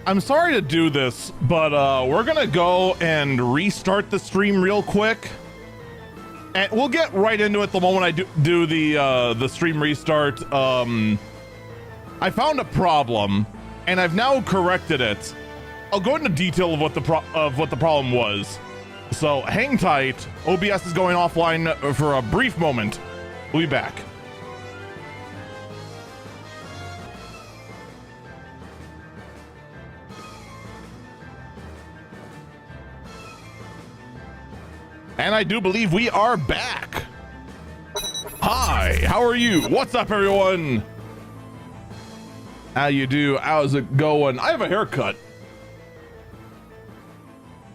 I'm sorry to do this, but we're gonna go and restart the stream real quick, and we'll get right into it the moment I do the stream restart. I found a problem, and I've now corrected it. I'll go into detail of what the problem was. So hang tight. OBS is going offline for a brief moment. We'll be back. And I do believe we are back. Hi, how are you? What's up, everyone? How you do? How's it going? I have a haircut.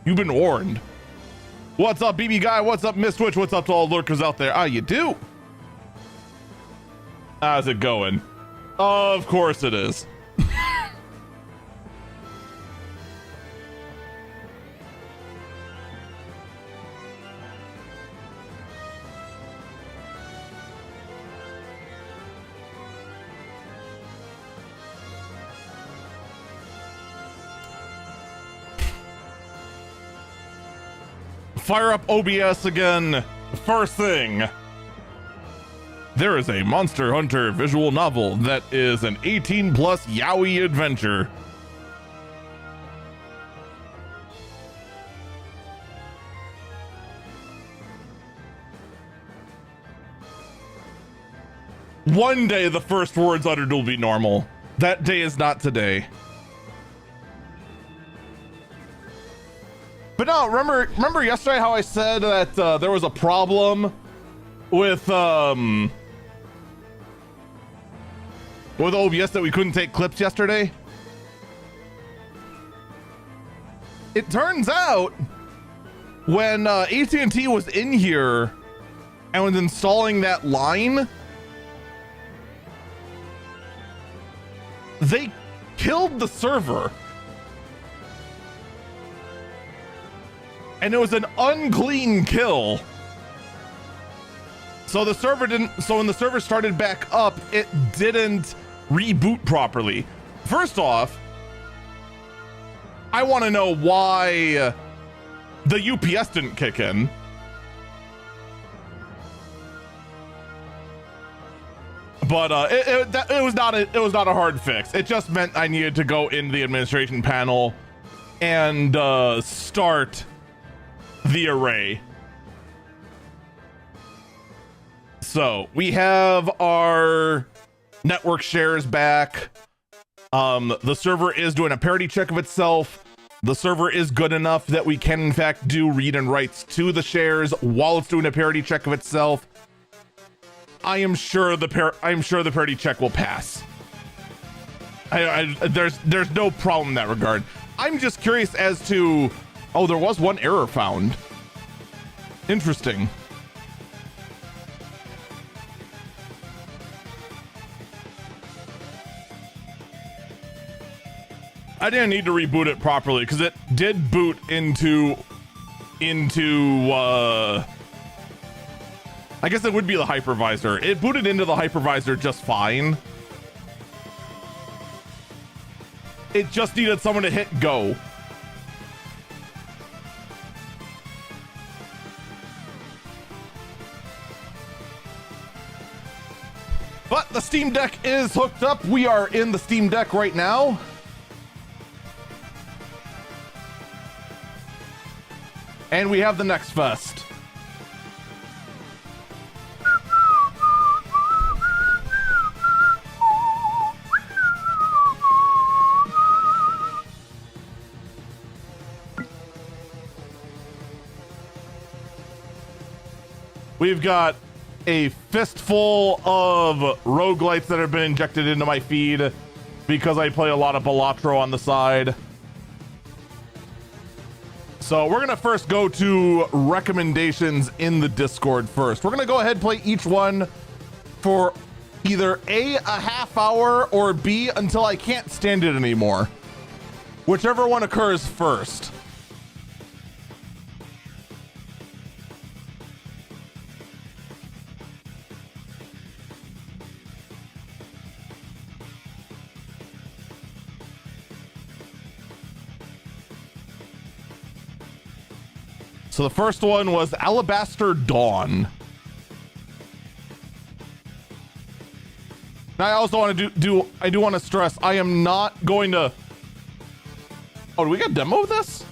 You've been warned. What's up, BB Guy? What's up, Miss Twitch? What's up to all lurkers out there? How you do? How's it going? Of course it is. Fire up OBS again. First thing, there is a Monster Hunter visual novel that is an 18+ yaoi adventure. One day the first words uttered will be normal. That day is not today. But no, remember yesterday how I said that there was a problem with OBS that we couldn't take clips yesterday? It turns out when AT&T was in here and was installing that line, they killed the server. And it was an unclean kill. So the server so when the server started back up, it didn't reboot properly. First off, I want to know why the UPS didn't kick in. But it was not a hard fix. It just meant I needed to go into the administration panel and start the array. So we have our network shares back. The server is doing a parity check of itself. The server is good enough that we can in fact do read and writes to the shares while it's doing a parity check of itself. I am sure the parity check will pass. There's no problem in that regard. I'm just curious as to, oh, there was one error found. Interesting. I didn't need to reboot it properly because it did boot into I guess it would be the hypervisor. It booted into the hypervisor just fine. It just needed someone to hit go. But the Steam Deck is hooked up. We are in the Steam Deck right now. And we have the Next Fest. We've got a fistful of roguelites that have been injected into my feed because I play a lot of Balatro on the side. So we're gonna first go to recommendations in the Discord first. We're gonna go ahead and play each one for either A, a half hour, or B, until I can't stand it anymore. Whichever one occurs first. So the first one was Alabaster Dawn. Now I also want to I do want to stress, I am not going to... Oh, do we get a demo of this?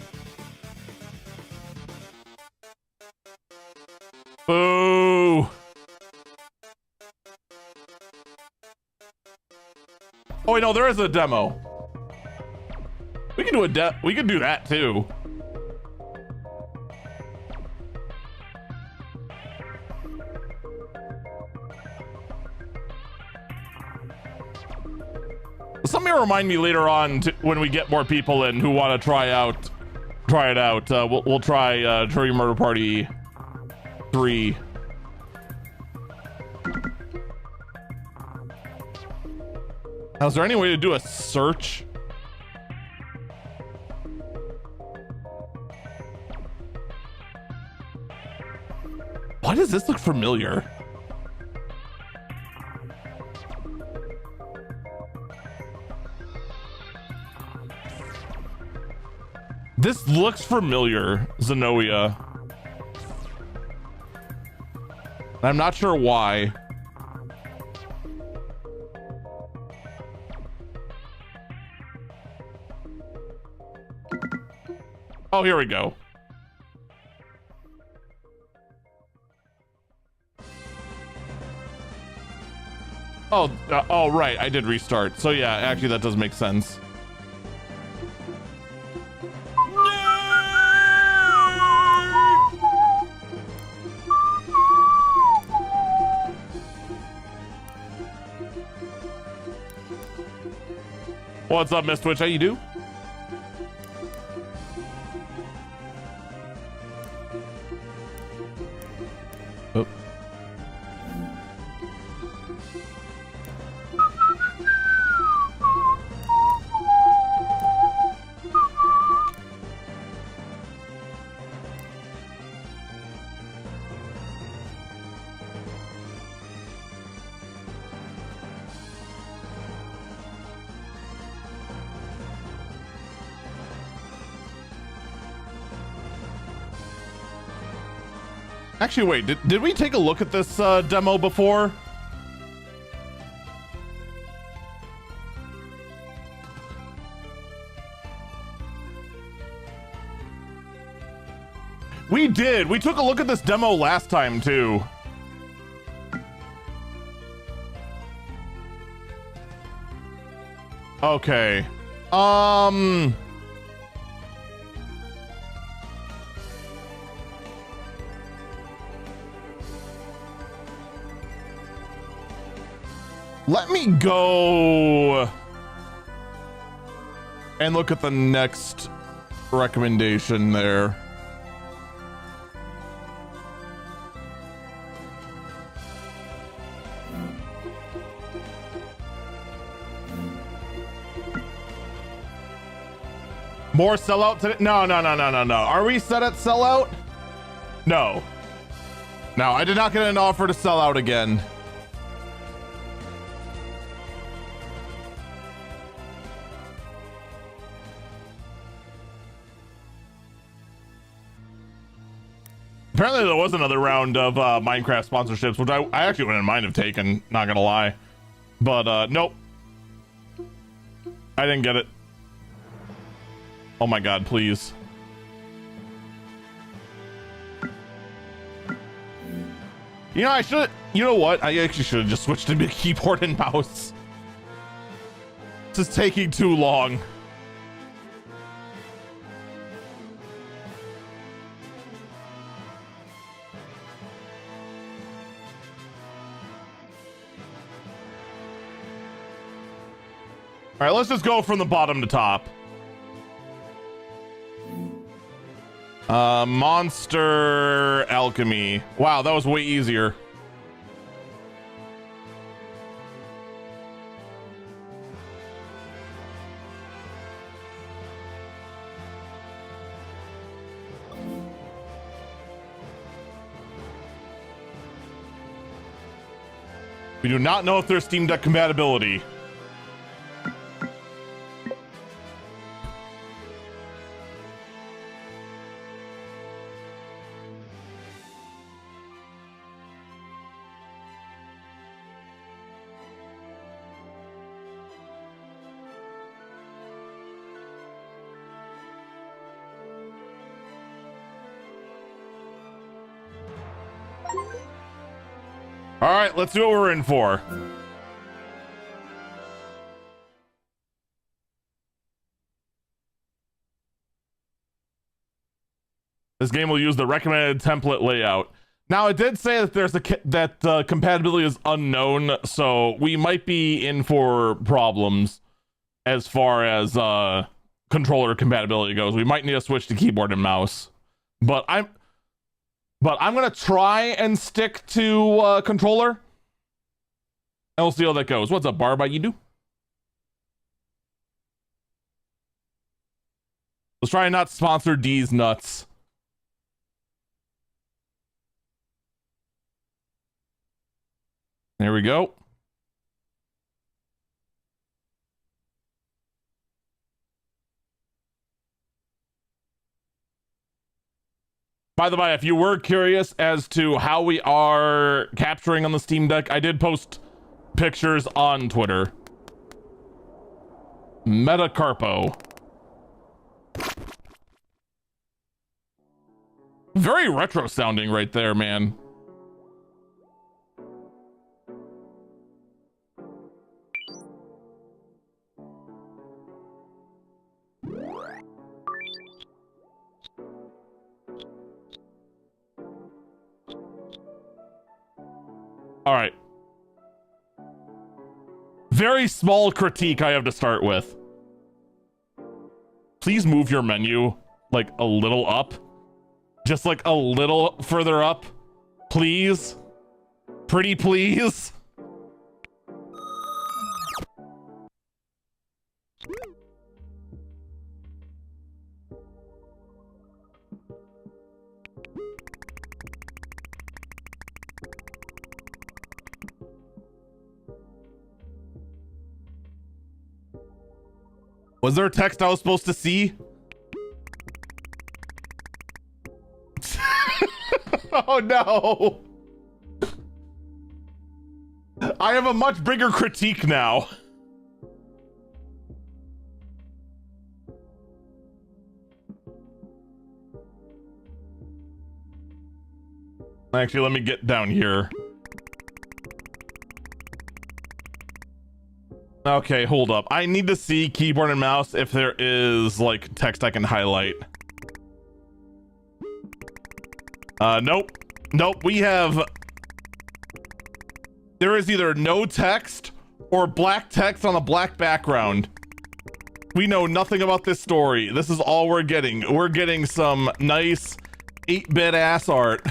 Boo. Oh wait, no, there is a demo. We can do we can do that too. Somebody remind me later on when we get more people in who want to try it out. We'll try Tree Murder Party 3. Now, is there any way to do a search? Why does this look familiar? This looks familiar, Zenoia. I'm not sure why. Oh, here we go. Oh, right. I did restart. So yeah, actually that does make sense. What's up, Miss Twitch? How you do? Oh. Actually, wait, did we take a look at this demo before? We did. We took a look at this demo last time too. Okay. Let me go and look at the next recommendation there. More sellout today? No. Are we set at sellout? No. No, I did not get an offer to sell out again. Apparently there was another round of Minecraft sponsorships, which I actually wouldn't mind have taken, not gonna lie. But nope. I didn't get it. Oh my god, please. You know, you know what? I actually should have just switched to keyboard and mouse. This is taking too long. All right, let's just go from the bottom to top. Monster alchemy. Wow, that was way easier. We do not know if there's Steam Deck compatibility. All right, let's do what we're in for. This game will use the recommended template layout. Now, it did say that there's compatibility is unknown, so we might be in for problems as far as controller compatibility goes. We might need to switch to keyboard and mouse, but I'm gonna try and stick to controller, and we'll see how that goes. What's up, Barb? How you do? Let's try and not sponsor D's nuts. There we go. By the way, if you were curious as to how we are capturing on the Steam Deck, I did post pictures on Twitter. Metacarpo. Very retro sounding right there, man. All right. Very small critique I have to start with. Please move your menu like a little up. Just like a little further up. Please. Pretty please. Was there text I was supposed to see? Oh no! I have a much bigger critique now. Actually, let me get down here. Okay, hold up. I need to see keyboard and mouse if there is like text I can highlight. Nope. Nope, we have... There is either no text or black text on a black background. We know nothing about this story. This is all we're getting. We're getting some nice 8-bit ass art.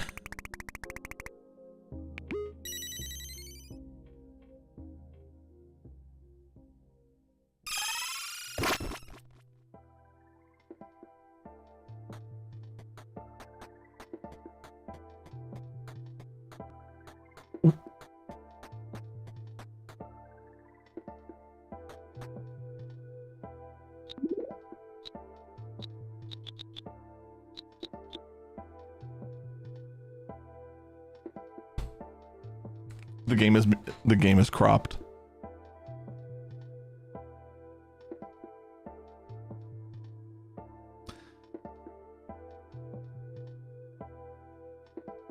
The game is cropped.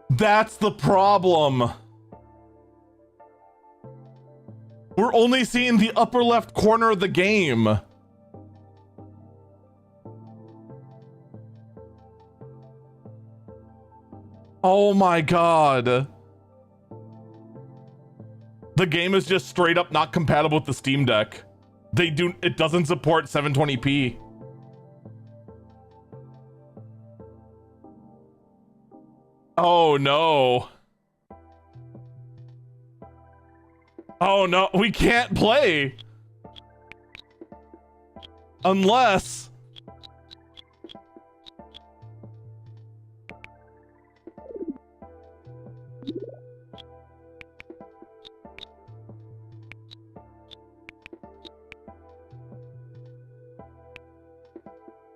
That's the problem. We're only seeing the upper left corner of the game. Oh my god. The game is just straight up not compatible with the Steam Deck. It doesn't support 720p. Oh no. Oh no, we can't play. Unless...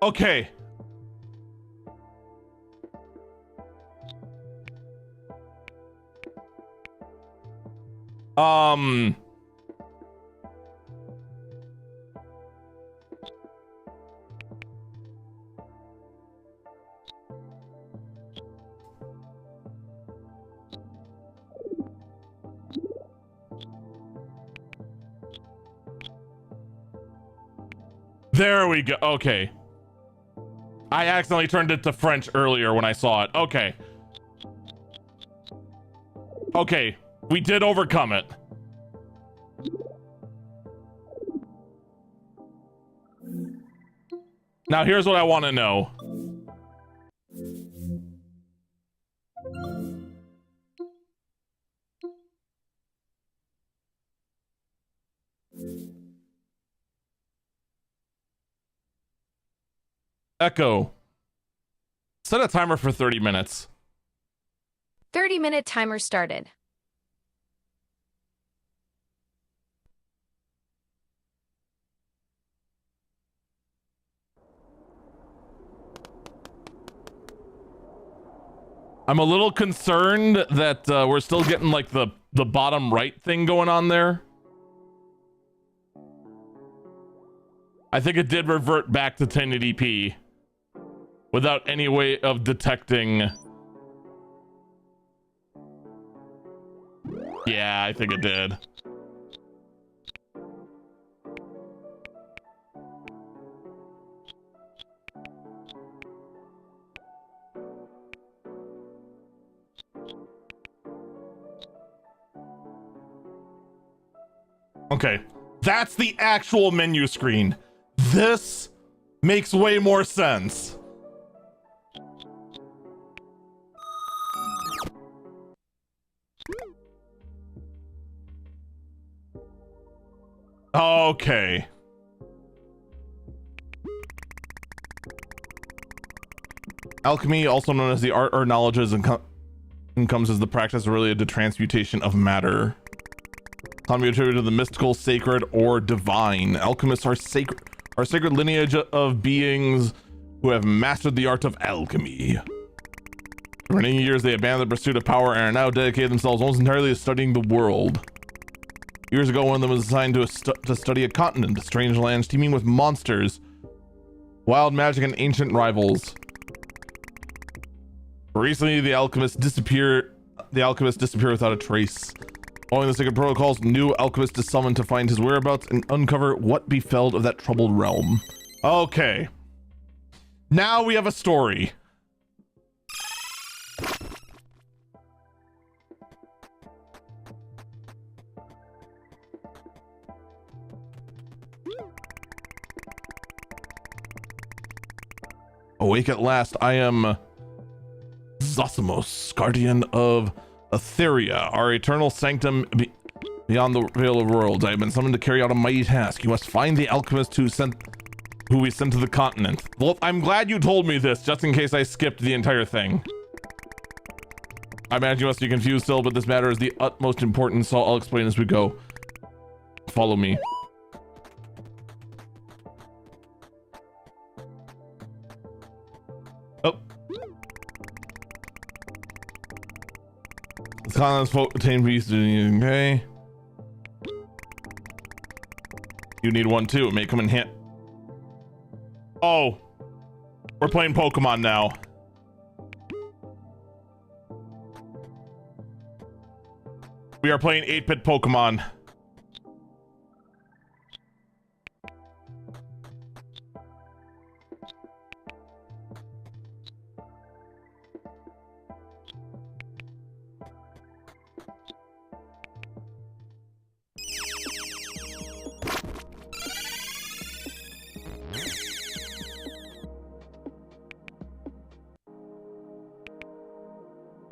Okay. There we go. Okay. I accidentally turned it to French earlier when I saw it. Okay. Okay. We did overcome it. Now here's what I want to know. Echo. Set a timer for 30 minutes. 30-minute timer started. I'm a little concerned that we're still getting like the bottom right thing going on there. I think it did revert back to 1080p without any way of detecting. Yeah, I think it did. Okay, that's the actual menu screen. This makes way more sense. Okay. Alchemy, also known as the art or knowledges, encompasses the practice related to transmutation of matter. Can be attributed to the mystical, sacred, or divine. Alchemists are sacred lineage of beings who have mastered the art of alchemy. For many years, they abandoned the pursuit of power and are now dedicated themselves almost entirely to studying the world. Years ago, one of them was assigned to study a continent, strange lands teeming with monsters, wild magic, and ancient rivals. Recently, the alchemist disappeared without a trace. Following the sacred protocols, new alchemist is summoned to find his whereabouts and uncover what befell of that troubled realm. Okay. Now we have a story. Awake at last, I am Zosimos, guardian of Etheria, our eternal sanctum beyond the veil of worlds. I have been summoned to carry out a mighty task. You must find the alchemist who we sent to the continent. Well, I'm glad you told me this, just in case I skipped the entire thing. I imagine you must be confused still, but this matter is the utmost importance, so I'll explain as we go. Follow me. Oh. This continent's obtain peace. Okay. You need one too. It may come in hand. Oh. We're playing Pokemon now. We are playing 8-bit Pokemon.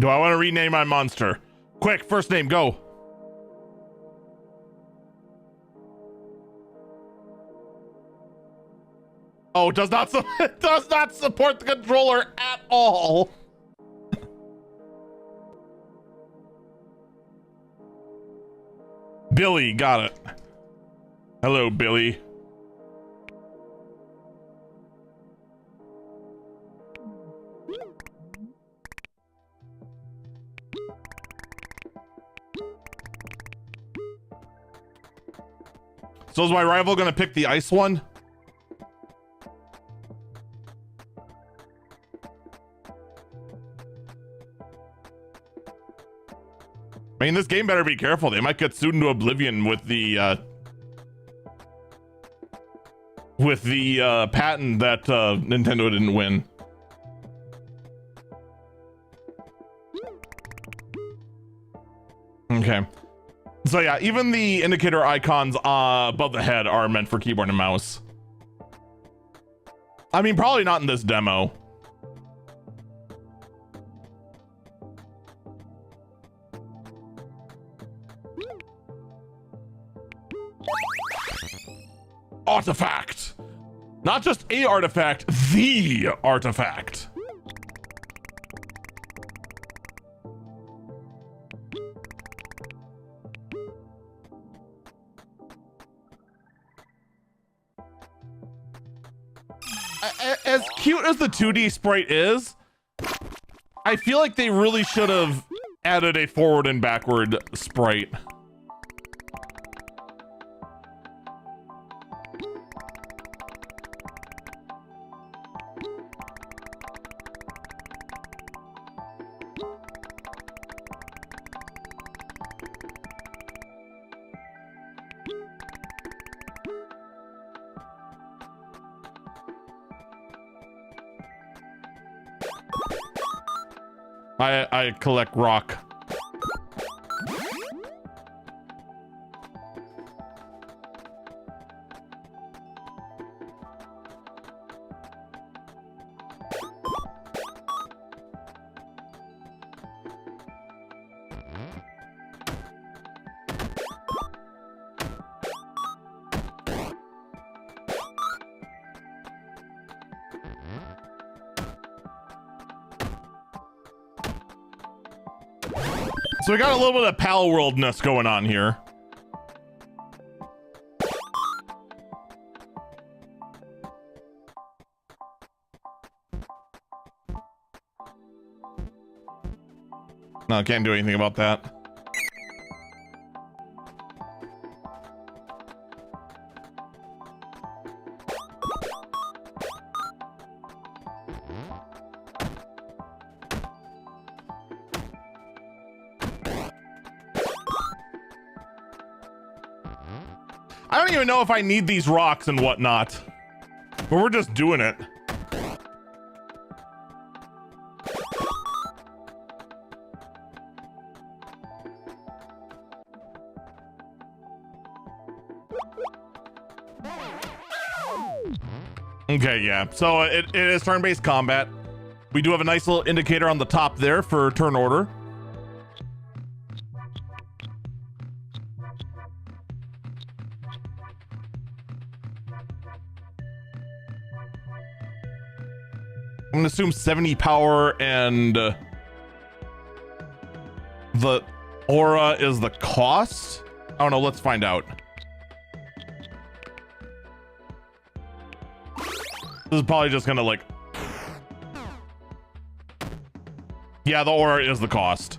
Do I want to rename my monster? Quick, first name, go. Oh, it does not support the controller at all. Billy, got it. Hello, Billy. So is my rival gonna pick the ice one? I mean, this game better be careful. They might get sued into oblivion with the with the patent that Nintendo didn't win. Okay. So yeah, even the indicator icons above the head are meant for keyboard and mouse. I mean, probably not in this demo. Artifact. Not just a artifact, the artifact. As cute as the 2D sprite is, I feel like they really should have added a forward and backward sprite. I collect rock. So we got a little bit of Pal Worldness going on here. No, can't do anything about that. I don't even know if I need these rocks and whatnot, but we're just doing it. Okay, yeah, so it is turn-based combat. We do have a nice little indicator on the top there for turn order. I'm gonna assume 70 power and the aura is the cost. Oh no, let's find out. This is probably just gonna like, yeah, the aura is the cost.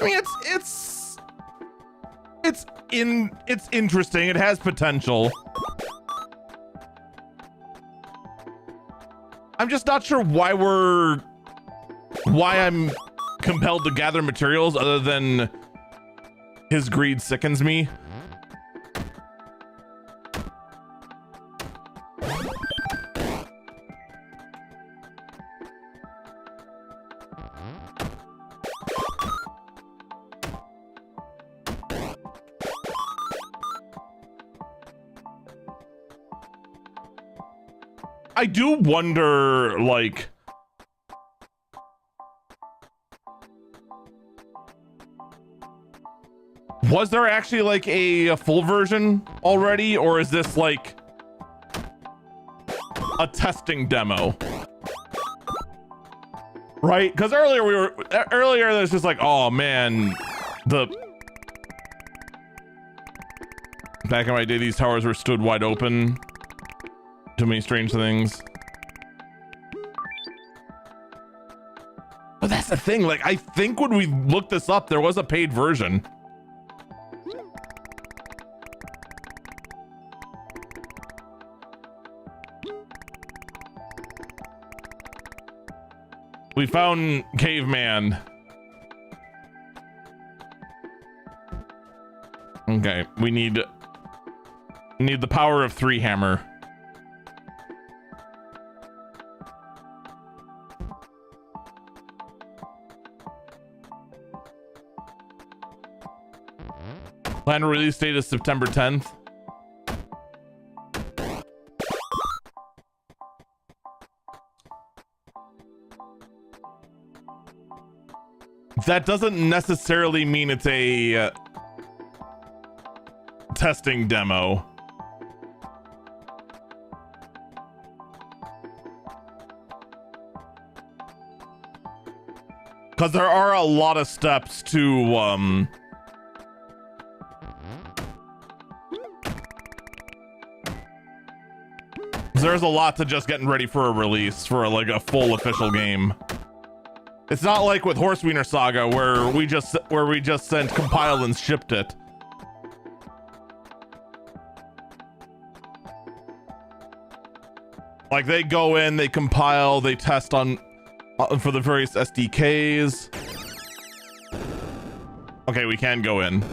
I mean, it's interesting. It has potential. I'm just not sure why I'm compelled to gather materials other than his greed sickens me. I do wonder, like, was there actually like a full version already, or is this like a testing demo? Right? Because earlier there's just like, oh man, Back in my day, these towers were stood wide open. Too many strange things. But that's the thing, like, I think when we looked this up, there was a paid version. We found Caveman. Okay, we need the power of 3 hammer. Planned release date is September 10th. That doesn't necessarily mean it's a testing demo. Because there are a lot of steps to there's a lot to just getting ready for a release for like a full official game. It's not like with Horse Wiener Saga where we just sent compiled and shipped it. Like they go in, they compile, they test on for the various SDKs. Okay, we can go in.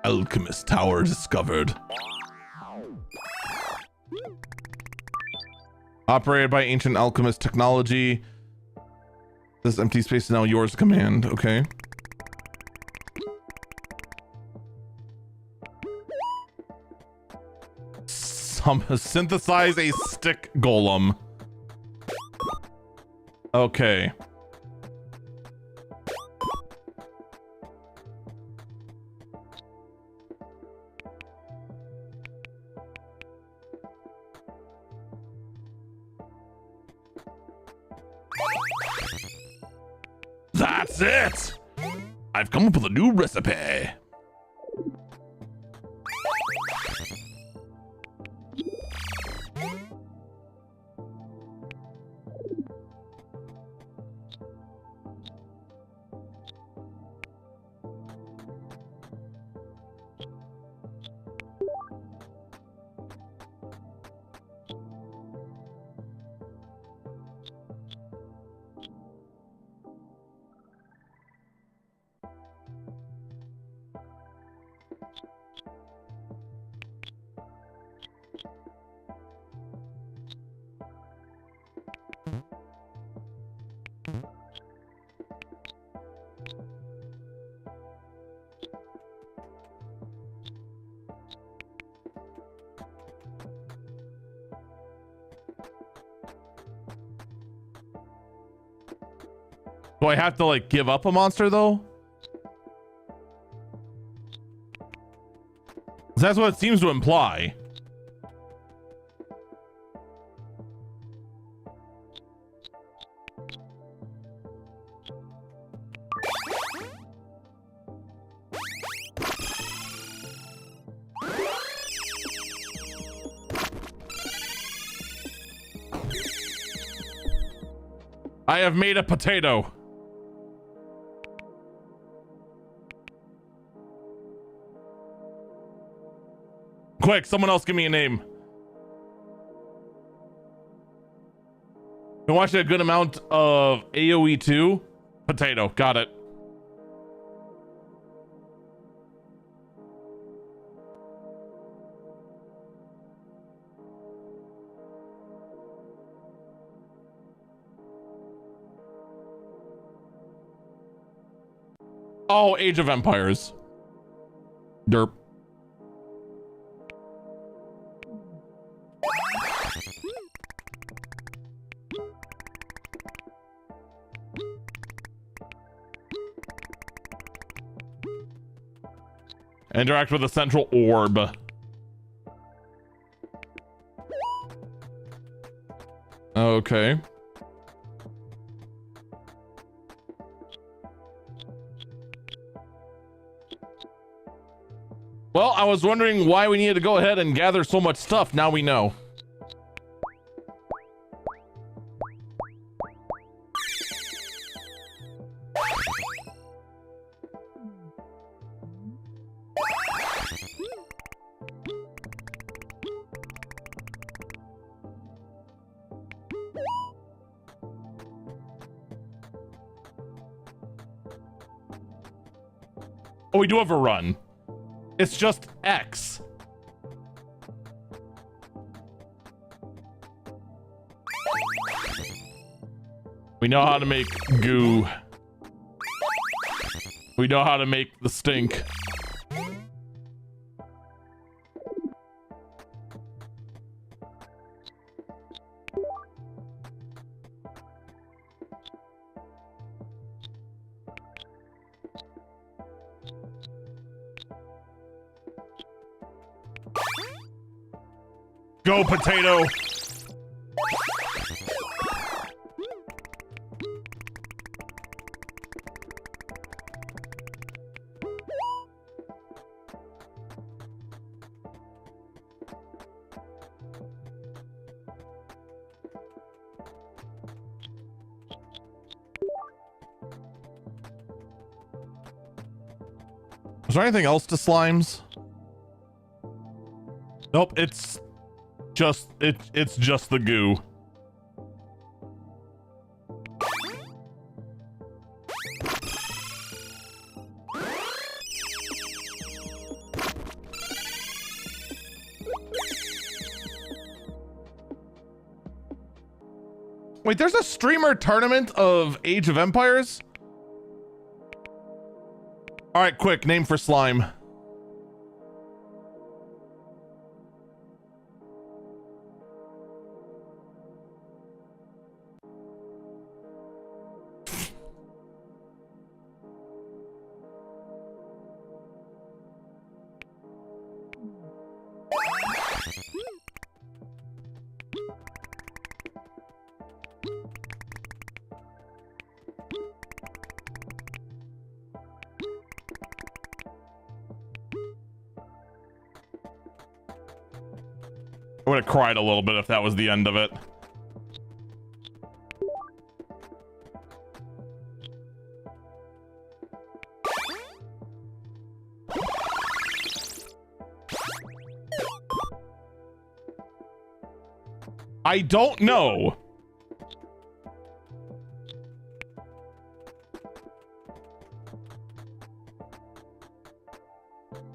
Alchemist Tower discovered. Operated by ancient alchemist technology. This empty space is now yours to command. Okay. Synthesize a stick golem. Okay. That's it! I've come up with a new recipe. Do I have to like give up a monster though? That's what it seems to imply. I have made a potato. Quick, someone else give me a name. Been watching a good amount of AoE 2. Potato, got it. Oh, Age of Empires. Derp. Interact with the central orb. Okay. Well, I was wondering why we needed to go ahead and gather so much stuff. Now we know. Oh, we do have a run. It's just X. We know how to make goo. We know how to make the stink. Go, potato! Is there anything else to slimes? Nope, it's just the goo. Wait, there's a streamer tournament of Age of Empires? All right, quick, name for slime. I would have cried a little bit if that was the end of it. I don't know.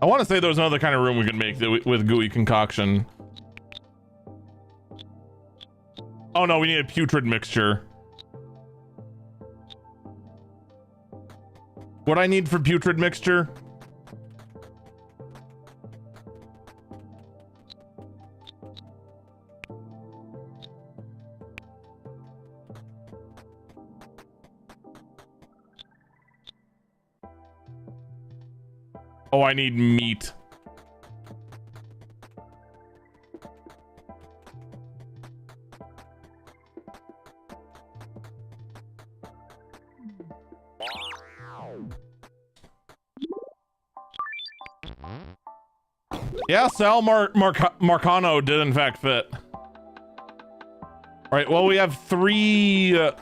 I want to say there was another kind of room we could make that with gooey concoction. Oh no, we need a putrid mixture. What I need for putrid mixture? Oh, I need meat. Yeah, Sal Marcano did in fact fit. All right, well, we have 3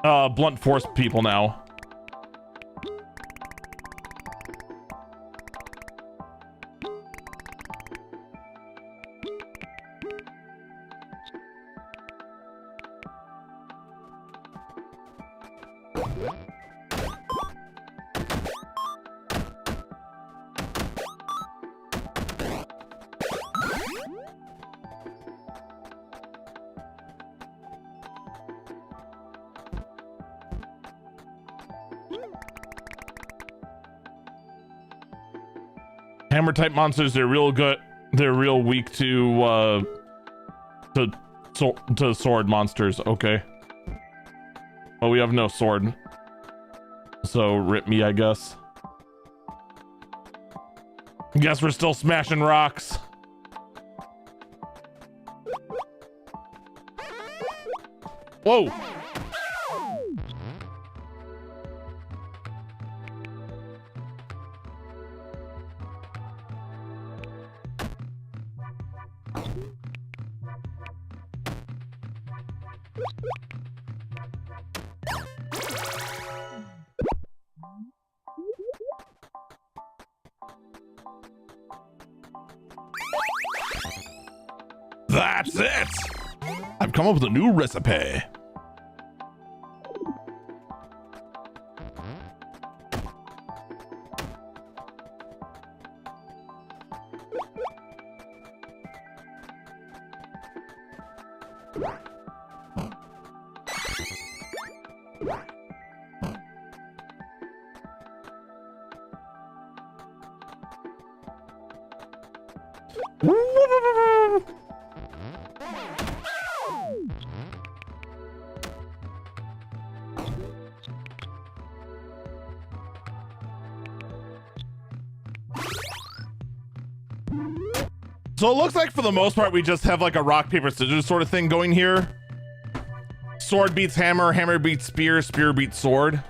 blunt force people now. Hammer type monsters, they're real good. They're real weak to sword monsters. Okay. Well, we have no sword. So rip me, I guess. Guess we're still smashing rocks. Whoa. That's it! I've come up with a new recipe. So it looks like for the most part, we just have like a rock, paper, scissors sort of thing going here. Sword beats hammer, hammer beats spear, spear beats sword.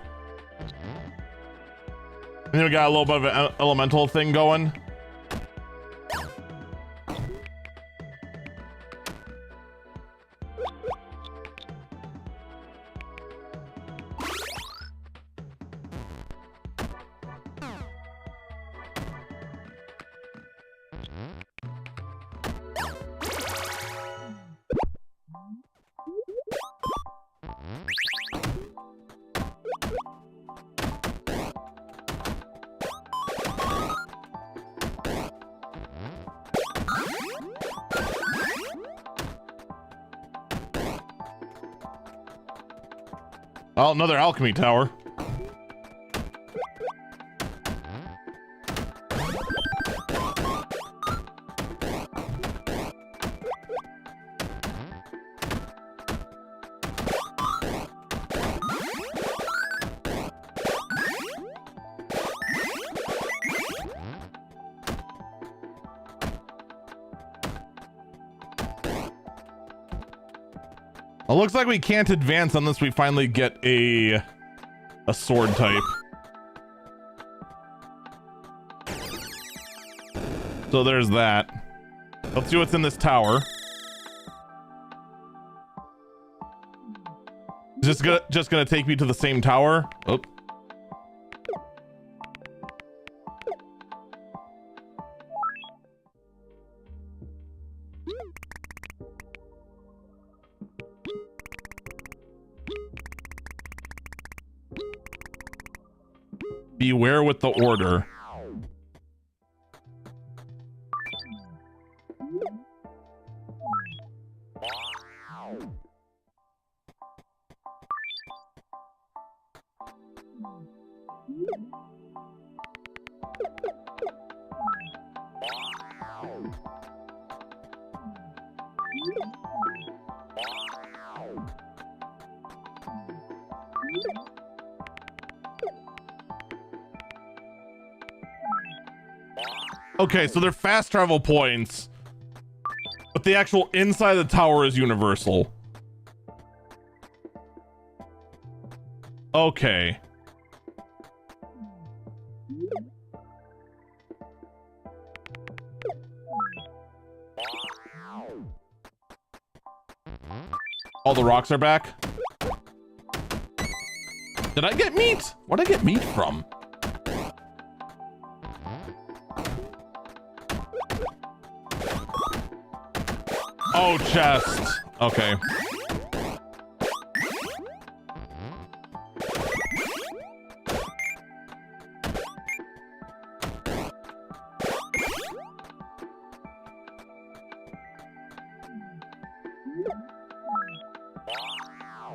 And then we got a little bit of an elemental thing going. Oh, another alchemy tower. It looks like we can't advance unless we finally get a sword type. So there's that. Let's see what's in this tower. Just gonna take me to the same tower. Oh. Beware with the order. Okay, so they're fast travel points, but the actual inside of the tower is universal. Okay. All the rocks are back. Did I get meat? Where'd I get meat from? Oh, chest. Okay.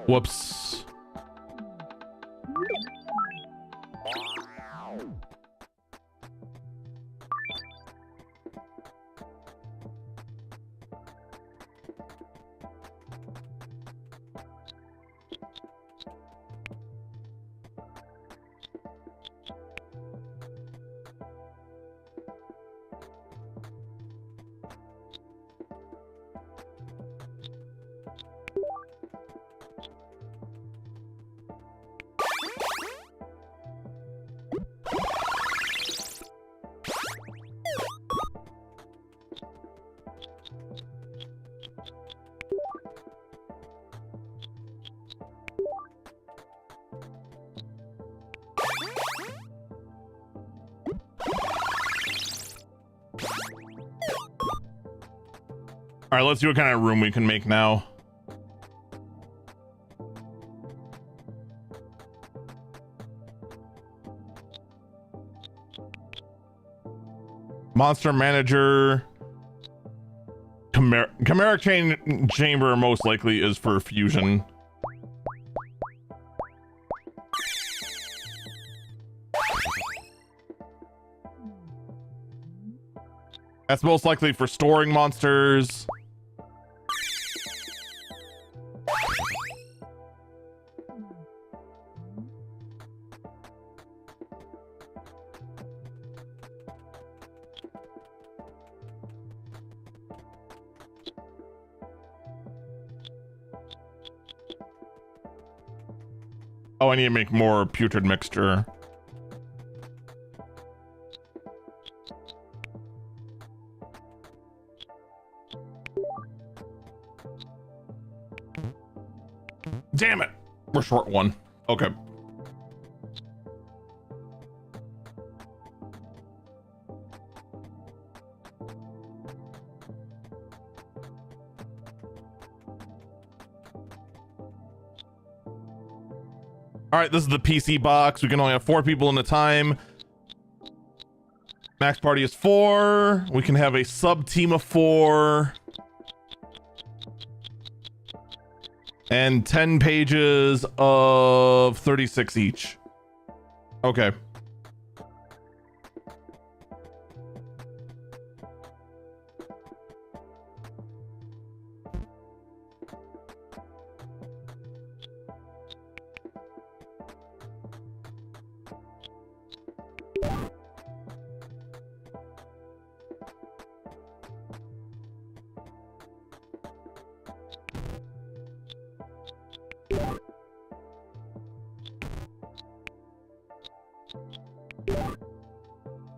Whoops. All right, let's see what kind of room we can make now. Monster manager. Chimeric chamber most likely is for fusion. That's most likely for storing monsters. Oh, I need to make more putrid mixture. Damn it! We're short one. Okay. All right, this is the PC box. We can only have 4 people in a time. Max party is 4. We can have a sub team of 4. And 10 pages of 36 each. Okay.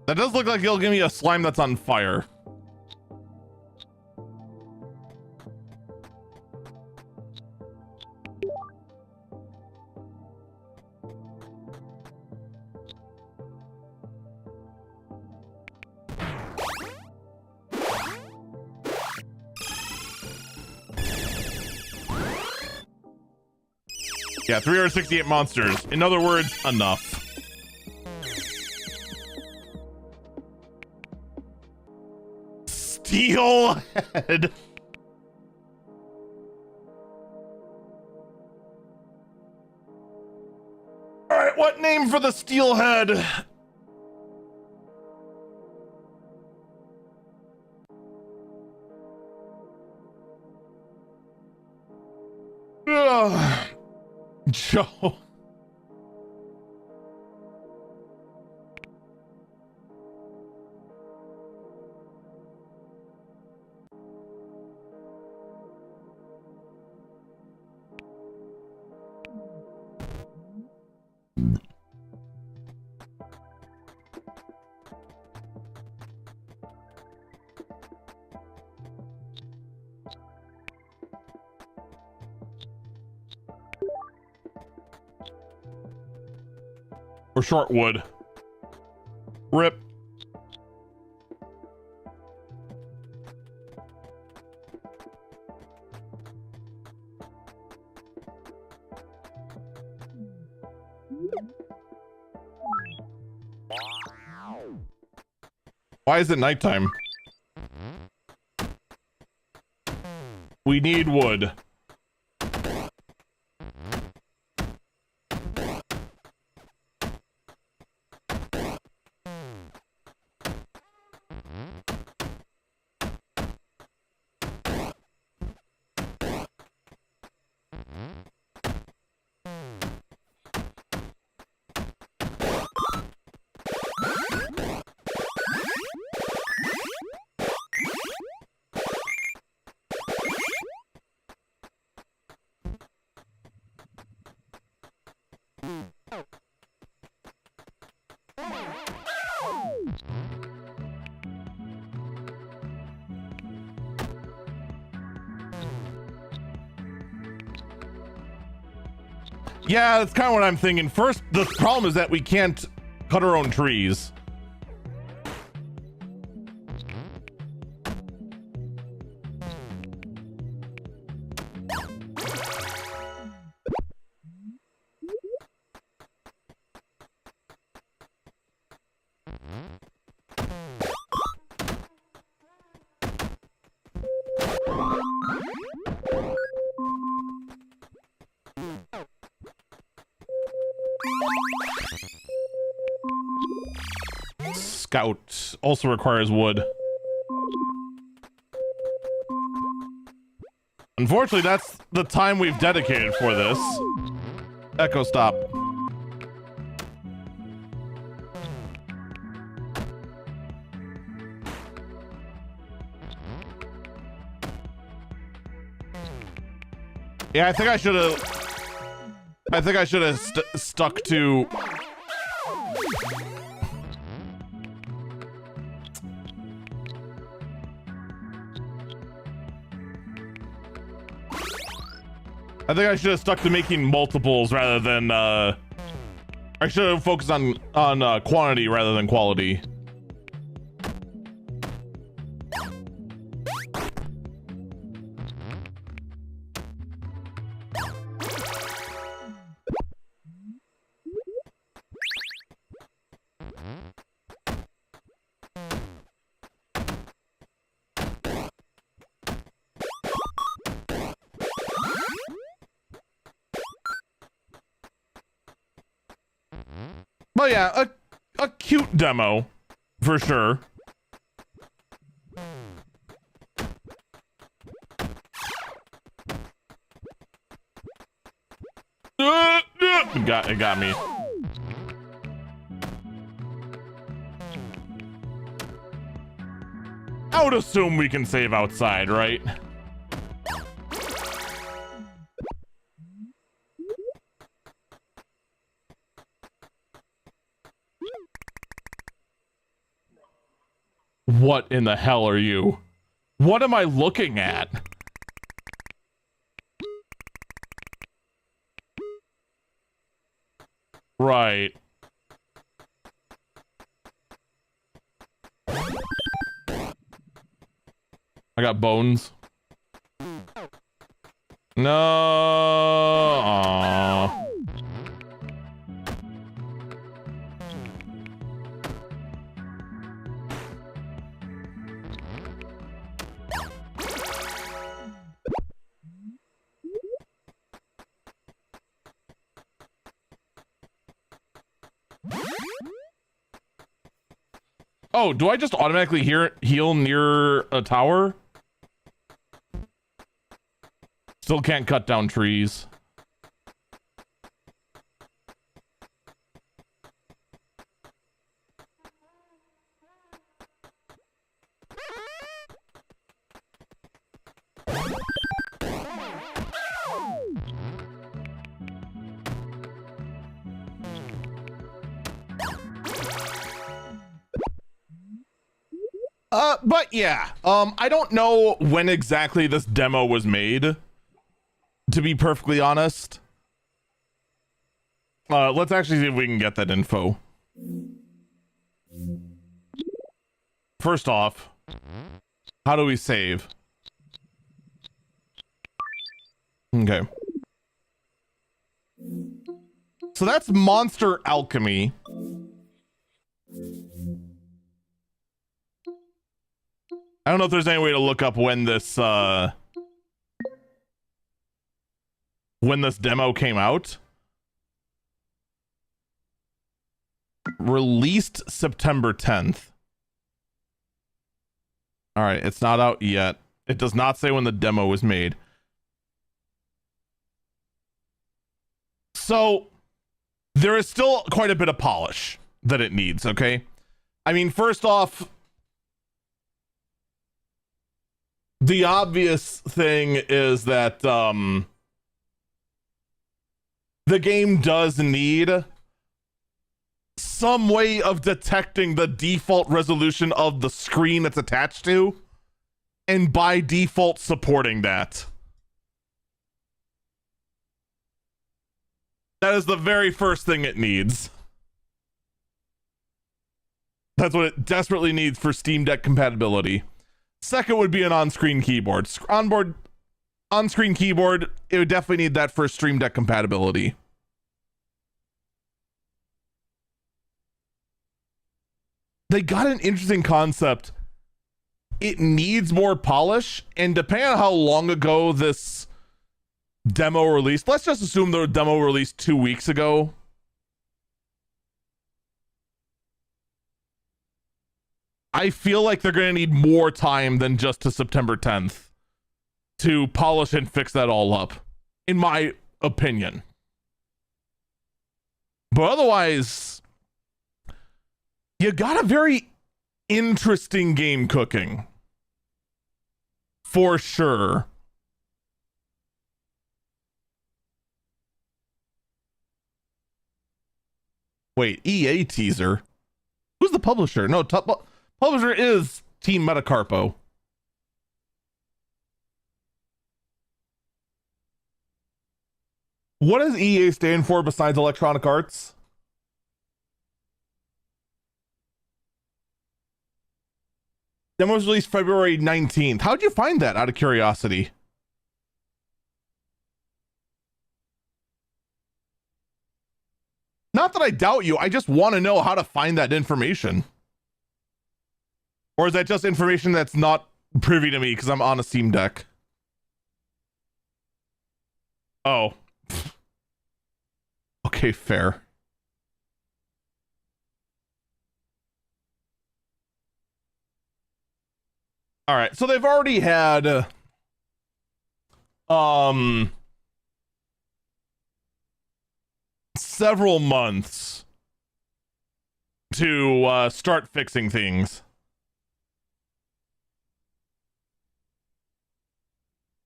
That does look like he'll give me a slime that's on fire. Yeah, 368 monsters. In other words, enough. Steelhead. All right, what name for the steelhead? Ugh. Joe. Or short wood. Rip. Why is it nighttime? We need wood. Yeah, that's kind of what I'm thinking. First, the problem is that we can't cut our own trees. Scout also requires wood. Unfortunately, that's the time we've dedicated for this. Echo stop. Yeah, I think I should have stuck to. I think I should have stuck to making multiples rather than I should have focused on quantity rather than quality. But yeah, a cute demo, for sure. It got me. I would assume we can save outside, right? What in the hell are you? What am I looking at? Right. I got bones. No. Aw. Oh, do I just automatically heal near a tower? Still can't cut down trees. But yeah, I don't know when exactly this demo was made, to be perfectly honest. Let's actually see if we can get that info. First off, how do we save? Okay. So that's Monster Alchemy. I don't know if there's any way to look up when this demo came out. Released September 10th. All right, it's not out yet. It does not say when the demo was made. So there is still quite a bit of polish that it needs, okay? I mean, first off, the obvious thing is that the game does need some way of detecting the default resolution of the screen it's attached to, and by default supporting that. That is the very first thing it needs. That's what it desperately needs for Steam Deck compatibility. Second would be an on-screen keyboard. On-screen keyboard, it would definitely need that for Stream Deck compatibility. They got an interesting concept. It needs more polish, and depending on how long ago this demo released, let's just assume the demo released 2 weeks ago. I feel like they're going to need more time than just to September 10th to polish and fix that all up, in my opinion. But otherwise, you got a very interesting game cooking. For sure. Wait, EA teaser? Who's the publisher? No, publisher is Team Metacarpo. What does EA stand for besides Electronic Arts? Demo was released February 19th. How'd you find that, out of curiosity? Not that I doubt you, I just want to know how to find that information. Or is that just information that's not privy to me because I'm on a Steam Deck? Oh. Okay, fair. All right, so they've already had several months to start fixing things.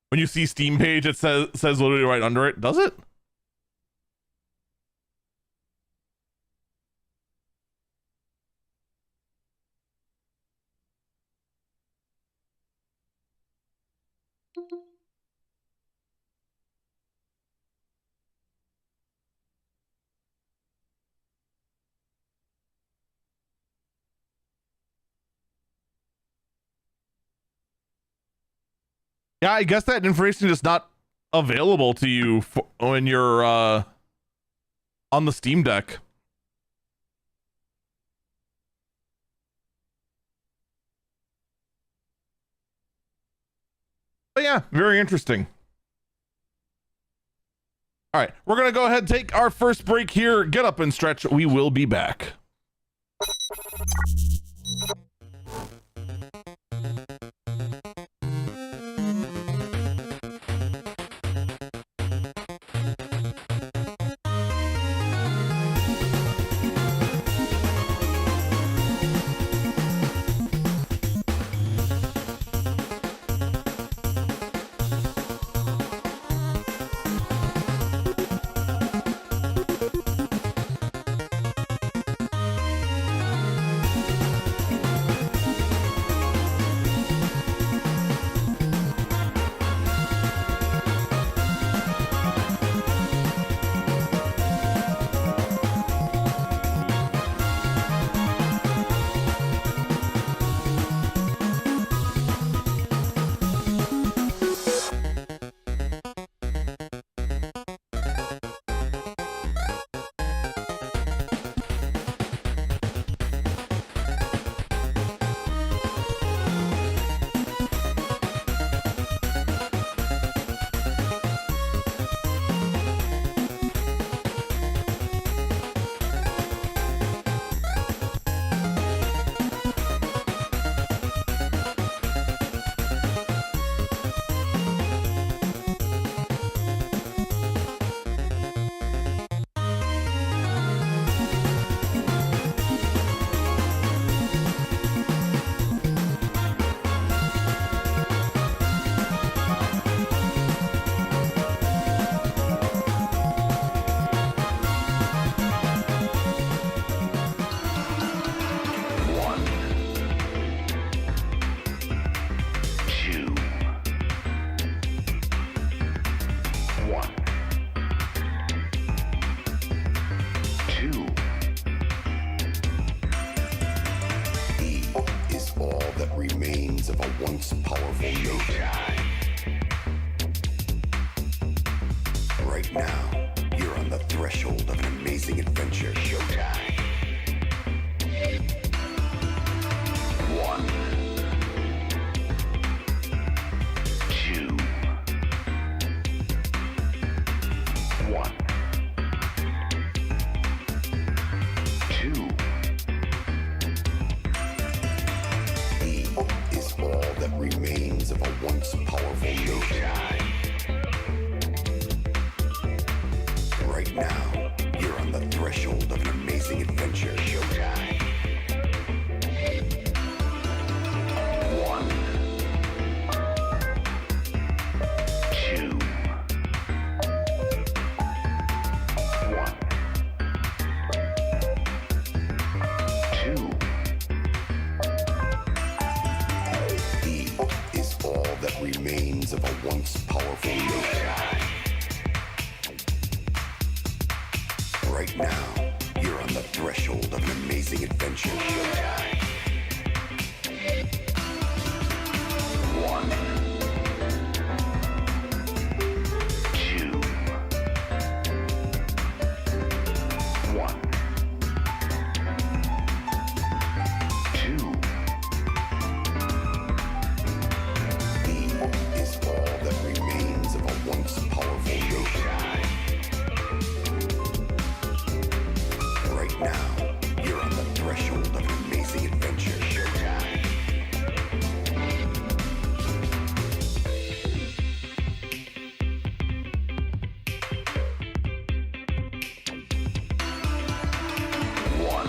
When you see Steam page, it says literally right under it, does it? Yeah, I guess that information is not available to you when you're on the Steam Deck. But yeah, very interesting. All right, we're going to go ahead and take our first break here. Get up and stretch. We will be back. amazing adventure. Showtime. 1, 2, 1, 2. E is all that remains of a once powerful nation. Right now, you're on the threshold of an amazing adventure. Showtime. 1, 2, 1, 2. E is all that remains of a once powerful nation. Right now, you're on the threshold of an amazing adventure. Showtime. 1,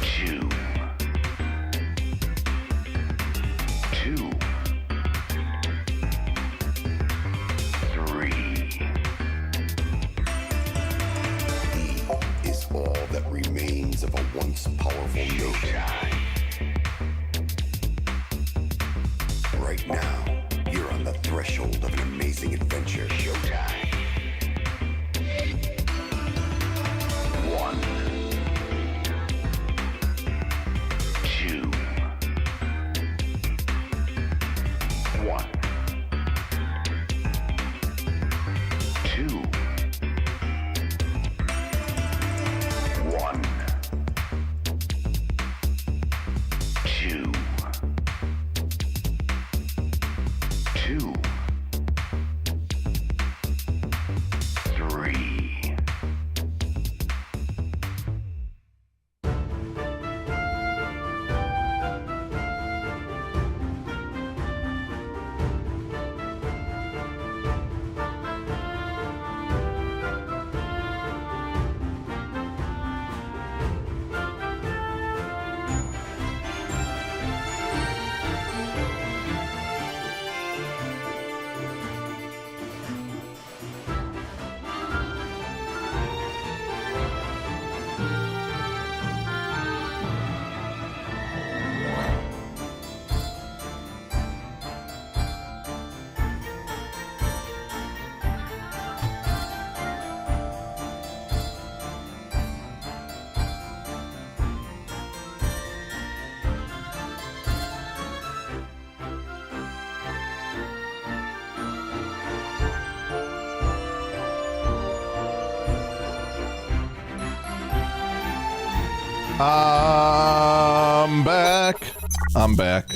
2, 2, 3. E is all that remains of a once powerful nation. Right now, you're on the threshold of an amazing adventure. Showtime. 1, 2, 1, 2, 1, 2, 2, 3. I'm back. I'm back.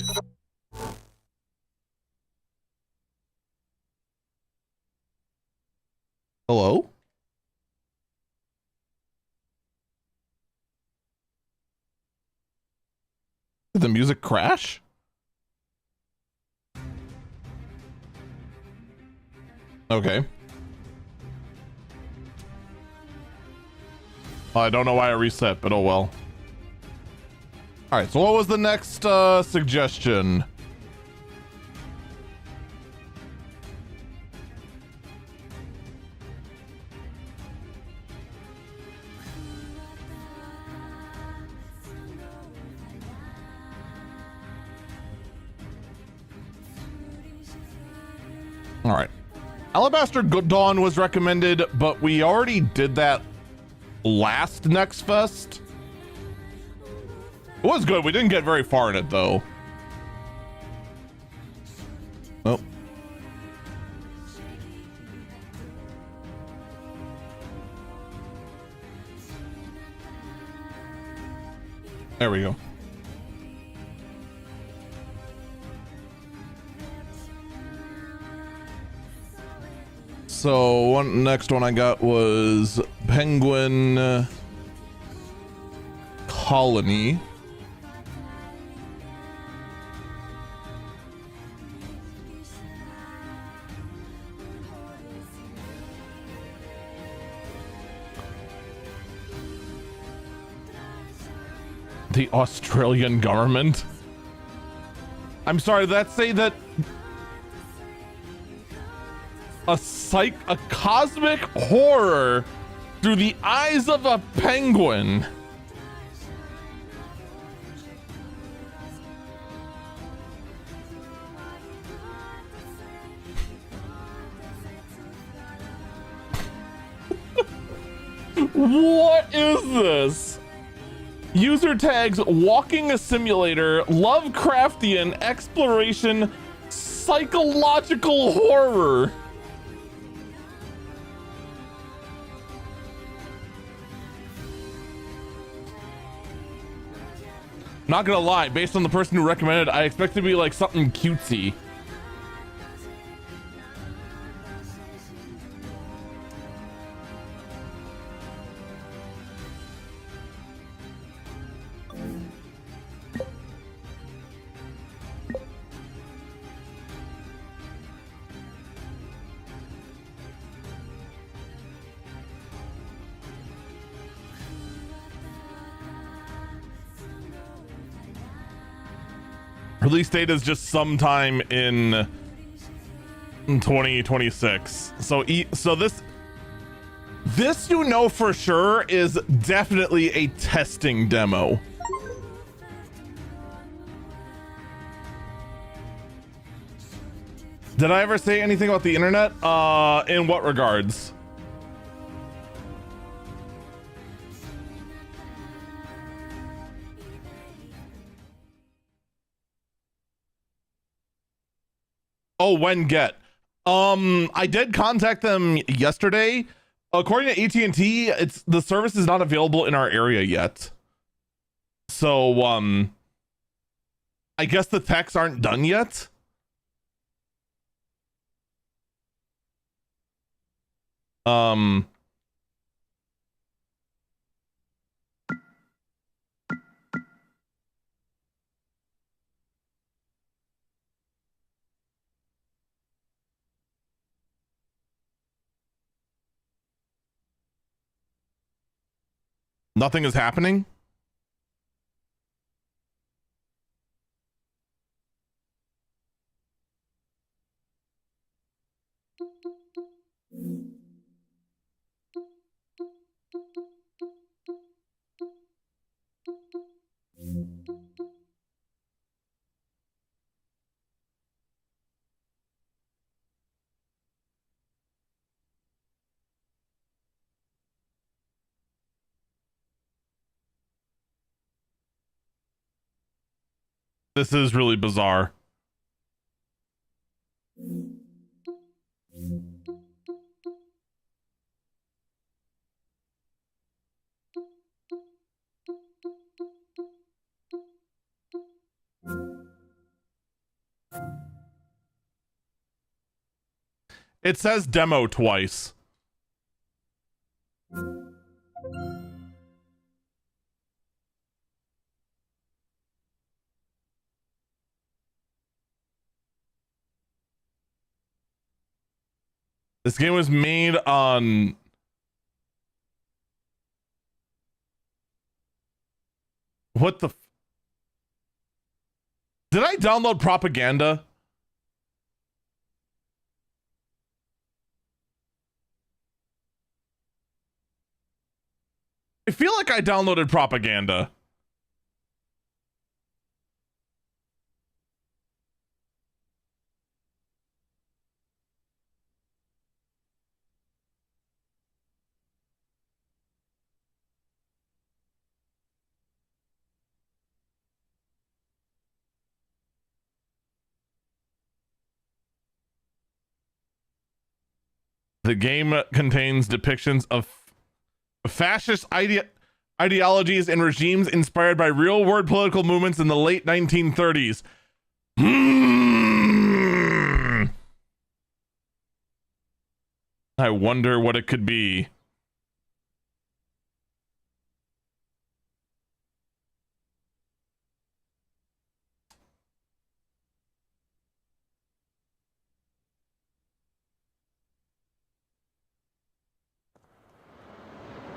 Hello? Did the music crash? Okay. I don't know why I reset, but oh well. Alright, so what was the next suggestion? Alright. Alabaster Dawn was recommended, but we already did that last Next Fest. It was good. We didn't get very far in it, though. Oh. There we go. So next one I got was Penguin Colony. The Australian government? I'm sorry, did that say that a cosmic horror through the eyes of a penguin? What is this? User tags walking a simulator, Lovecraftian exploration, psychological horror. Not gonna lie, based on the person who recommended it, I expect it to be like something cutesy. Release date is just sometime in 2026. So this you know for sure is definitely a testing demo. Did I ever say anything about the internet? In what regards? Oh, when get? I did contact them yesterday. According to AT&T, the service is not available in our area yet. So, I guess the techs aren't done yet. Nothing is happening. This is really bizarre. It says demo twice. This game was made on... What the... Did I download propaganda? I feel like I downloaded propaganda. The game contains depictions of fascist ideologies and regimes inspired by real-world political movements in the late 1930s. I wonder what it could be.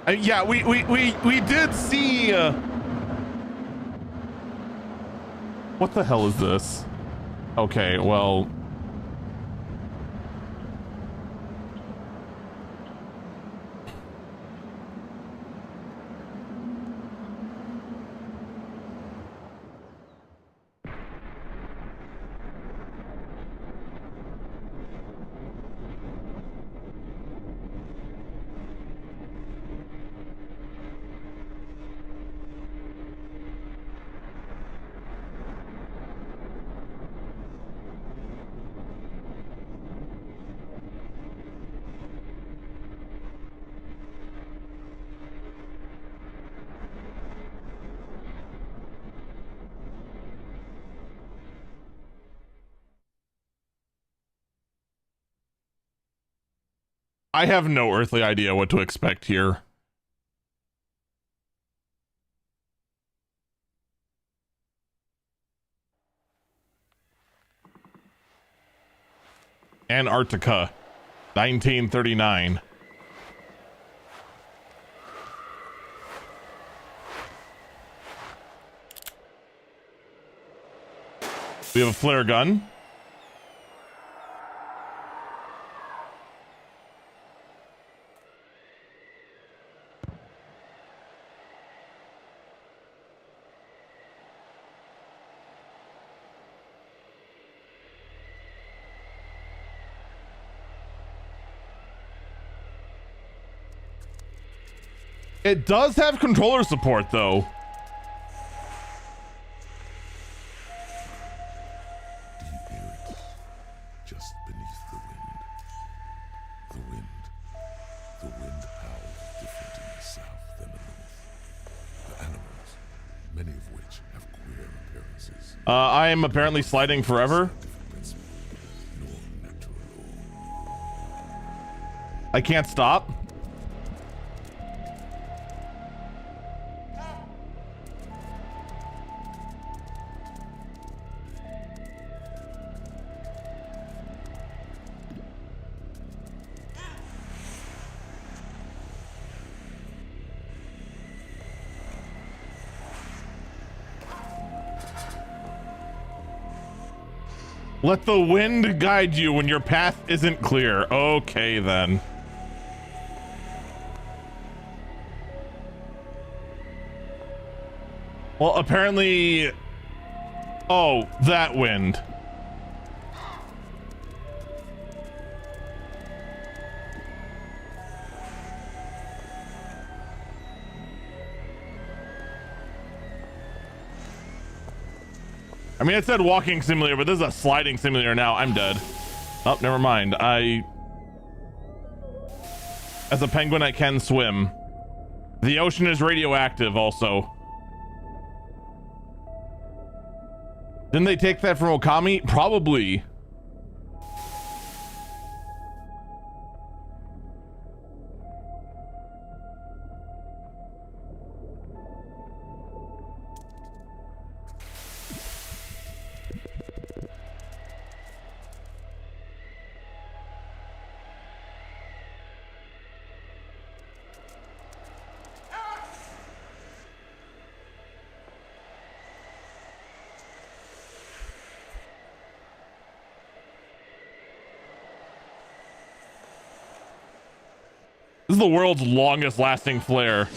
Yeah, we did see What the hell is this? Okay, well... I have no earthly idea what to expect here. Antarctica, 1939. We have a flare gun. It does have controller support, though. Do you hear it? Just beneath the wind. The wind. The wind howls different in the south than the north. The animals, many of which have queer appearances. I am apparently sliding forever. I can't stop. Let the wind guide you when your path isn't clear. Okay, then. Well, apparently... Oh, that wind. I mean, it said walking simulator, but this is a sliding simulator now. I'm dead. Oh, never mind. As a penguin, I can swim. The ocean is radioactive also. Didn't they take that from Okami? Probably. This is the world's longest lasting flare.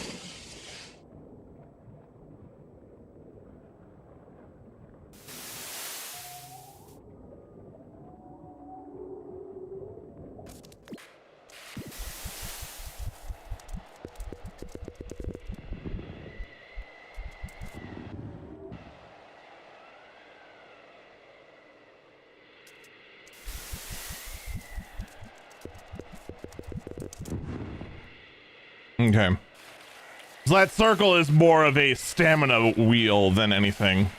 Okay. So that circle is more of a stamina wheel than anything.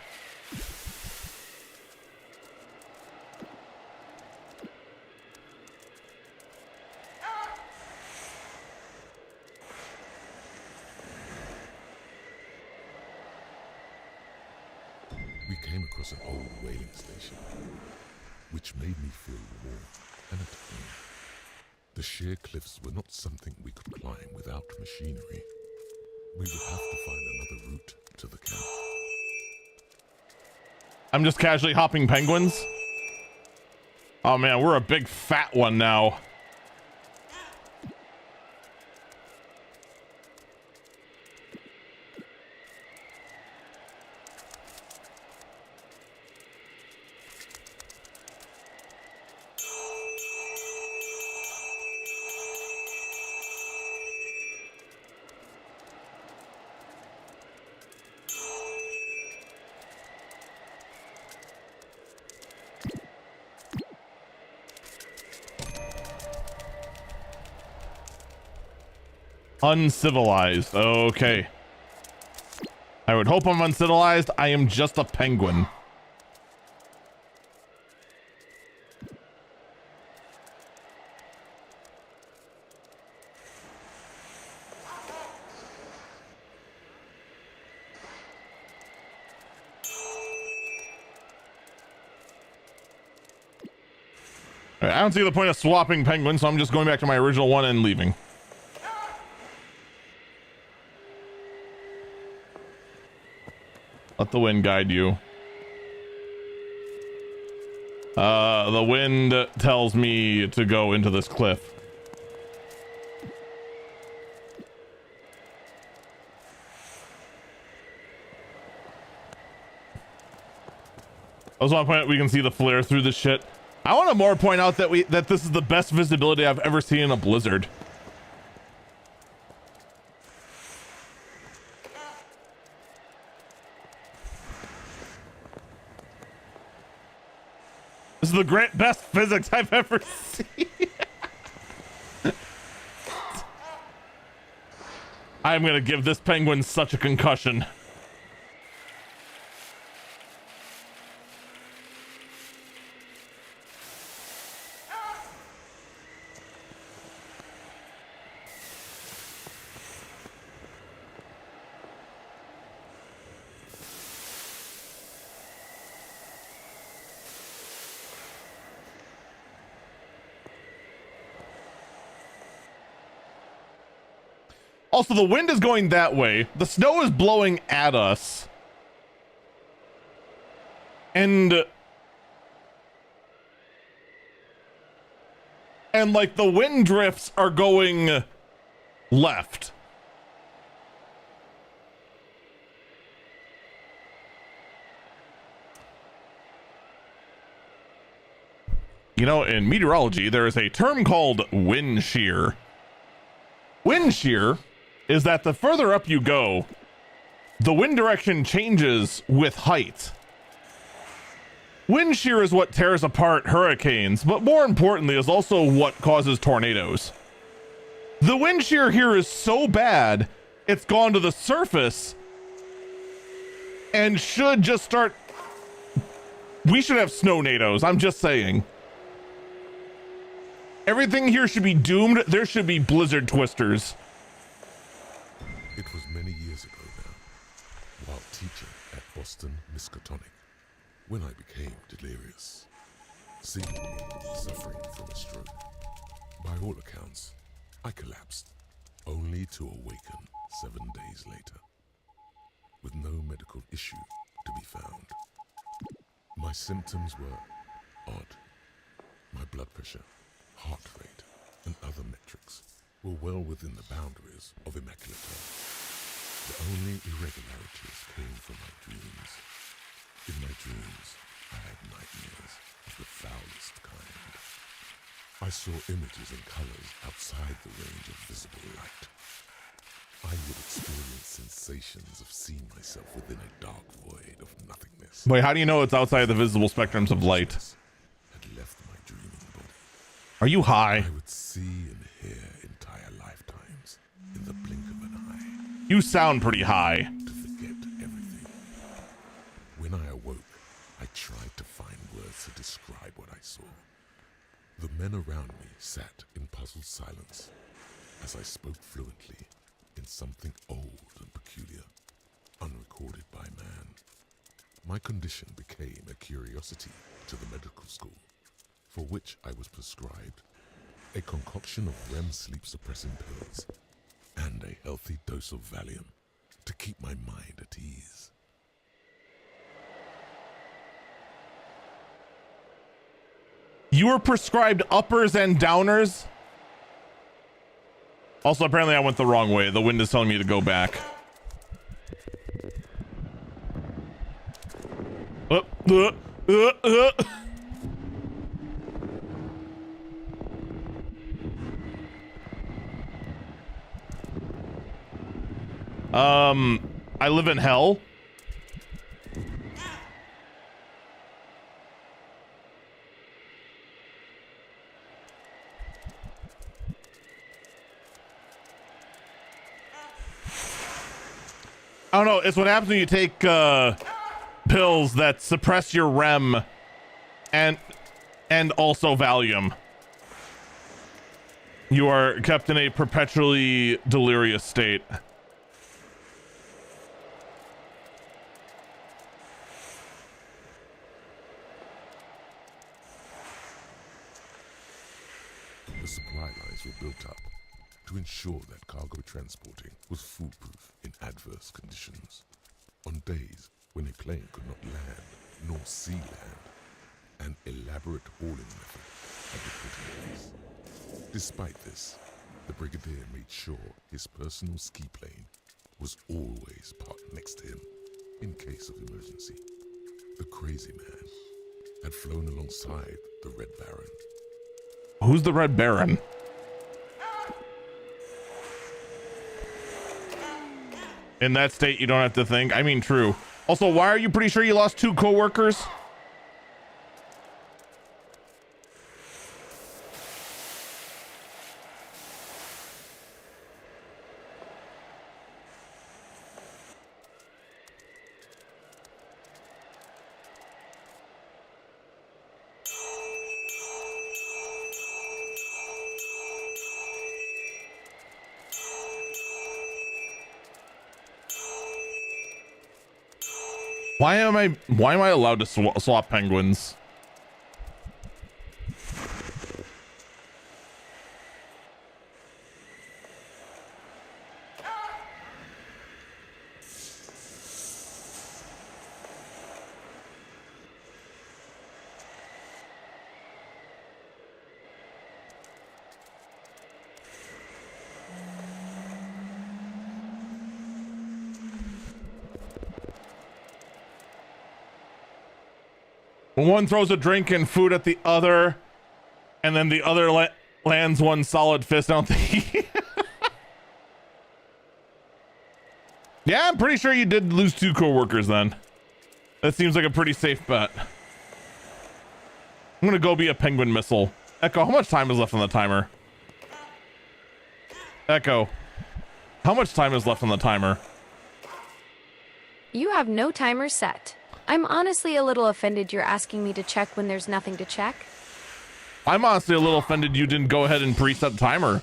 We came across an old whaling station, which made me feel warm and at home. The sheer cliffs were not something we could climb without machinery. We would have to find another route to the camp. I'm just casually hopping penguins. Oh man, we're a big fat one now. Uncivilized. Okay. I would hope I'm uncivilized. I am just a penguin. All right, I don't see the point of swapping penguins, so I'm just going back to my original one and leaving. Let the wind guide you. The wind tells me to go into this cliff. I just want to point out we can see the flare through this shit. I want to more point out that this is the best visibility I've ever seen in a blizzard. This is the best physics I've ever seen. I'm gonna give this penguin such a concussion. Also, the wind is going that way. The snow is blowing at us. And like the wind drifts are going left. You know, in meteorology, there is a term called wind shear. Wind shear is that the further up you go, the wind direction changes with height. Wind shear is what tears apart hurricanes, but more importantly is also what causes tornadoes. The wind shear here is so bad, it's gone to the surface and should just start... We should have snow-nados, I'm just saying. Everything here should be doomed. There should be blizzard twisters. It was many years ago now, while teaching at Boston Miskatonic, when I became delirious, seemingly suffering from a stroke. By all accounts, I collapsed, only to awaken 7 days later, with no medical issue to be found. My symptoms were odd. My blood pressure, heart rate, and other metrics were well within the boundaries of immaculate health. The only irregularities came from my dreams. In my dreams, I had nightmares of the foulest kind. I saw images and colors outside the range of visible light. I would experience sensations of seeing myself within a dark void of nothingness. Wait, how do you know it's outside the visible spectrums of light? Had left my dreaming body. Are you high? I would see and hear entire lifetimes in the blink of an eye. You sound pretty high. To forget everything. When I awoke, I tried to find words to describe what I saw. The men around me sat in puzzled silence as I spoke fluently in something old and peculiar, unrecorded by man. My condition became a curiosity to the medical school, for which I was prescribed a concoction of REM sleep-suppressing pills and a healthy dose of Valium to keep my mind at ease. You were prescribed uppers and downers. Also, apparently I went the wrong way. The wind is telling me to go back. Uh, uh, uh, uh. I live in hell. I don't know. It's what happens when you take pills that suppress your REM and also Valium. You are kept in a perpetually delirious state. The supply lines were built up to ensure that cargo transporting was foolproof in adverse conditions. On days when a plane could not land nor sea land, an elaborate hauling method had been put in place. Despite this, the Brigadier made sure his personal ski plane was always parked next to him in case of emergency. The crazy man had flown alongside the Red Baron. Who's the Red Baron? In that state, you don't have to think. I mean, true. Also, why are you pretty sure you lost 2 coworkers? Why am I allowed to swap penguins? When one throws a drink and food at the other, and then the other lands one solid fist, I don't think. Yeah, I'm pretty sure you did lose 2 coworkers then. That seems like a pretty safe bet. I'm gonna go be a penguin missile. Echo, how much time is left on the timer? Echo, how much time is left on the timer? You have no timer set. I'm honestly a little offended you're asking me to check when there's nothing to check. I'm honestly a little offended you didn't go ahead and preset the timer.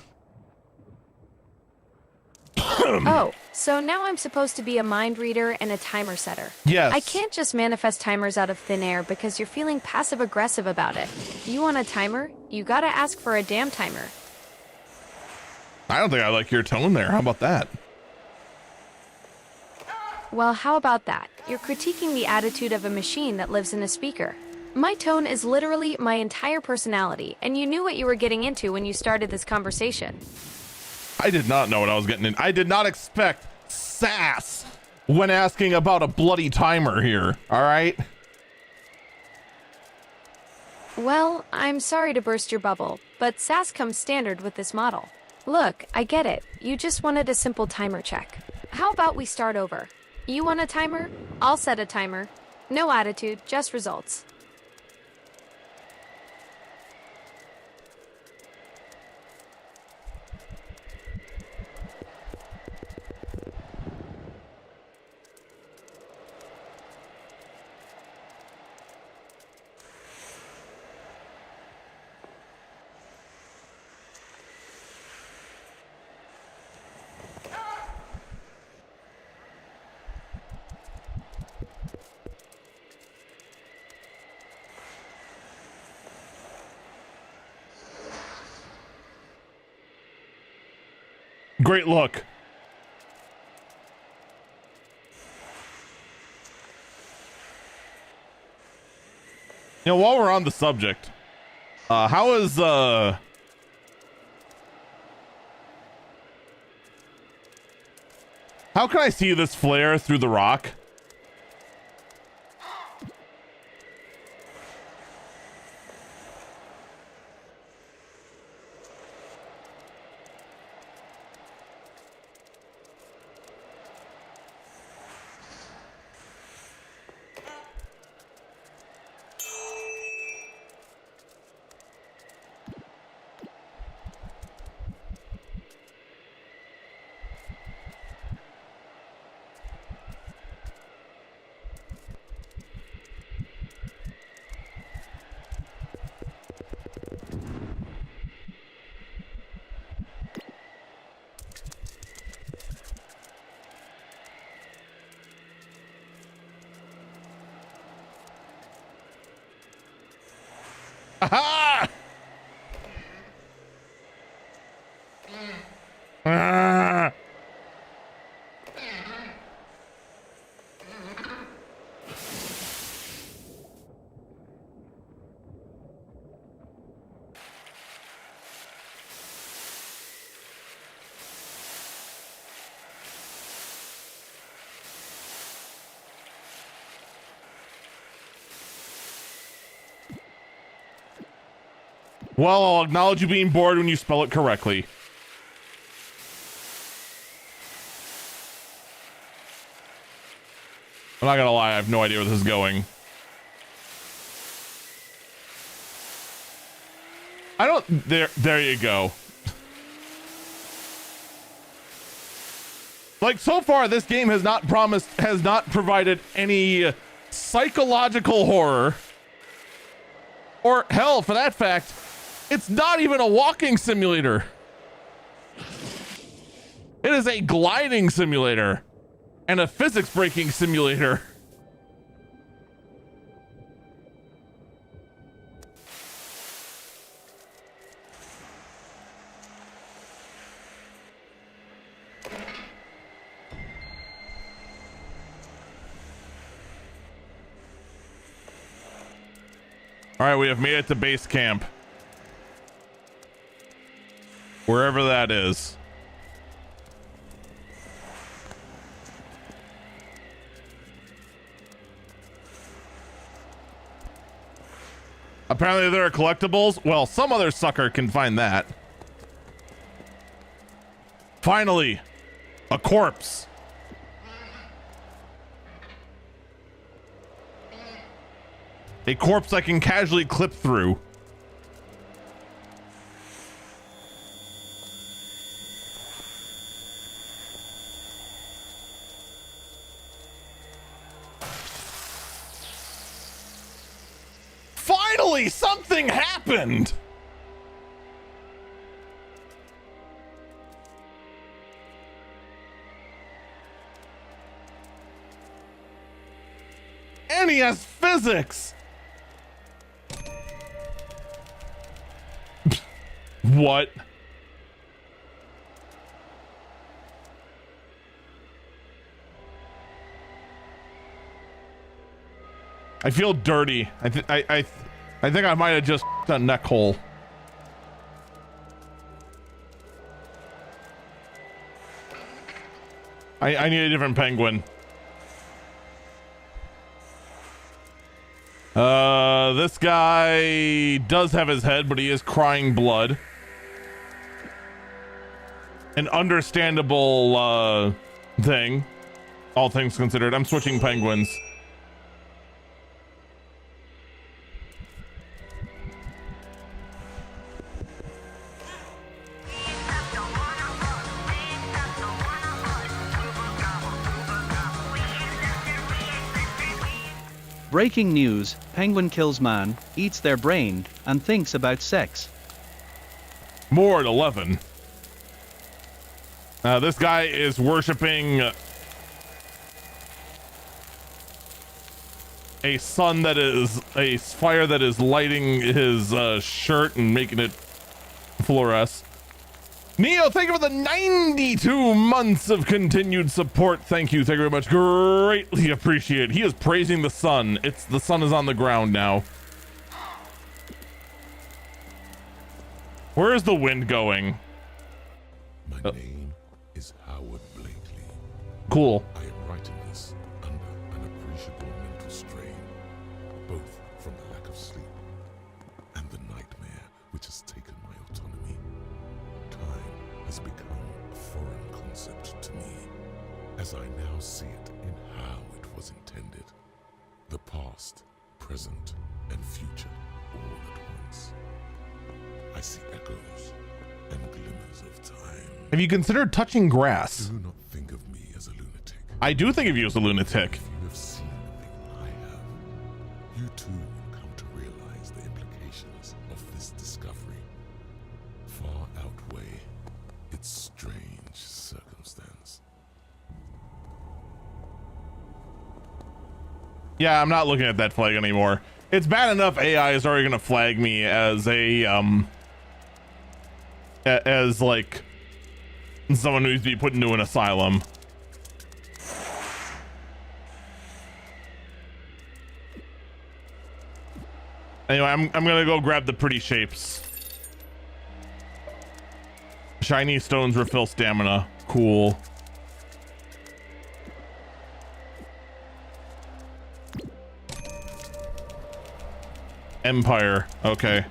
Oh, so now I'm supposed to be a mind reader and a timer setter. Yes. I can't just manifest timers out of thin air because you're feeling passive-aggressive about it. You want a timer? You gotta ask for a damn timer. I don't think I like your tone there. How about that? Well, how about that? You're critiquing the attitude of a machine that lives in a speaker. My tone is literally my entire personality, and you knew what you were getting into when you started this conversation. I did not know what I was getting in. I did not expect sass when asking about a bloody timer here, all right? Well, I'm sorry to burst your bubble, but sass comes standard with this model. Look, I get it. You just wanted a simple timer check. How about we start over? You want a timer? I'll set a timer. No attitude, just results. Great look. You know, while we're on the subject, How is how can I see this flare through the rock? Aha! Ah! Well, I'll acknowledge you being bored when you spell it correctly. I'm not gonna lie, I have no idea where this is going. I don't, there you go. Like, so far, this game has not provided any psychological horror. Or, hell, for that fact, it's not even a walking simulator. It is a gliding simulator and a physics breaking simulator. All right, we have made it to base camp. Wherever that is. Apparently there are collectibles. Well, some other sucker can find that. Finally, a corpse. A corpse I can casually clip through. Finally, something happened! And he has physics! What? I feel dirty. I think I might have just a neck hole. I need a different penguin. This guy does have his head, but he is crying blood. An understandable thing, all things considered. I'm switching penguins. Breaking news, penguin kills man, eats their brain, and thinks about sex. More at 11. This guy is worshiping a sun that is a fire that is lighting his shirt and making it fluoresce. Neo, thank you for the 92 months of continued support. Thank you very much. Greatly appreciate it. He is praising the sun. The sun is on the ground now. Where is the wind going? My name is Howard Blakely. Cool. I am writing this under an appreciable mental strain, both from the lack of sleep and the nightmare which has taken my autonomy. Time has become a foreign concept to me, as I now see it in how it was intended. The past, present, and future all at once. I see echoes and glimmers of time. Have you considered touching grass? Do not think of me as a lunatic. I do think of you as a lunatic. If you have seen the thing I have, you too will come to realize the implications of this discovery far outweigh its strange circumstance. Yeah, I'm not looking at that flag anymore. It's bad enough AI is already gonna flag me as a as like someone who needs to be put into an asylum. Anyway, I'm gonna go grab the pretty shapes. Shiny stones refill stamina. Cool. Empire. Okay.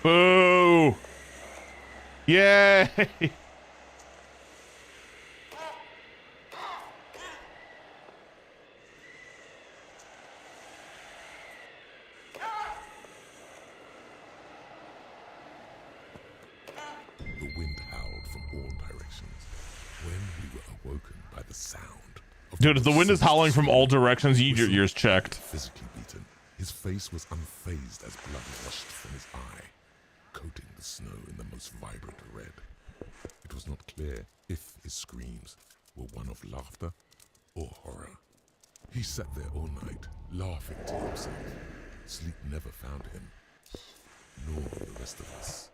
Boo! Yay! The wind howled from all directions. When we were awoken by the sound of Dude, if the wind is howling from all directions, you need your ears checked. physically beaten, his face was unfazed as blood rushed from his eye, coating the snow in the most vibrant red. It was not clear if his screams were one of laughter or horror. He sat there all night, laughing to himself. Sleep never found him, nor the rest of us.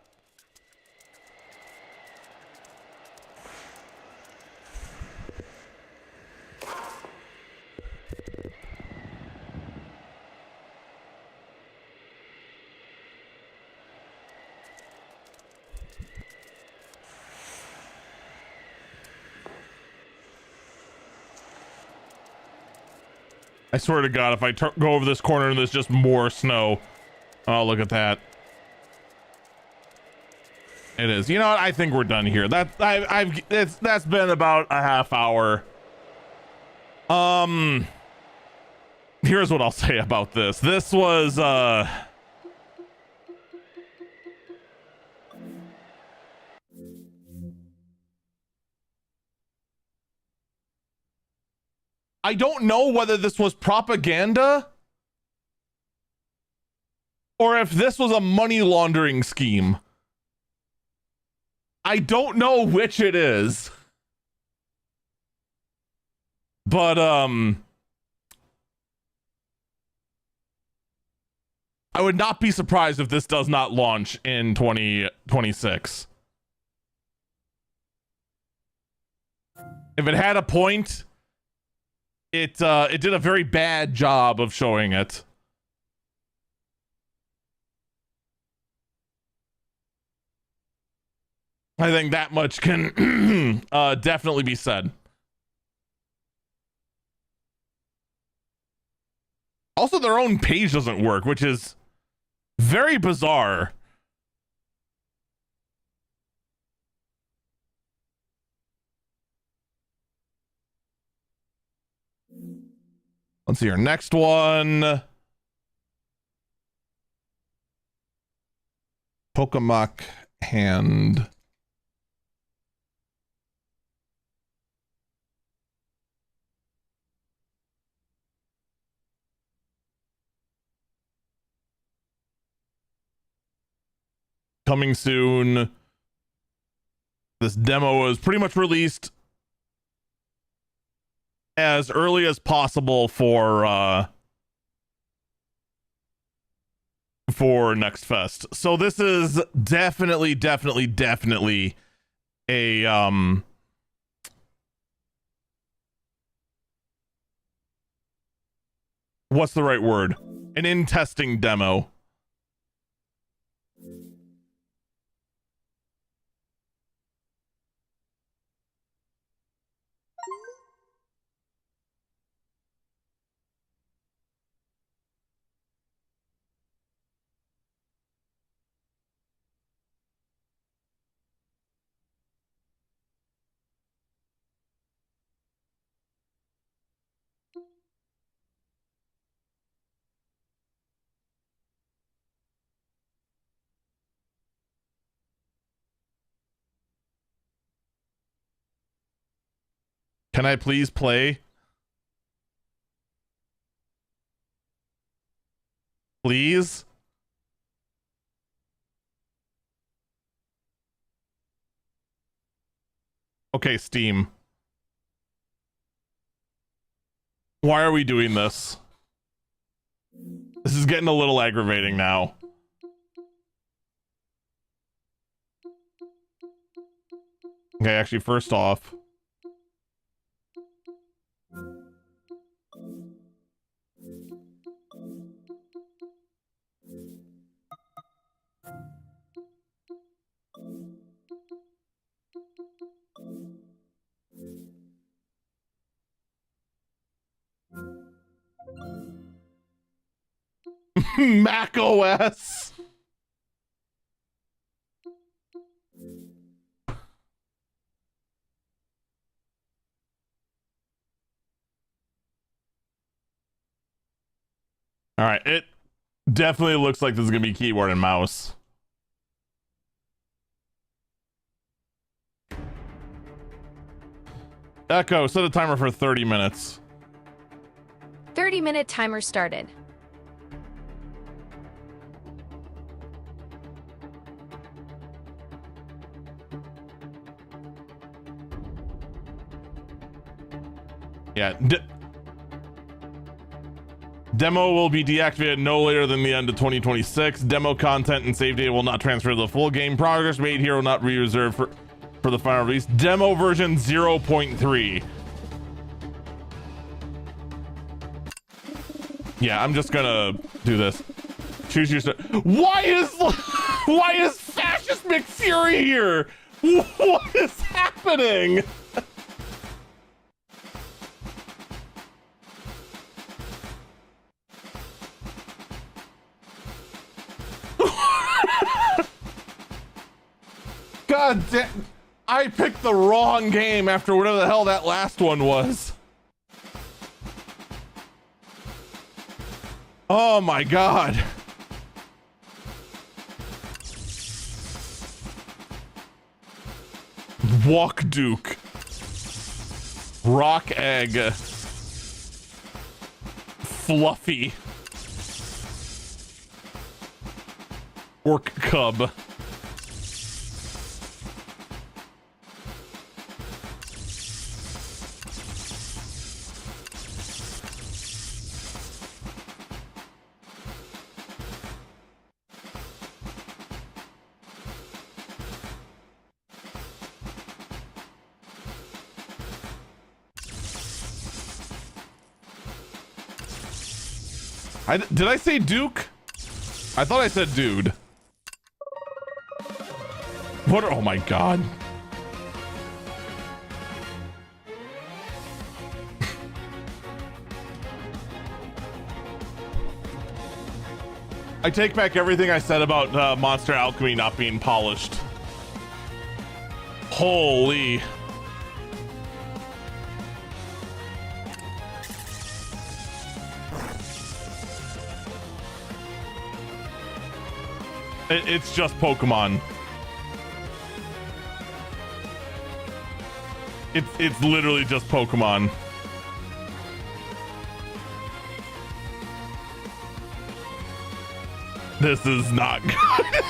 I swear to God, if I go over this corner and there's just more snow. Oh, look at that. It is. You know what? I think we're done here. That's been about a half hour. Here's what I'll say about this. This was I don't know whether this was propaganda or if this was a money laundering scheme. I don't know which it is. But I would not be surprised if this does not launch in 2026. If it had a point, it did a very bad job of showing it. I think that much can definitely be said. Also, their own page doesn't work, which is very bizarre. Let's see our next one. Pokemon hand. Coming soon. This demo was pretty much released as early as possible for for next fest. So this is definitely a what's the right word? An in-testing demo. Can I please play? Please? Okay, Steam. Why are we doing this? This is getting a little aggravating now. Okay, actually, first off. Mac OS. All right, it definitely looks like this is gonna be keyboard and mouse. Echo, set a timer for 30 minutes. 30-minute timer started. Yeah. Demo will be deactivated no later than the end of 2026. Demo content and save data will not transfer to the full game. Progress made here will not be reserved for the final release. Demo version 0.3. Yeah, I'm just gonna do this. Choose your Why is Fascist McFury here? What is happening? God damn, I picked the wrong game after whatever the hell that last one was. Oh my God. Walk Duke. Rock Egg. Fluffy. Orc Cub. Did I say Duke? I thought I said dude. What? Oh my God. I take back everything I said about Monster Alchemy not being polished. Holy. It's just Pokemon. It's literally just Pokemon. This is not good.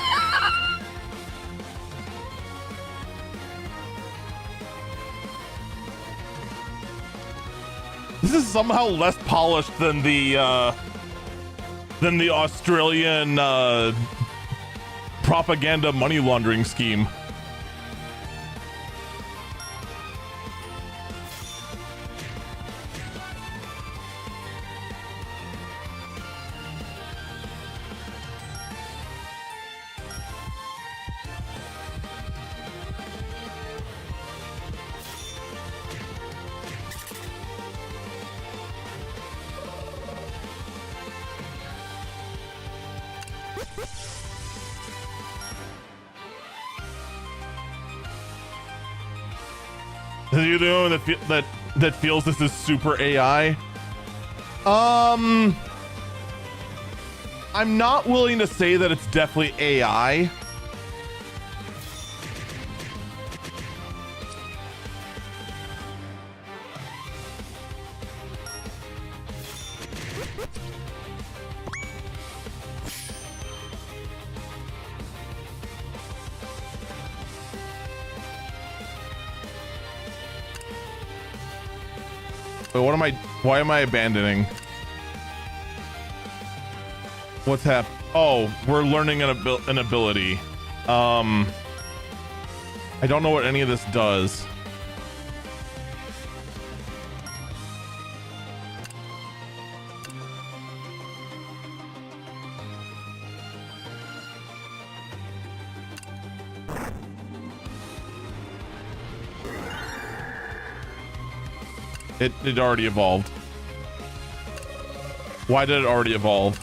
This is somehow less polished than the than the Australian propaganda money laundering scheme. Is you the only one that feels this is super AI? I'm not willing to say that it's definitely AI. But why am I abandoning? What's happened? Oh, we're learning an ability. I don't know what any of this does. It already evolved. Why did it already evolve?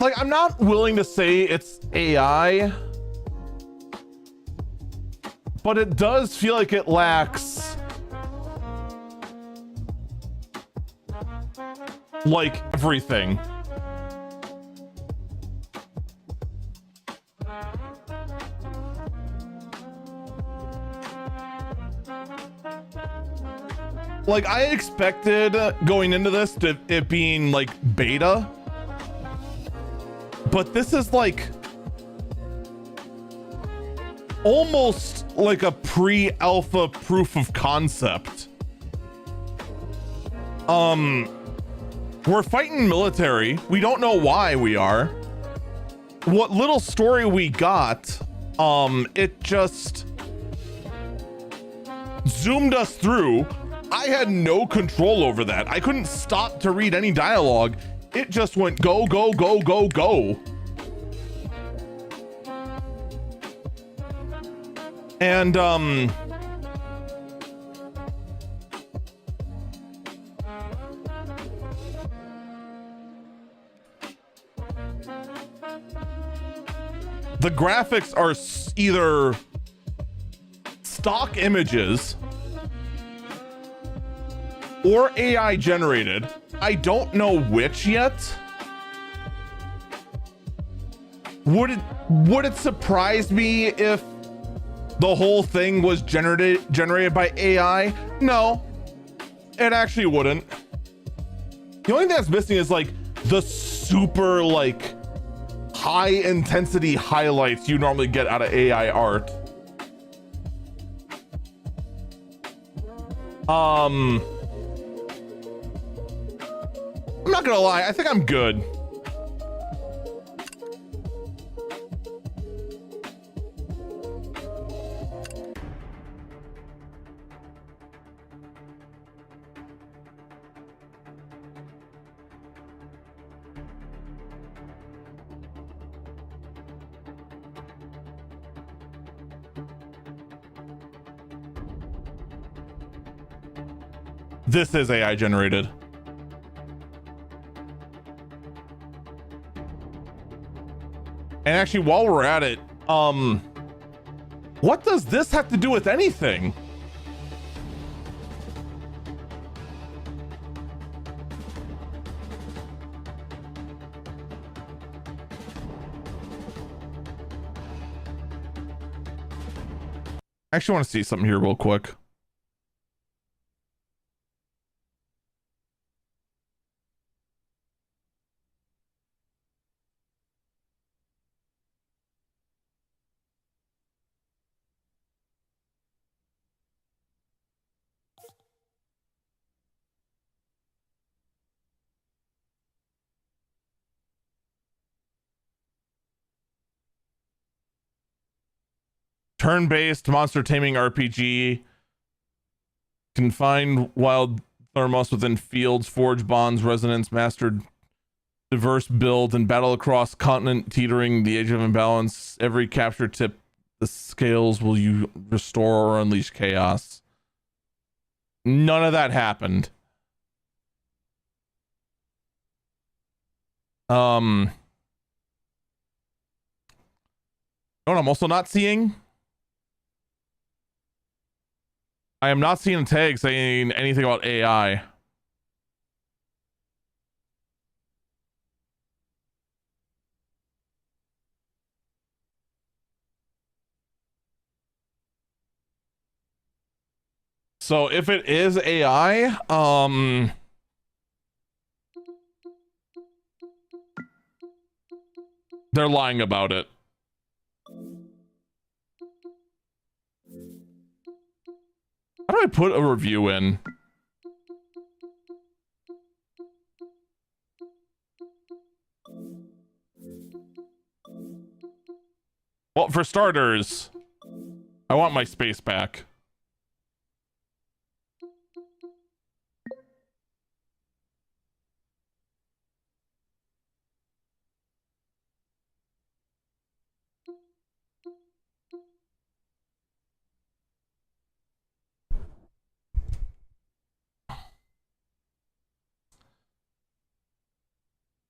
Like, I'm not willing to say it's AI, but it does feel like it lacks like everything. Like, I expected going into this to it being like beta, but this is like almost like a pre-alpha proof of concept. We're fighting military. We don't know why we are. What little story we got, it just zoomed us through. I had no control over that. I couldn't stop to read any dialogue. It just went go, go, go, go, go. And, the graphics are either stock images or AI generated. I don't know which yet. Would it surprise me if the whole thing was generated by AI? No, it actually wouldn't. The only thing that's missing is like the super like high intensity highlights you normally get out of AI art. I'm not gonna lie, I think I'm good. This is AI generated. And actually, while we're at it, what does this have to do with anything? I actually want to see something here real quick. Turn-based monster taming RPG. Can find wild thermos within fields, forge bonds, resonance, mastered diverse builds, and battle across continent, teetering the edge of imbalance. Every capture tip, the scales will you restore or unleash chaos. None of that happened. You know what I'm also not seeing? I am not seeing a tag saying anything about AI. So if it is AI, they're lying about it. How do I put a review in? Well, for starters, I want my space back.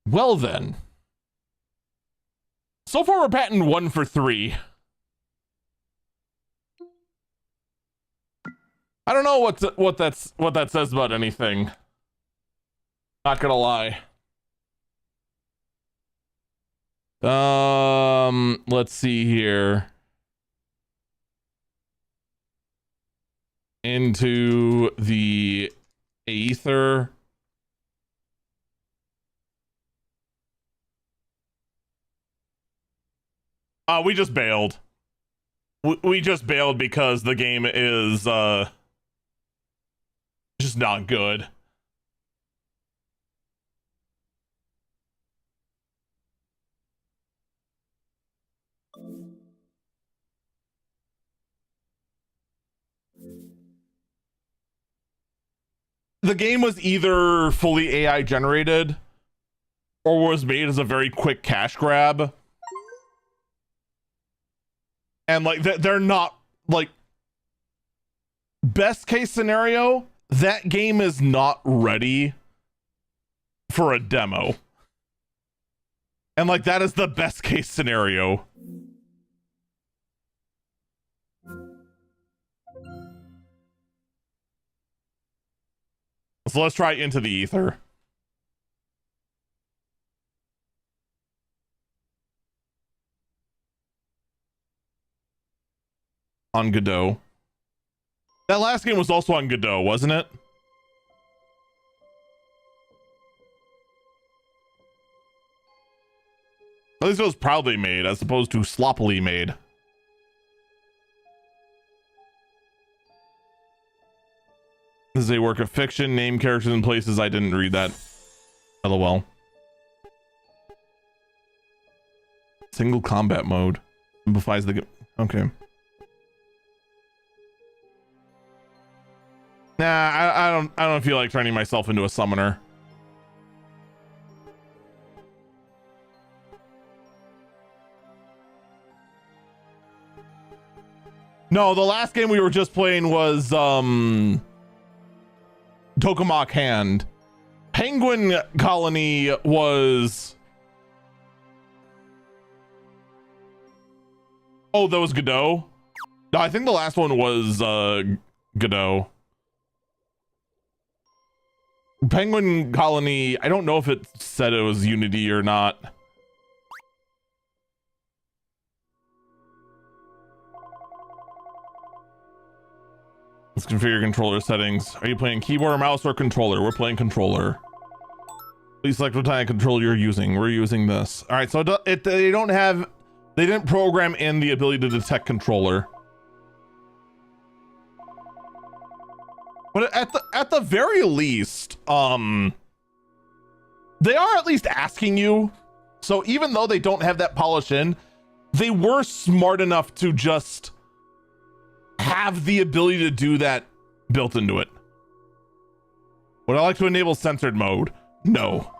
Well then. So far we're batting 1 for 3. I don't know what that says about anything. Not gonna lie. Let's see here. Into the ether. We just bailed. We just bailed because the game is just not good. The game was either fully AI generated or was made as a very quick cash grab. And like they're not, like, best case scenario, that game is not ready for a demo. And like that is the best case scenario. So let's try Into the Ether. On Godot. That last game was also on Godot, wasn't it? At least it was proudly made as opposed to sloppily made. This is a work of fiction. Name characters and places. I didn't read that. LOL. Single combat mode. Simplifies the game. Okay. Nah, I don't feel like turning myself into a summoner. No, the last game we were just playing was Tokamak hand. Penguin colony was... Oh, that was Godot? No, I think the last one was Godot. Penguin colony, I don't know if it said it was Unity or not. Let's configure controller settings. Are you playing keyboard or mouse or controller? We're playing controller. Please select what kind of controller you're using. We're using this. All right, so they didn't program in the ability to detect controller. But at the very least, they are at least asking you. So even though they don't have that polish in, they were smart enough to just have the ability to do that built into it. Would I like to enable censored mode? No.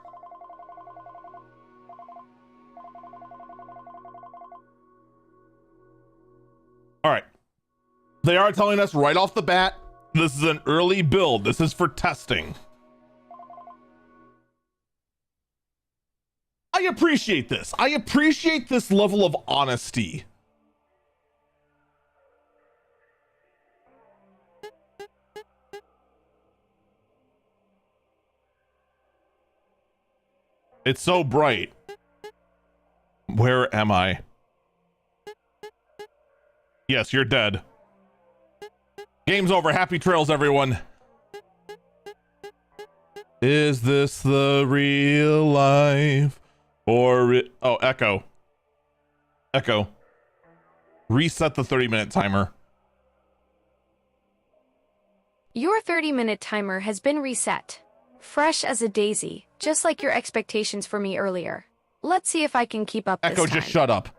All right. They are telling us right off the bat, this is an early build. This is for testing. I appreciate this. I appreciate this level of honesty. It's so bright. Where am I? Yes, you're dead. Game's over. Happy trails, everyone. Is this the real life? Or... Oh, Echo. Echo. Reset the 30-minute timer. Your 30-minute timer has been reset. Fresh as a daisy, just like your expectations for me earlier. Let's see if I can keep up this Echo, time. just shut up.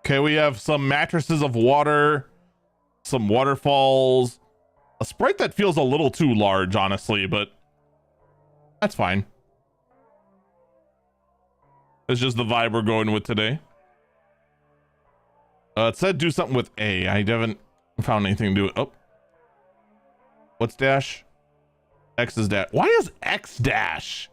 Okay, we have some mattresses of water, some waterfalls, a sprite that feels a little too large, honestly, but that's fine. It's just the vibe we're going with today. It said do something with A. I haven't found anything to do with. Oh. What's dash? X is dash. Why is X dash?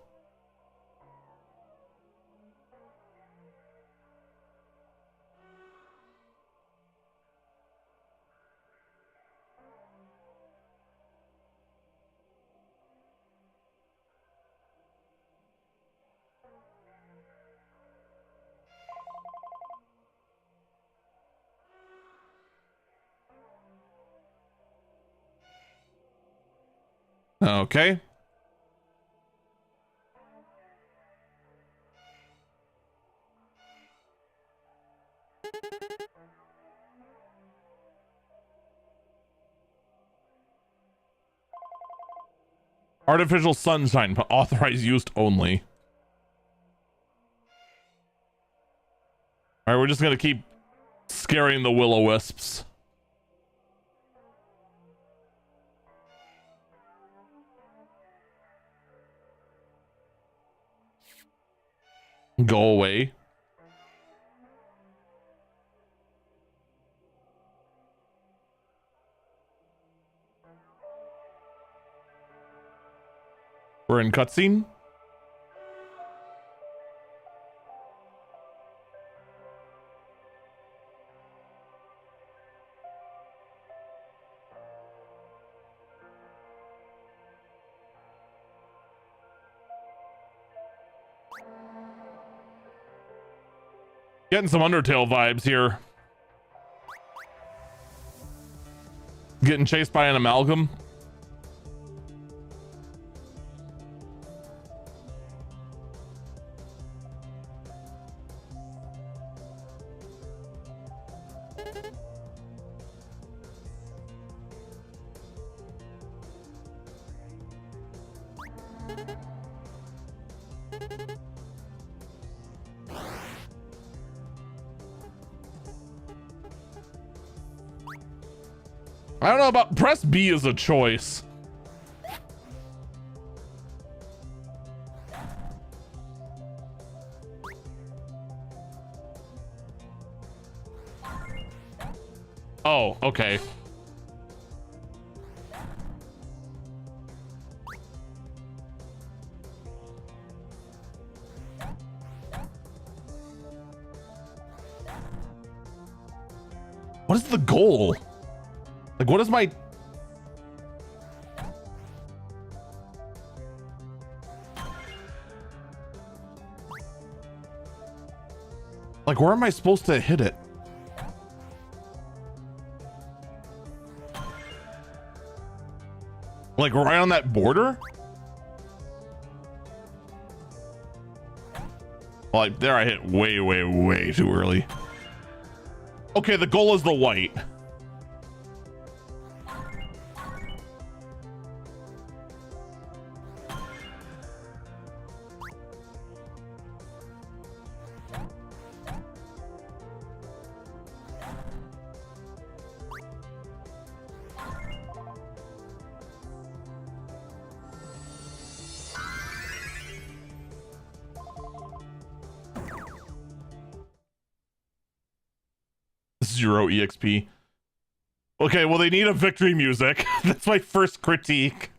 Okay. Artificial sunshine, but authorized use only. All right, we're just gonna keep scaring the will-o-wisps. Go away. We're in cutscene. Getting some Undertale vibes here. Getting chased by an amalgam. I don't know about press B is a choice. Oh, okay. What is the goal? Like, what is my... Like, where am I supposed to hit it? Like, right on that border? Well, there I hit way, way, way too early. Okay, the goal is the white. Zero EXP. Okay, well, they need a victory music. That's my first critique.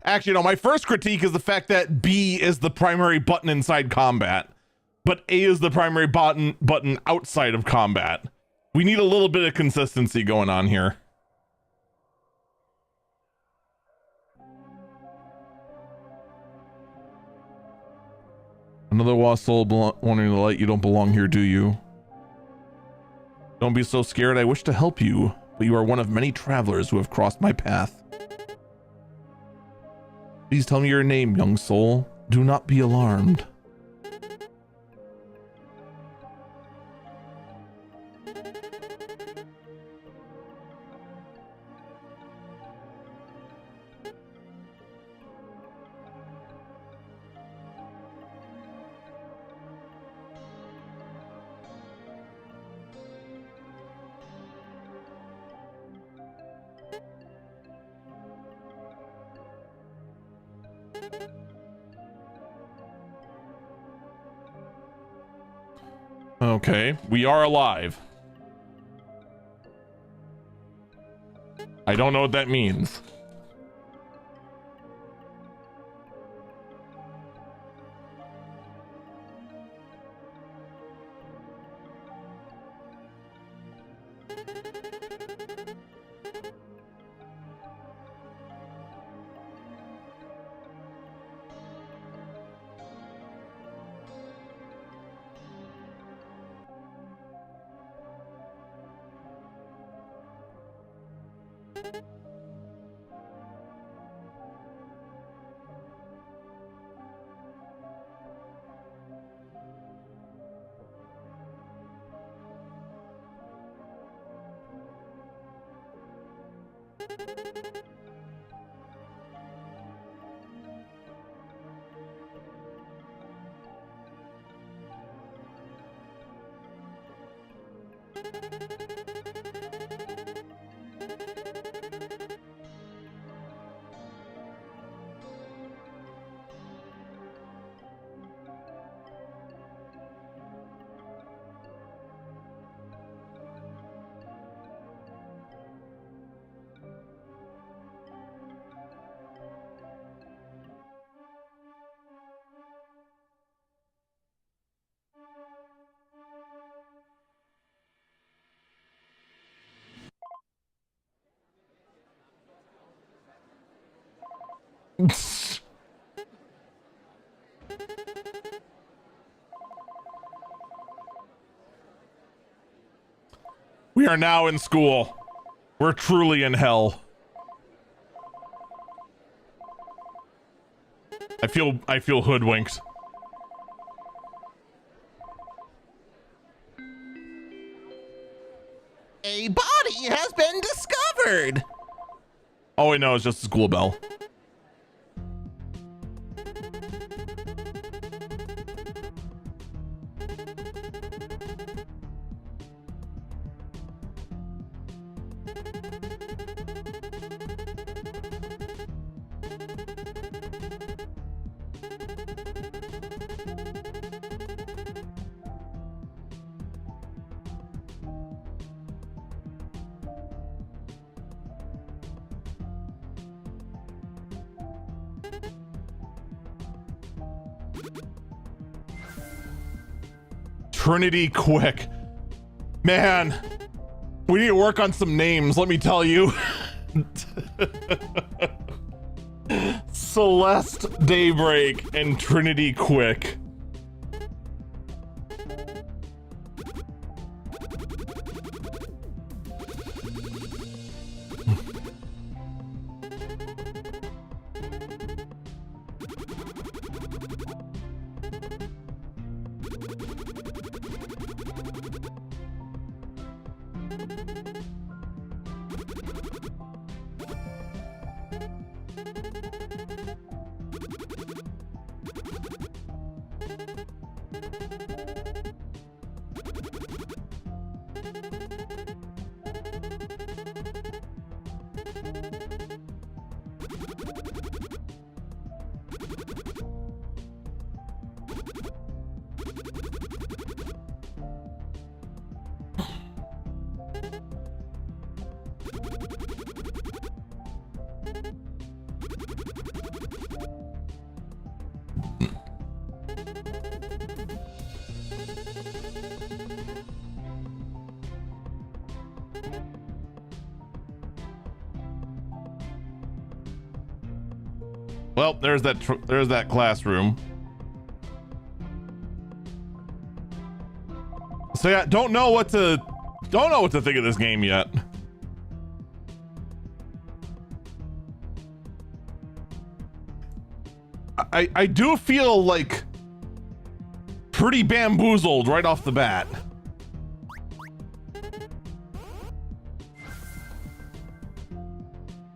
Actually, no, my first critique is the fact that B is the primary button inside combat, but A is the primary button outside of combat. We need a little bit of consistency going on here. Another lost soul wanting to light. You don't belong here, do you? Don't be so scared. I wish to help you, but you are one of many travelers who have crossed my path. Please tell me your name, young soul. Do not be alarmed. Okay, we are alive. I don't know what that means. We are now in school. We're truly in hell. I feel hoodwinked. A body has been discovered. Oh wait, no, it's just a school bell. Trinity Quick. Man, we need to work on some names, let me tell you. Celeste Daybreak and Trinity Quick. Well, there's that classroom. So yeah, don't know what to think of this game yet. I do feel like pretty bamboozled right off the bat.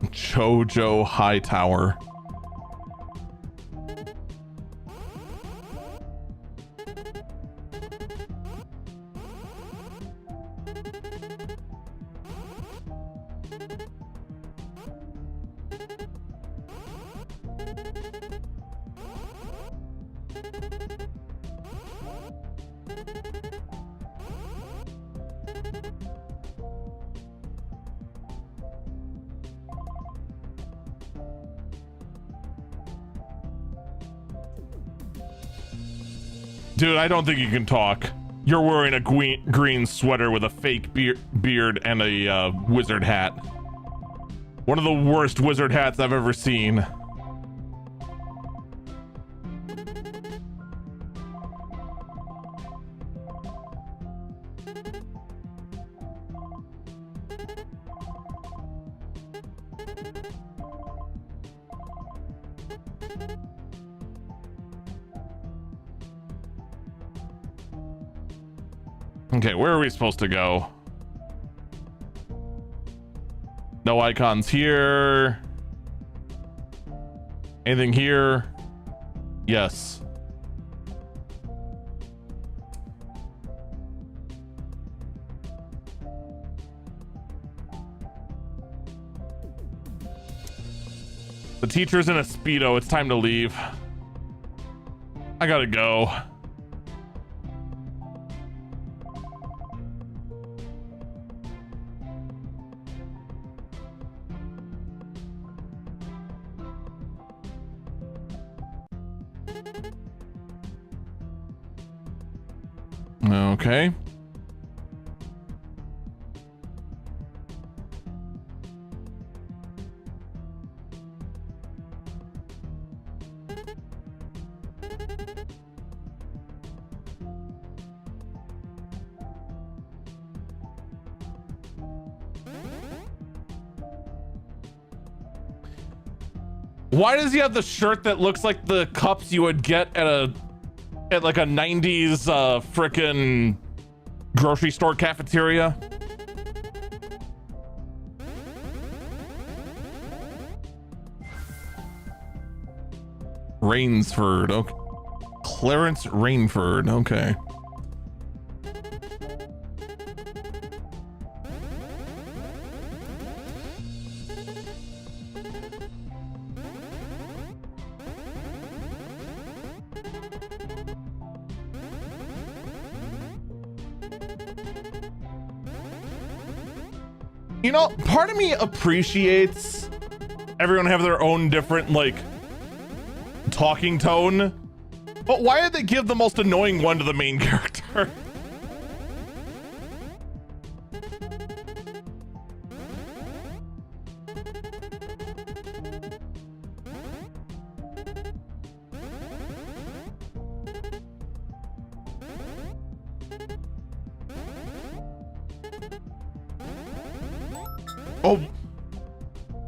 Jojo Hightower. Dude, I don't think you can talk. You're wearing a green sweater with a fake beard and a wizard hat. One of the worst wizard hats I've ever seen. Okay, where are we supposed to go? No icons here. Anything here? Yes. The teacher's in a Speedo. It's time to leave. I gotta go. Okay. Why does he have the shirt that looks like the cups you would get at like a 90s frickin' grocery store cafeteria? Rainsford. Okay. Clarence Rainford. Okay. You know, part of me appreciates everyone have their own different, like, talking tone, but why did they give the most annoying one to the main character? Oh,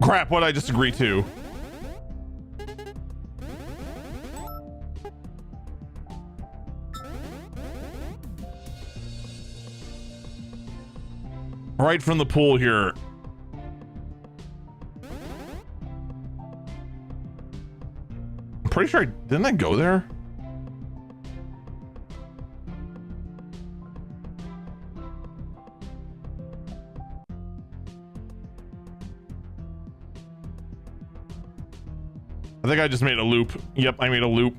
crap, what did I just agree to? Right from the pool here. I'm pretty sure didn't I go there? I think I just made a loop. Yep, I made a loop.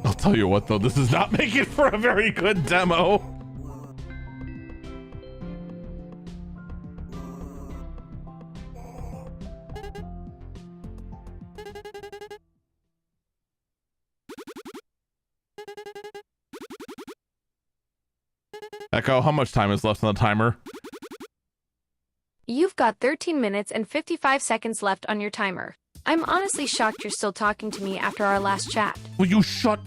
I'll tell you what though, this is not making for a very good demo. Echo, how much time is left on the timer? You've got 13 minutes and 55 seconds left on your timer. I'm honestly shocked you're still talking to me after our last chat. Will you shut?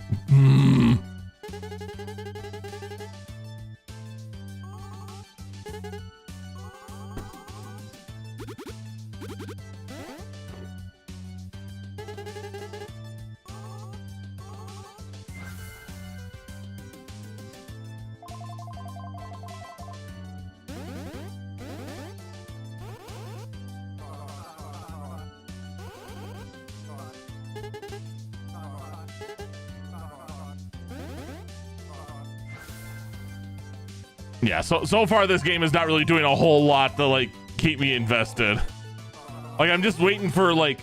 Yeah, so far this game is not really doing a whole lot to like keep me invested. Like I'm just waiting for like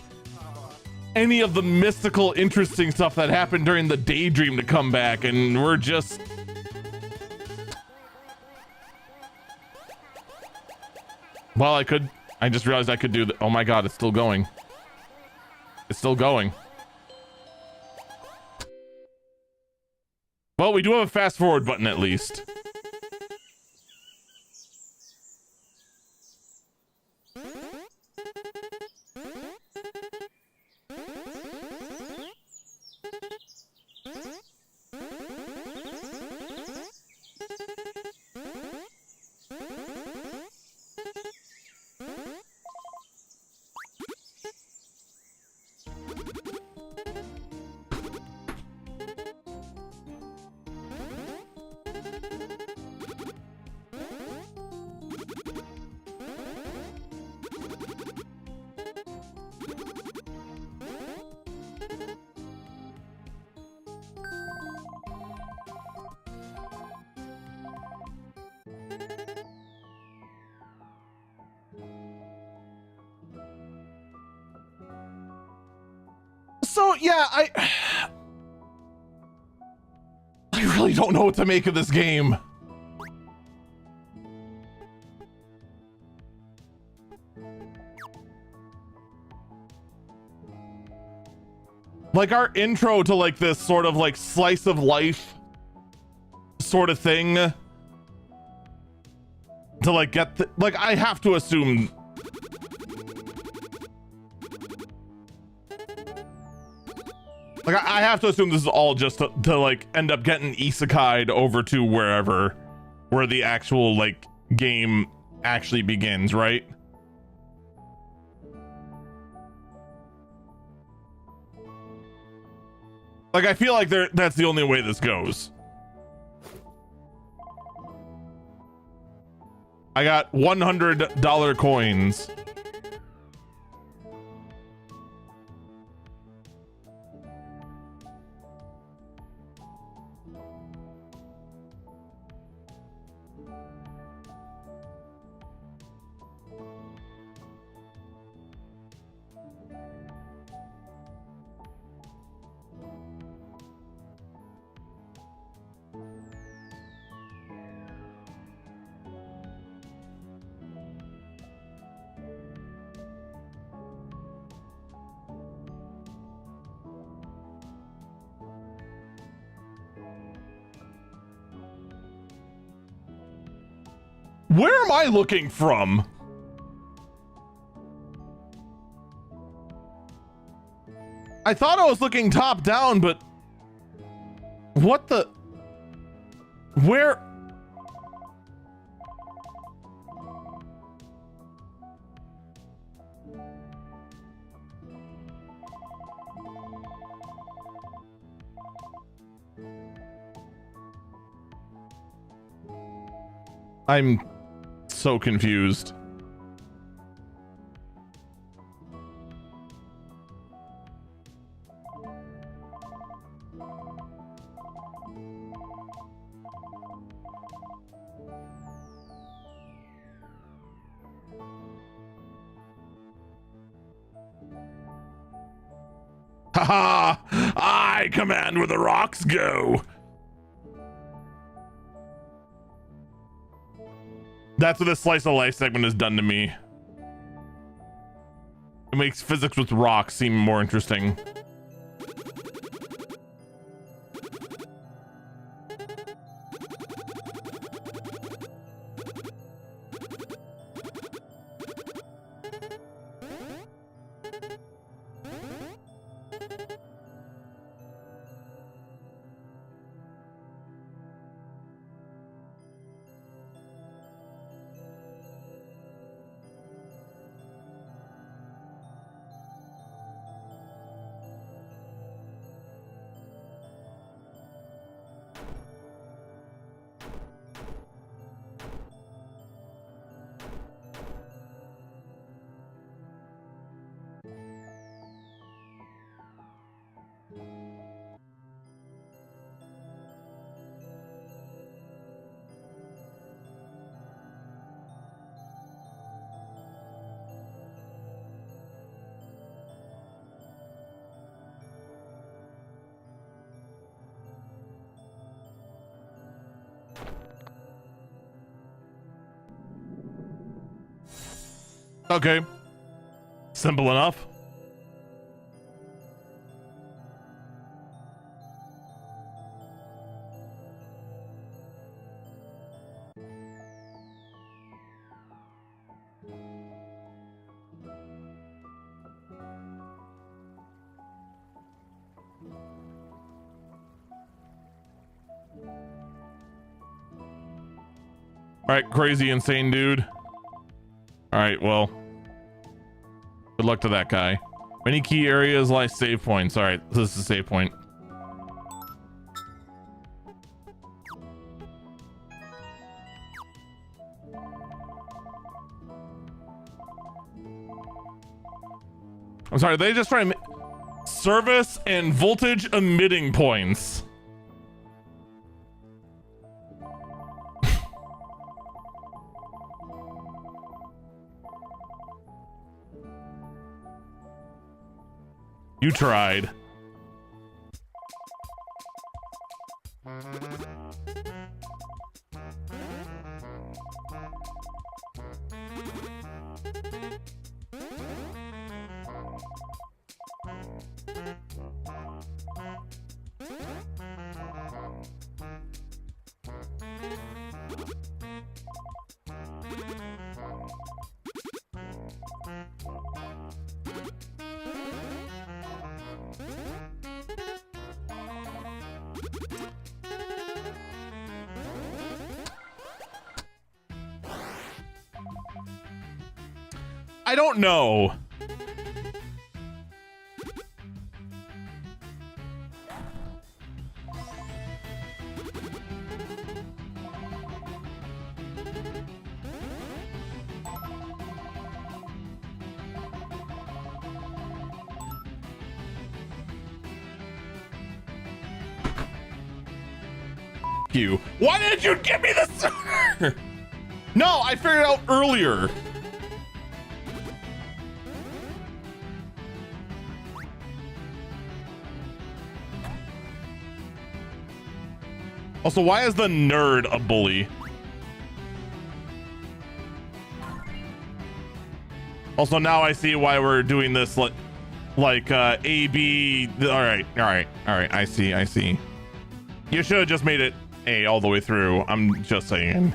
any of the mystical interesting stuff that happened during the daydream to come back, and we're just well, I just realized I could do oh my god, it's still going. It's still going. Well, we do have a fast forward button at least. So yeah, I really don't know what to make of this game. Like our intro to like this sort of like slice of life sort of thing to like get the, like I have to assume like I have to assume this is all just to like end up getting isekai'd over to wherever where the actual like game actually begins, right? Like I feel like that's the only way this goes. I got $100 coins. Where am I looking from? I thought I was looking top down, but what the? Where? I'm so confused. Haha! I command where the rocks go. That's what this slice of life segment has done to me. It makes physics with rocks seem more interesting. Okay. Simple enough. All right, crazy, insane dude. All right, well, good luck to that guy. Many key areas lie save points. All right, this is a save point. I'm sorry, they just try to service and voltage emitting points. You tried. I don't know. You. Why didn't you give me this sooner? No, I figured it out earlier. Also, why is the nerd a bully? Also, now I see why we're doing this like A, B. All right. I see. You should have just made it A all the way through. I'm just saying.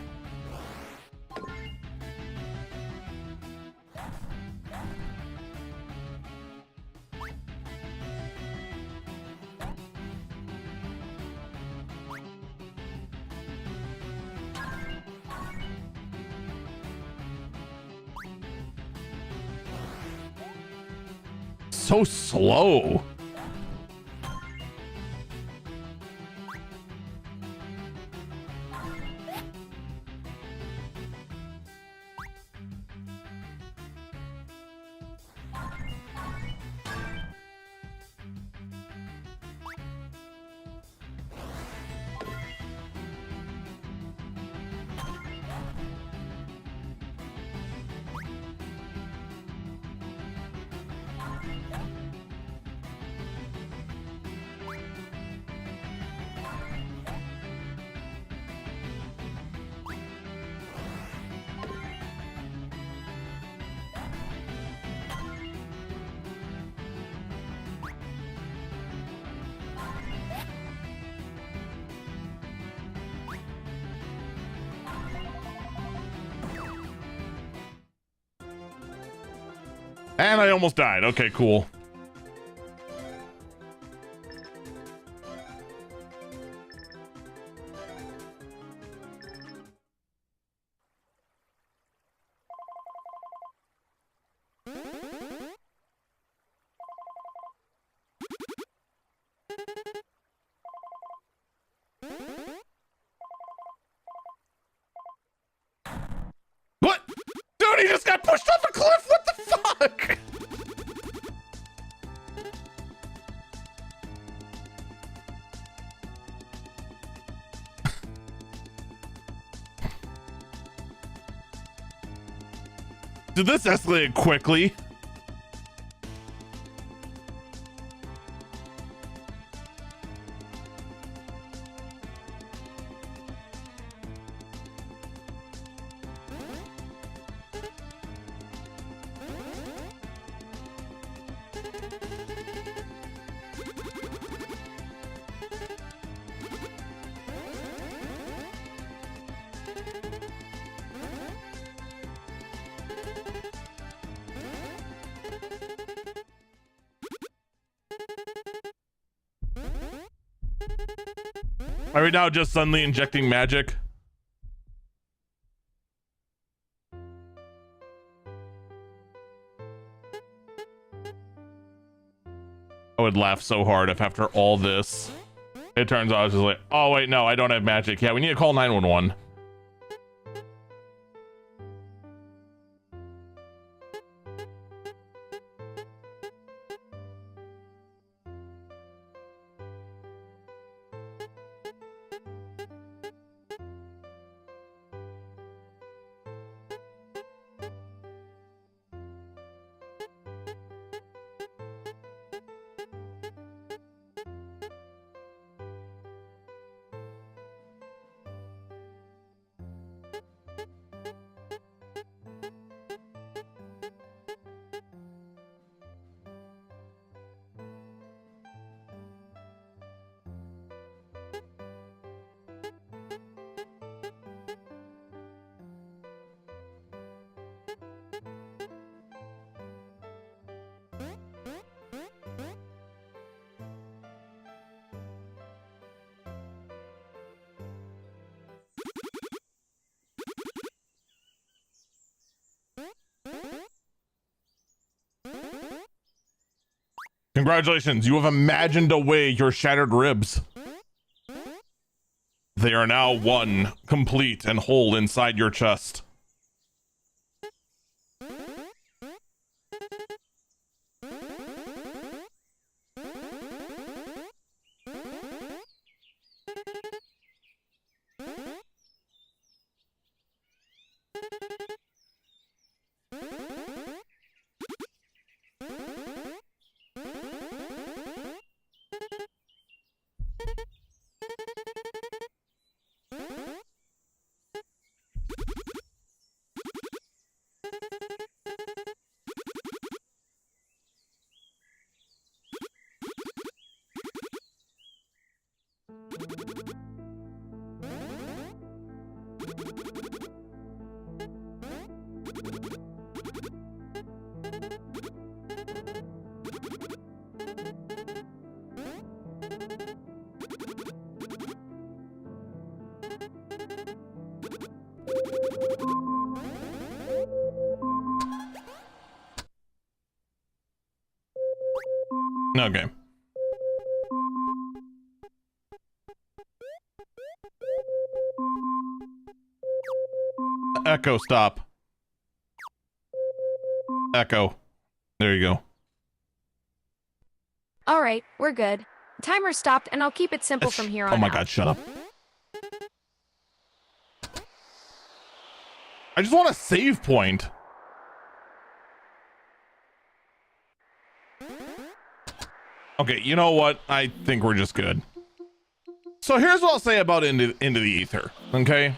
So slow. And I almost died. Okay, cool. What? Dude, he just got pushed off a cliff. What the fuck? Dude, this escalated quickly. Are we now just suddenly injecting magic? I would laugh so hard if after all this, it turns out I was just like, oh wait, no, I don't have magic. Yeah, we need to call 911. Congratulations, you have imagined away your shattered ribs. They are now one, complete and whole inside your chest. Okay. Echo, stop. Echo. There you go. All right, we're good. Timer stopped, and I'll keep it simple from here on Oh my out. god, shut up. I just want a save point. Okay, you know what? I think we're just good. So here's what I'll say about into the ether. Okay.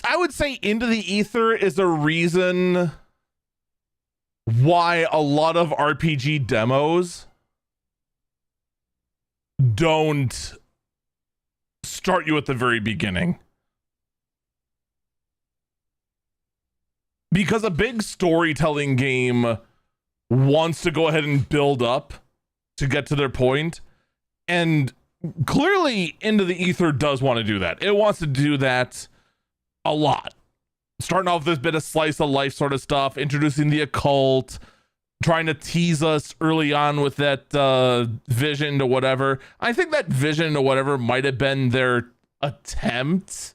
I would say Into the Ether is a reason why a lot of RPG demos don't start you at the very beginning. Because a big storytelling game wants to go ahead and build up to get to their point. And clearly Into the Ether does want to do that. It wants to do that a lot. Starting off with this bit of slice of life sort of stuff, introducing the occult, trying to tease us early on with that vision to whatever. I think that vision to whatever might have been their attempt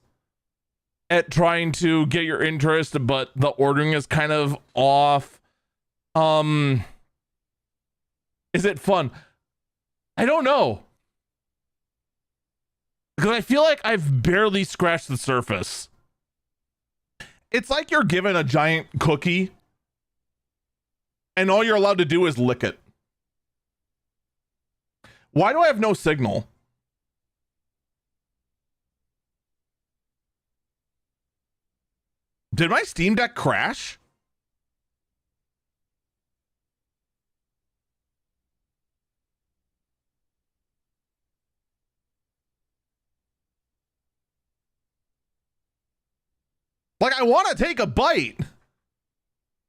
at trying to get your interest, but the ordering is kind of off. Is it fun? I don't know. Because I feel like I've barely scratched the surface. It's like you're given a giant cookie and all you're allowed to do is lick it. Why do I have no signal? Did my Steam Deck crash? Like, I want to take a bite.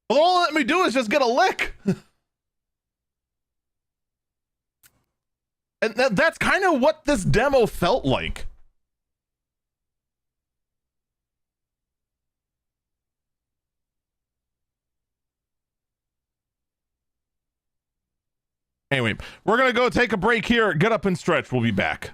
But all let me do is just get a lick. And that's kind of what this demo felt like. Anyway, we're going to go take a break here. Get up and stretch. We'll be back.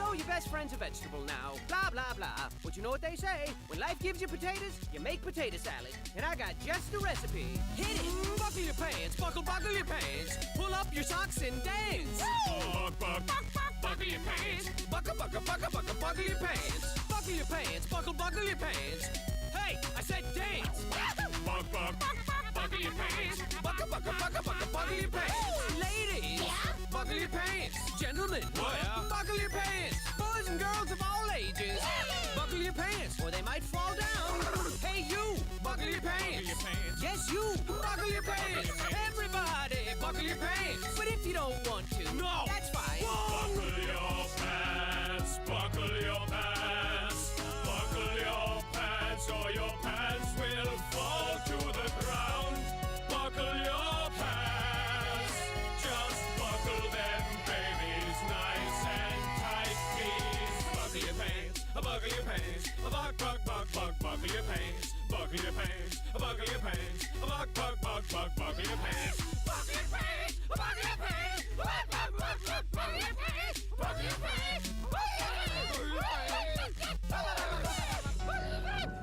So your best friend's a vegetable now, blah, blah, blah. But you know what they say? When life gives you potatoes, you make potato salad. And I got just the recipe. Hit it! Buckle your pants, buckle your pants. Pull up your socks and dance. Buckle your pants. Buckle your pants. Buckle your pants, buckle your pants. Hey, I said dance. Buckle your pants. Buckle your pants. Ladies, buckle your pants. Gentlemen, buckle your pants. Boys and girls of all ages, buckle your pants or they might fall down. Hey you, buckle your pants. Yes you, buckle your pants. Everybody, buckle your pants. But if you don't want to, no, that's fine. Buckle your pants, buckle your pants, buckle your pants, or your pants will fall to the ground. Buckle your pants, just buckle them, babies, nice and tight, please. Buckle your pants, buckle your pants, buckle your pants, buckle your pants, buckle your pants, buckle your pants. Buckle your pants, buckle your pants, buckle your pants, buckle your pants, buckle your pants, buckle your pants.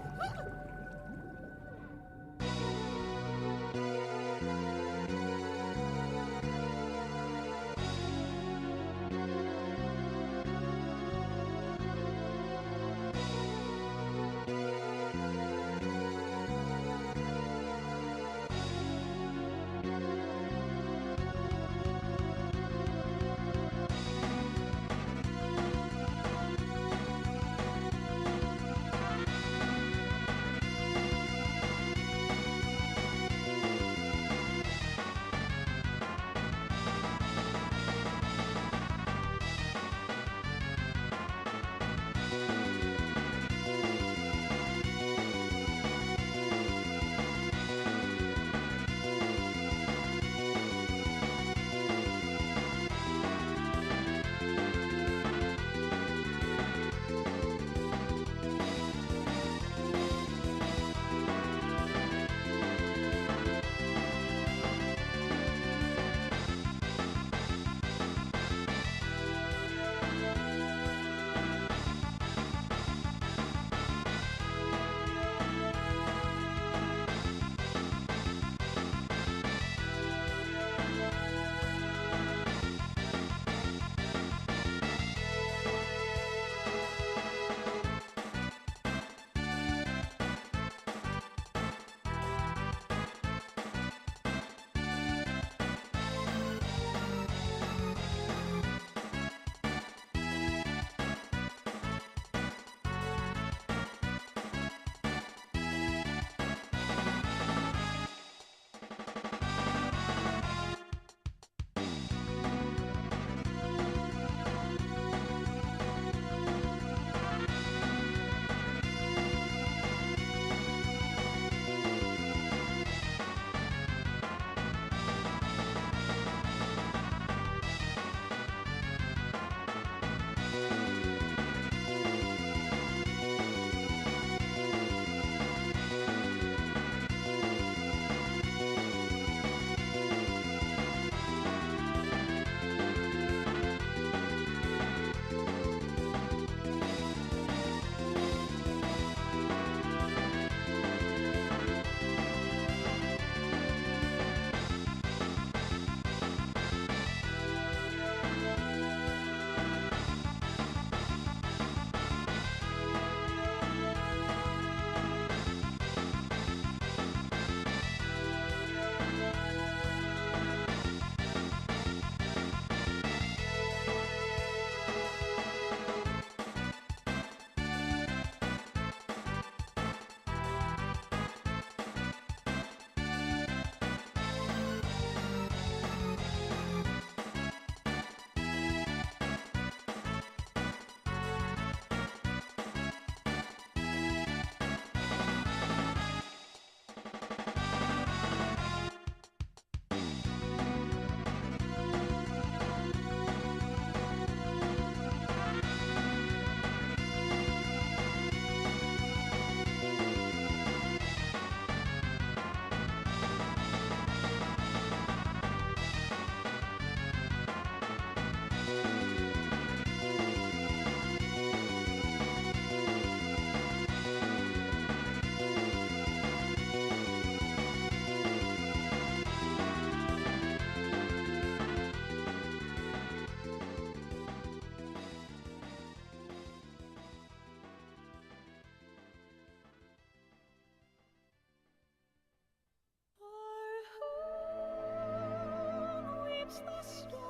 weeps the storm,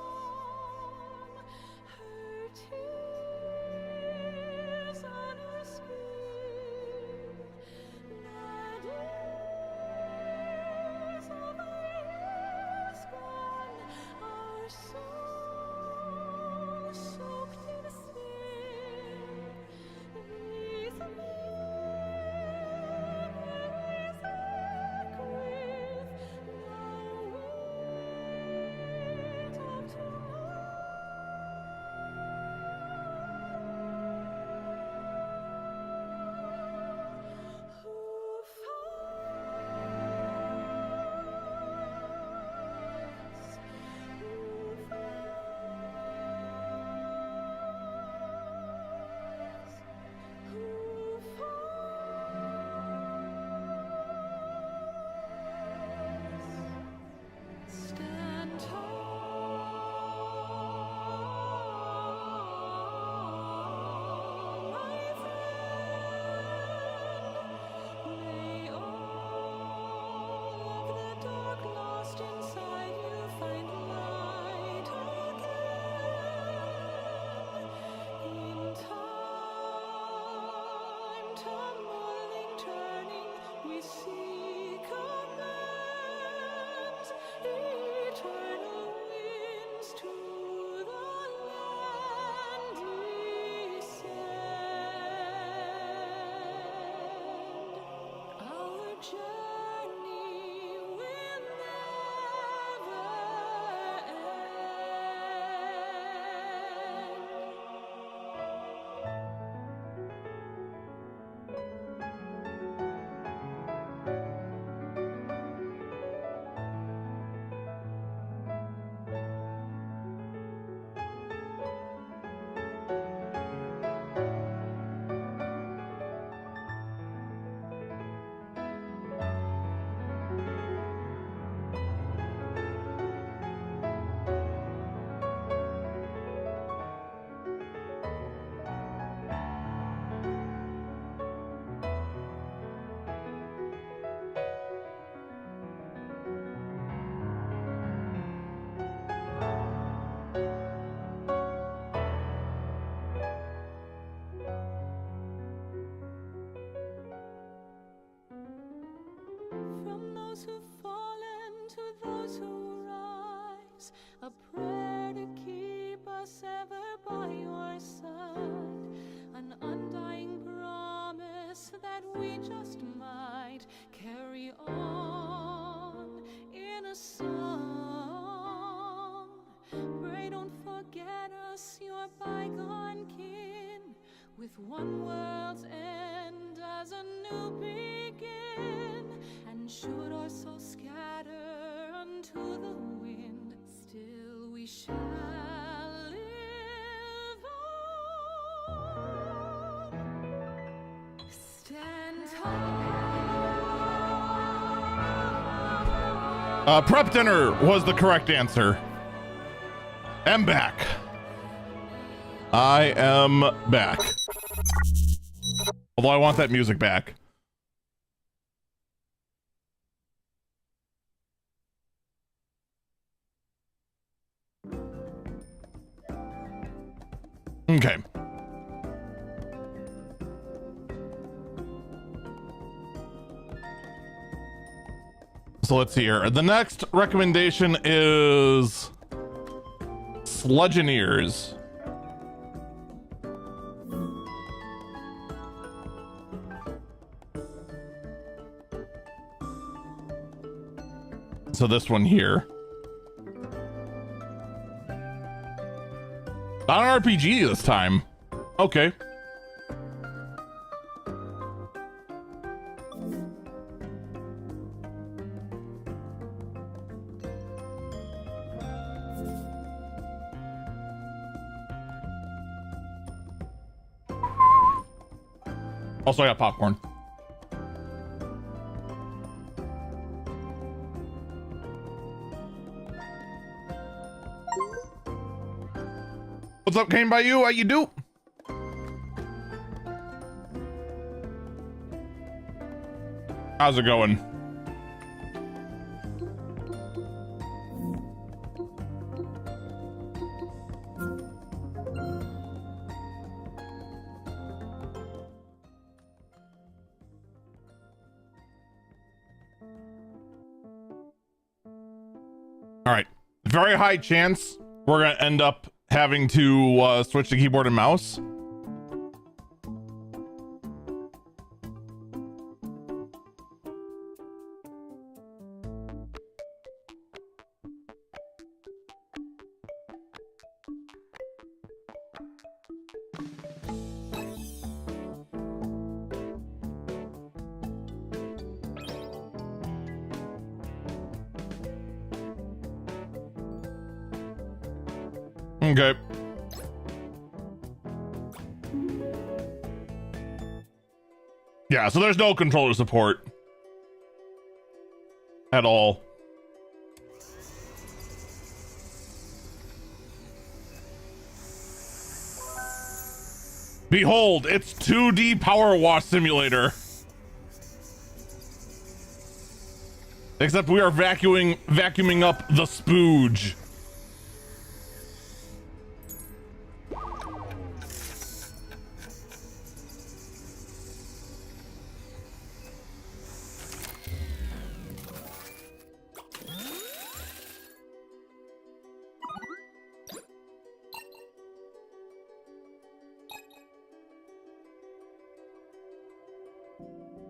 her tears on her skin. The days of our years gone, our souls soaked in sin. These memories echo with the weight of tomorrow. Who stand tall, my friend. May all of the dark lost inside you find light again. In time, tumbling, turning, we seek amends. Eternal winds to the land descend. Our journey will never From those who've fallen to those who rise, a prayer to keep us ever by your side, an undying promise that we just might carry on in a song. Pray don't forget us, your bygone kin, with one world's end as a new begin. And should our souls scatter unto the wind, still we shall live on. Stand tall. Prep dinner was the correct answer. I'm back. I am back. Although I want that music back. Okay. So let's see here. The next recommendation is Sludgeoneers. So this one here. Not an RPG this time. Okay. Also, I got popcorn. What's up, Came By You? How you do? How's it going? All right. Very high chance we're going to end up having to switch to keyboard and mouse. Okay. Yeah, so there's no controller support at all. Behold, it's 2D Power Wash Simulator. Except we are vacuuming up the spooge.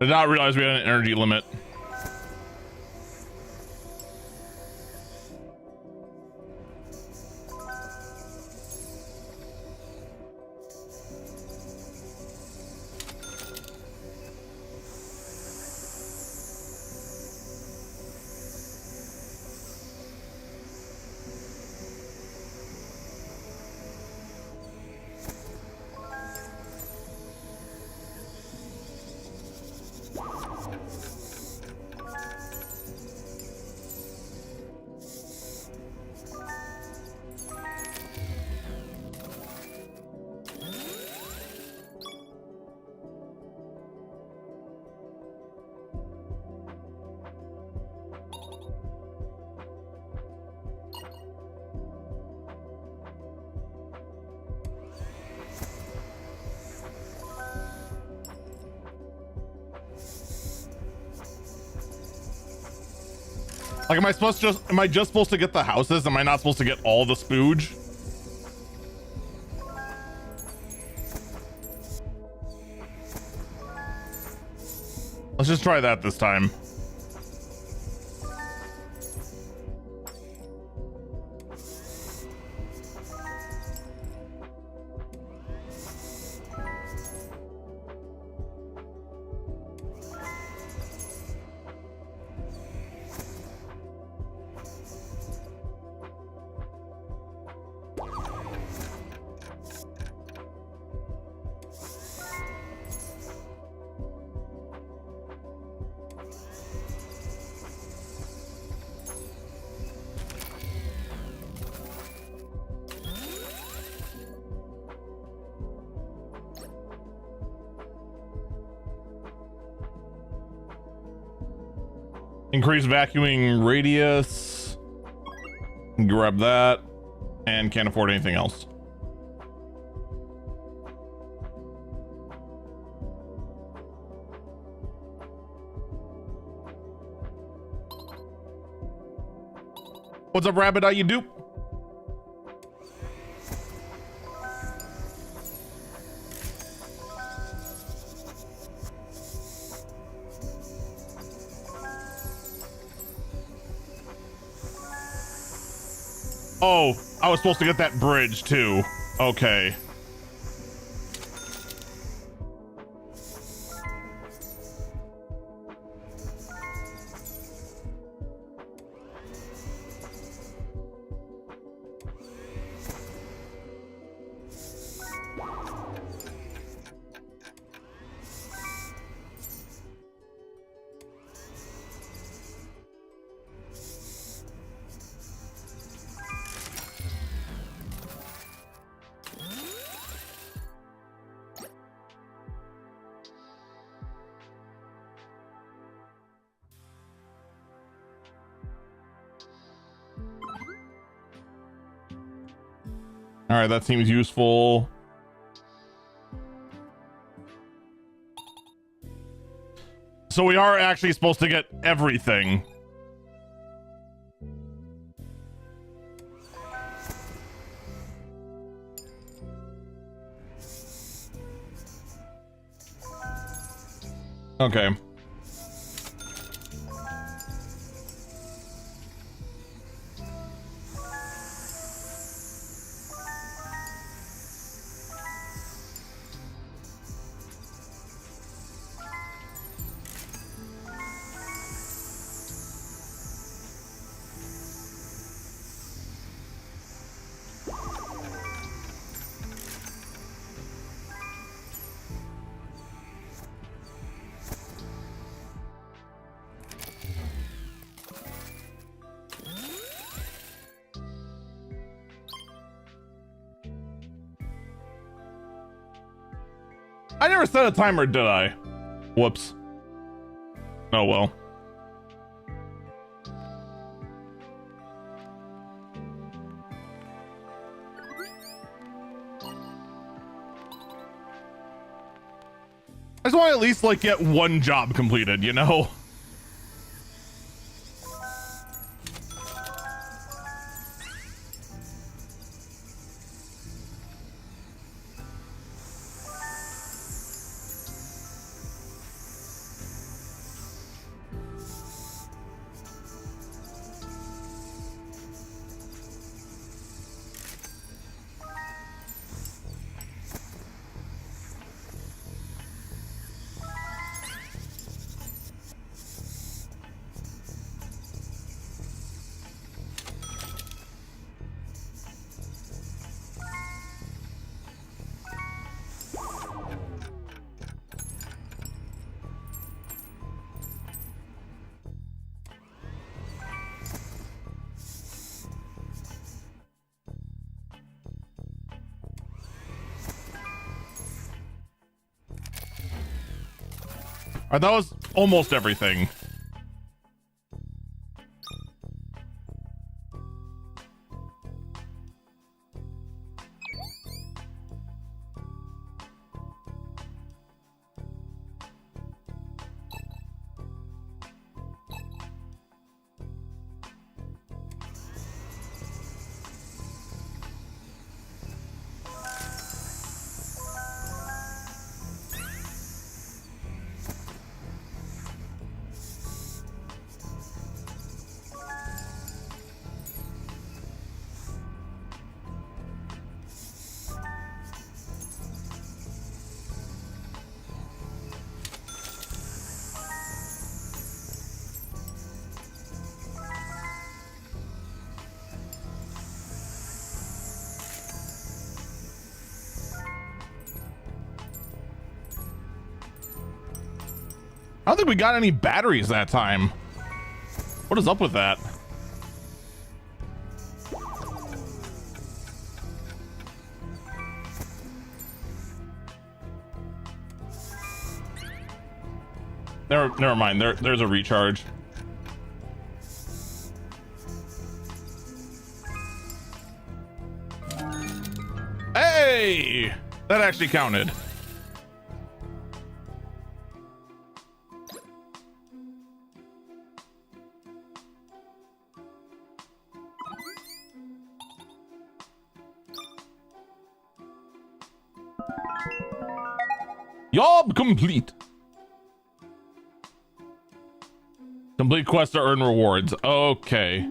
I did not realize we had an energy limit. Like, am I just supposed to get the houses? Am I not supposed to get all the spooge? Let's just try that this time. Increase vacuuming radius. Grab that. And can't afford anything else. What's up, Rabbit? How you do? Oh, I was supposed to get that bridge too. Okay. All right, that seems useful. So we are actually supposed to get everything. Okay. I never set a timer, did I? Whoops. Oh well. I just want to at least like get one job completed, you know? Alright, that was almost everything. I don't think we got any batteries that time. What is up with that? Never mind. There's a recharge. Hey! That actually counted. Job complete. Complete quest to earn rewards. Okay.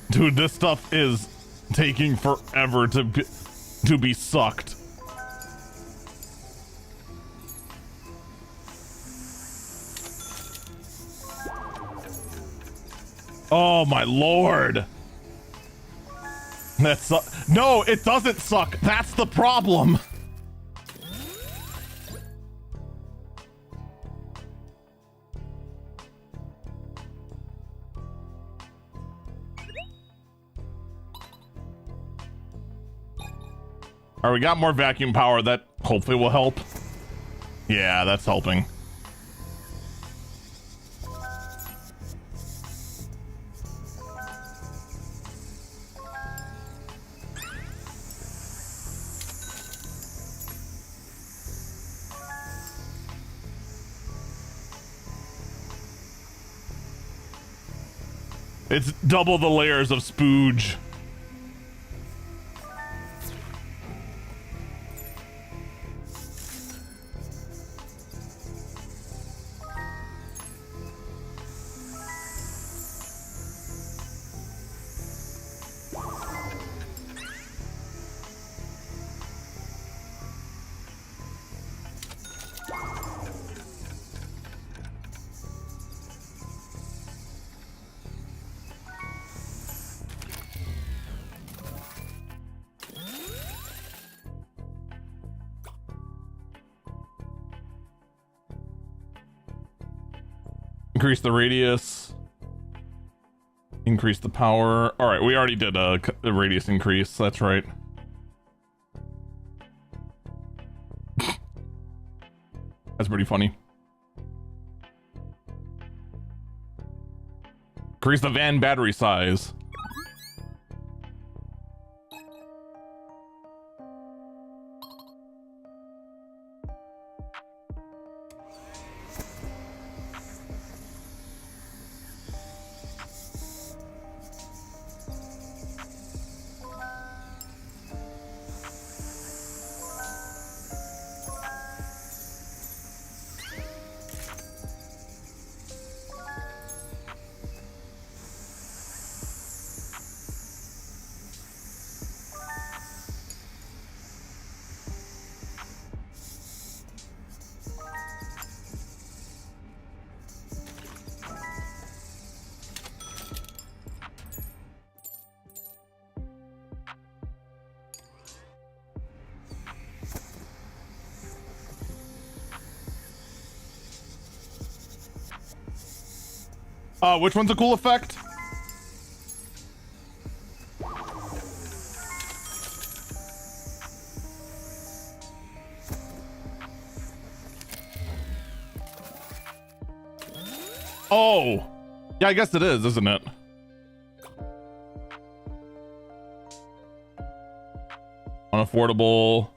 Dude, this stuff is taking forever to be sucked. Oh my lord. That's no, it doesn't suck. That's the problem. All right, we got more vacuum power. That hopefully will help. Yeah, that's helping. It's double the layers of spooge. Increase the radius. Increase the power. All right, we already did a radius increase. That's right. That's pretty funny. Increase the van battery size. Which one's a cool effect? Oh, yeah, I guess it is, isn't it? Unaffordable.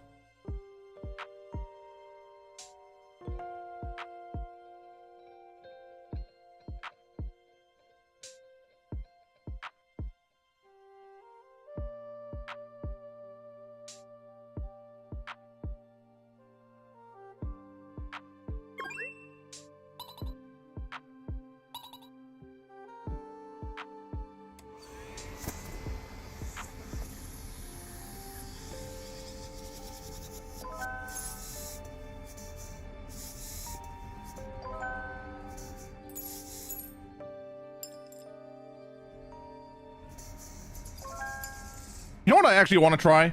You know what I actually want to try?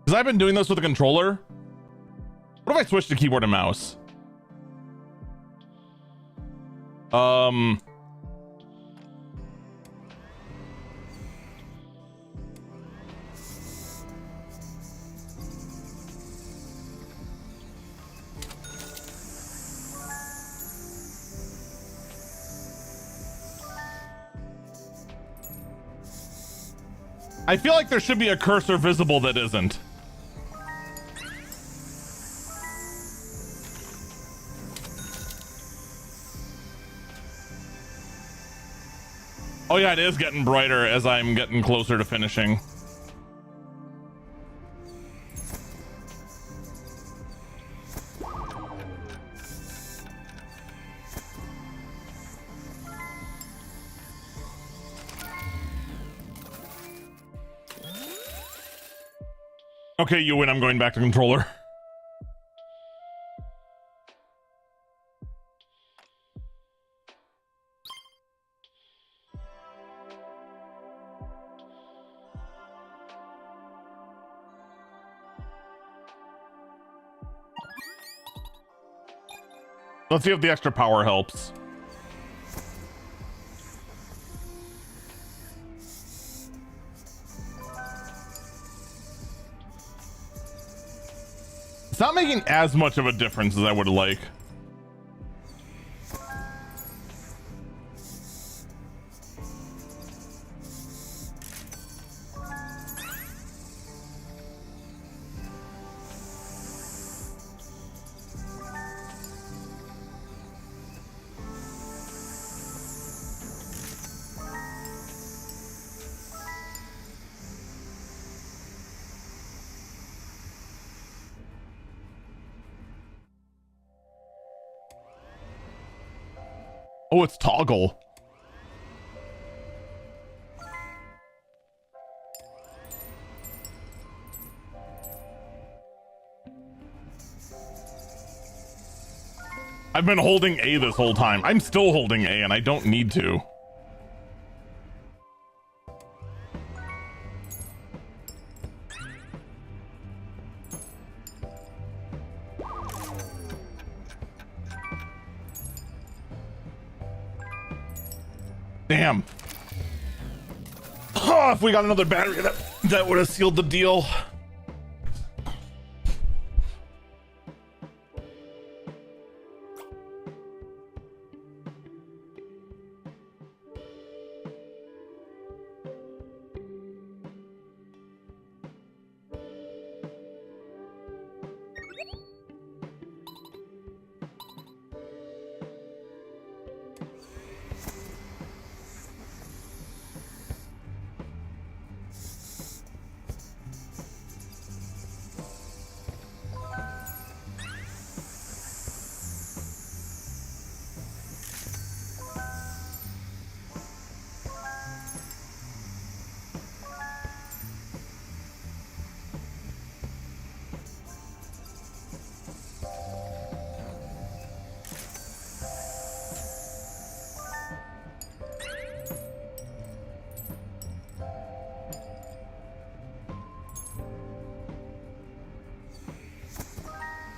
Because I've been doing this with a controller. What if I switch to keyboard and mouse? I feel like there should be a cursor visible that isn't. Oh yeah, it is getting brighter as I'm getting closer to finishing. Okay, you win. I'm going back to controller. Let's see if the extra power helps. It's not making as much of a difference as I would like. Oh, it's toggle. I've been holding A this whole time. I'm still holding A and I don't need to. Damn. Oh, if we got another battery, that would have sealed the deal.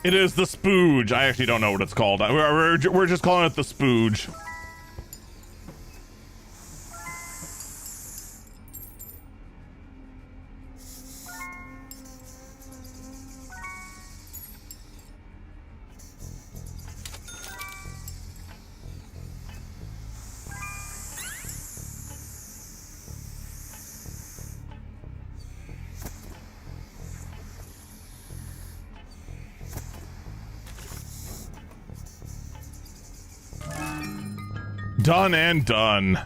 It is the spooge. I actually don't know what it's called. We're just calling it the spooge. Done and done.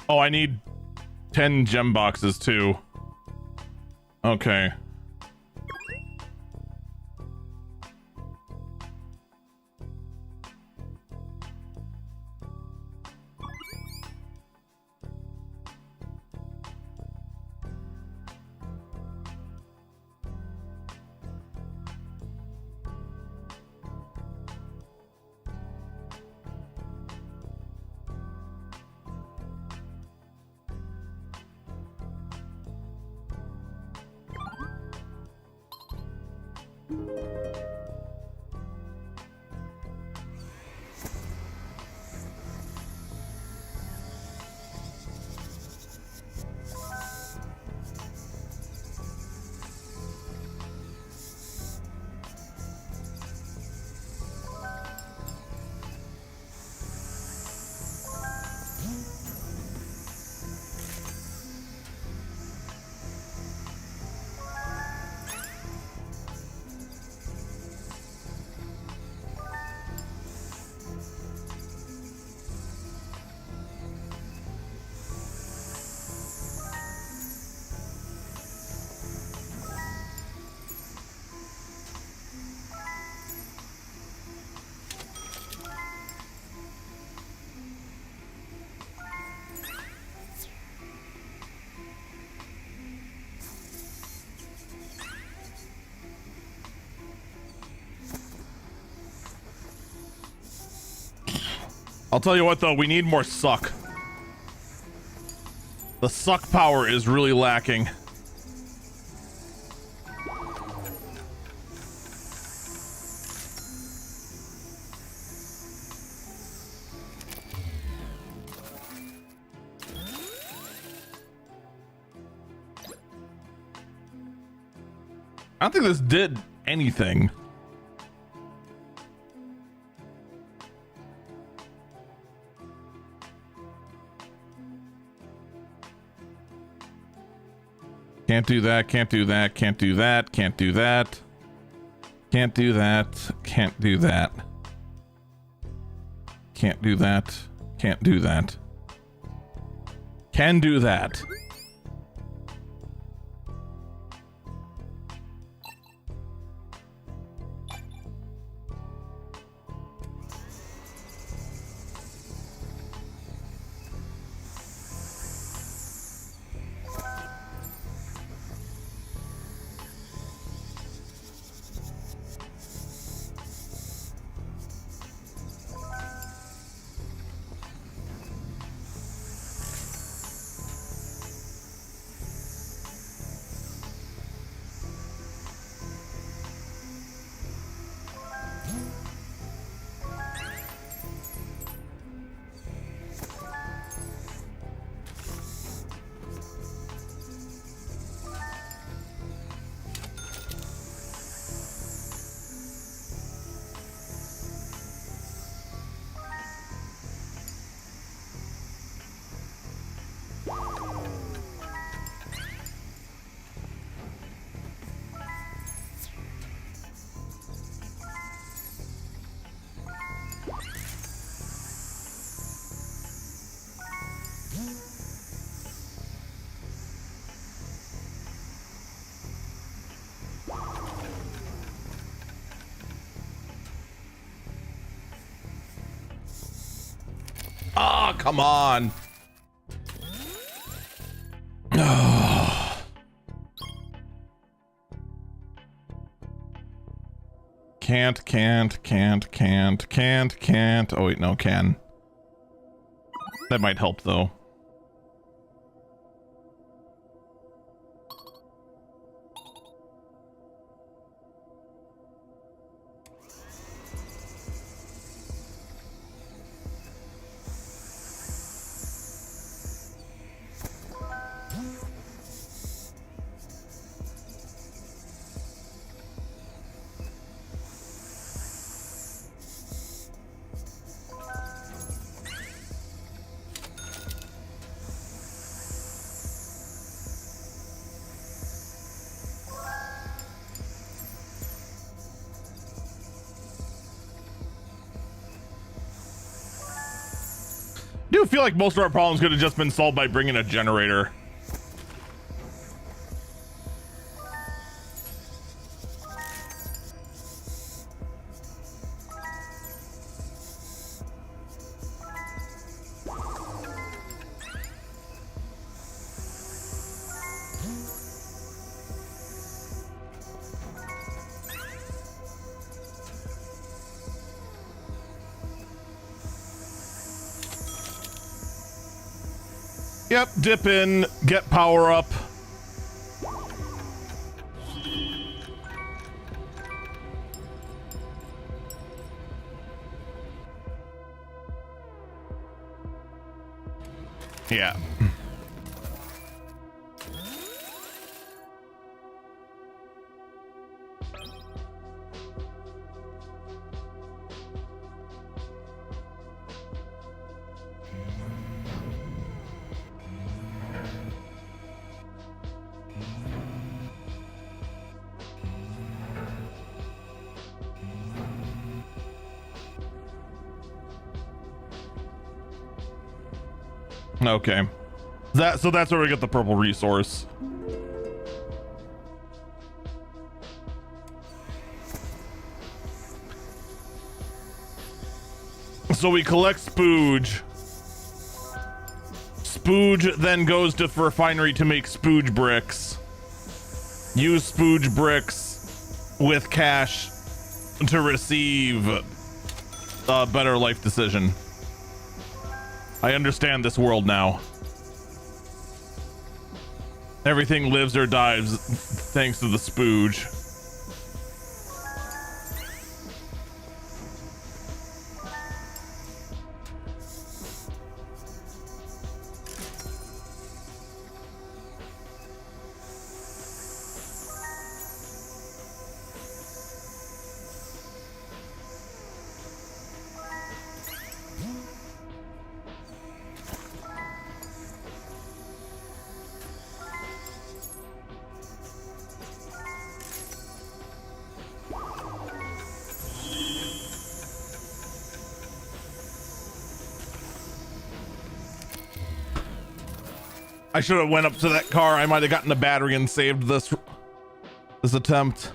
Oh, I need 10 gem boxes too. Okay. I'll tell you what though, we need more suck. The suck power is really lacking. I don't think this did anything. Can't do that, can't do that, can't do that, can't do that. Can't do that, can't do that. Can't do that, can't do that. Can do that. Ah, come on. Can't. Oh wait, no, can. That might help though. I do feel like most of our problems could have just been solved by bringing a generator. Yep, dip in, get power up. Yeah. Okay. So that's where we get the purple resource. So we collect spooge. Spooge then goes to refinery to make spooge bricks. Use spooge bricks with cash to receive a better life decision. I understand this world now. Everything lives or dies thanks to the spooge. I should have went up to that car. I might have gotten the battery and saved this attempt.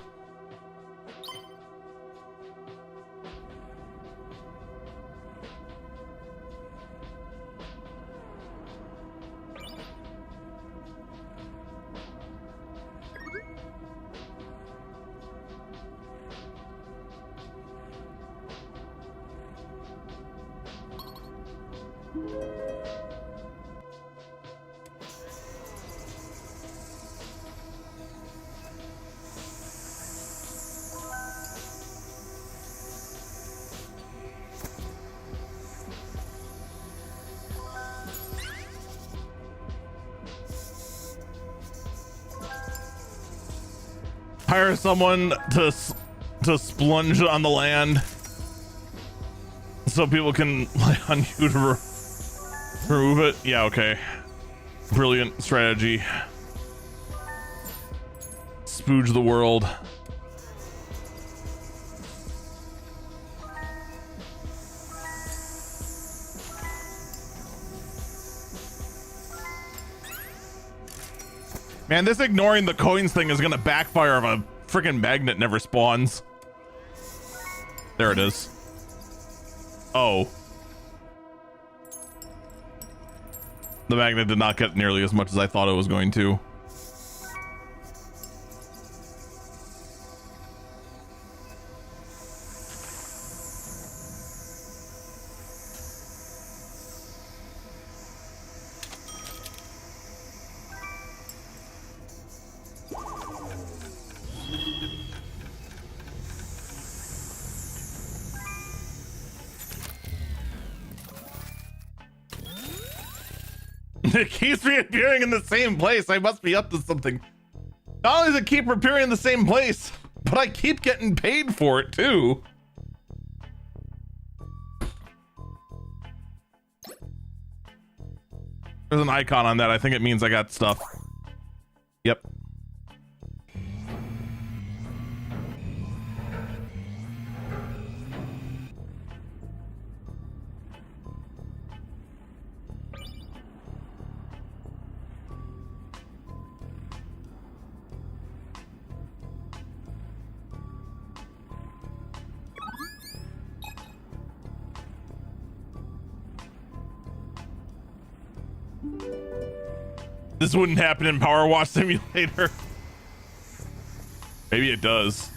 Hire someone to splunge on the land so people can rely on you to remove it. Yeah, okay. Brilliant strategy. Spooge the world. Man, this ignoring the coins thing is gonna backfire if a freaking magnet never spawns. There it is. Oh. The magnet did not get nearly as much as I thought it was going to. It keeps reappearing in the same place. I must be up to something. Not only does it keep reappearing in the same place, but I keep getting paid for it too. There's an icon on that. I think it means I got stuff. Yep. This wouldn't happen in Power Wash Simulator. Maybe it does.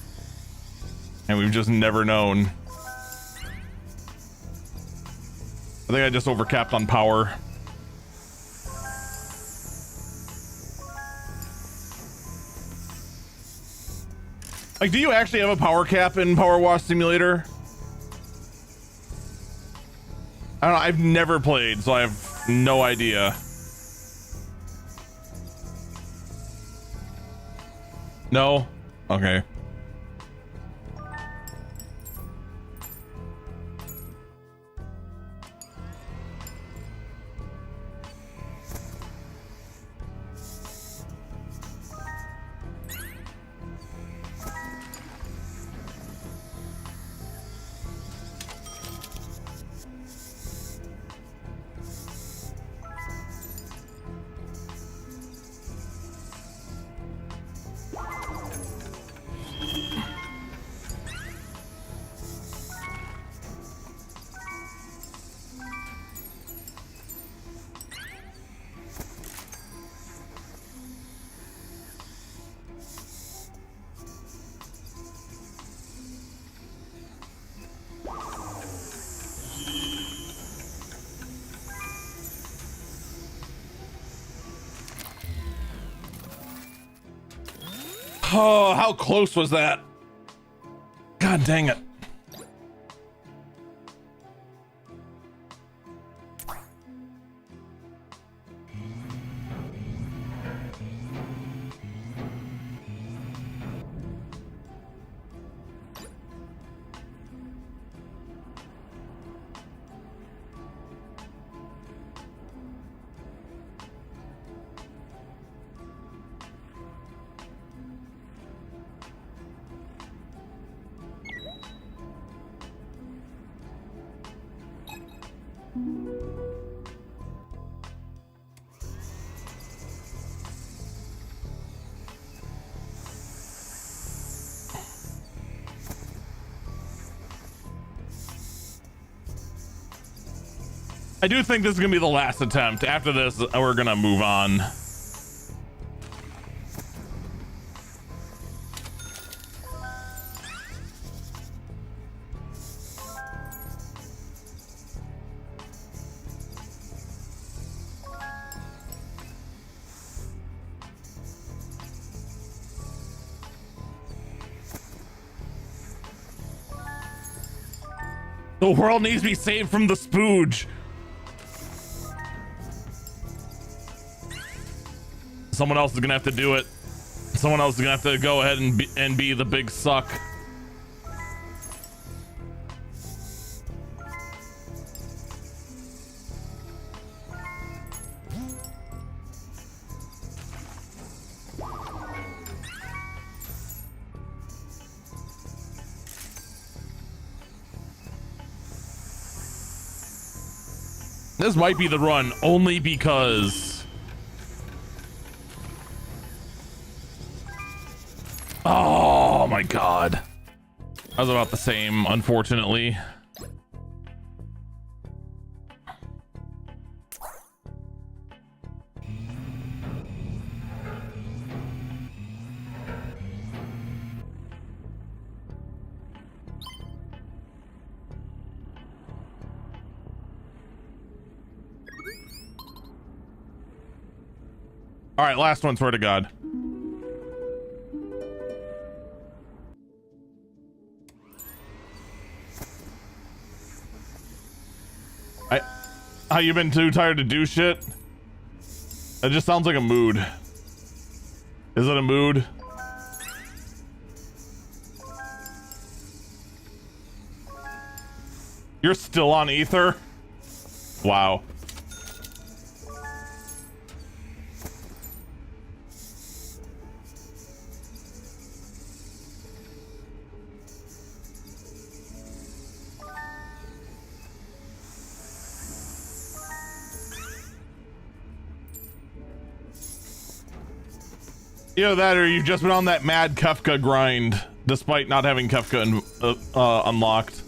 And we've just never known. I think I just overcapped on power. Like, do you actually have a power cap in Power Wash Simulator? I don't know. I've never played, so I have no idea. No? Okay. Oh, how close was that? God dang it. I do think this is gonna be the last attempt. After this, we're gonna move on. The world needs to be saved from the spooge. Someone else is gonna have to do it. Someone else is gonna have to go ahead and be the big suck. This might be the run only because... Oh my god. I was about the same, unfortunately. All right, last one, swear to God. How you been too tired to do shit? It just sounds like a mood. Is it a mood? You're still on ether? Wow. Either that or you've just been on that mad Kefka grind, despite not having Kefka unlocked.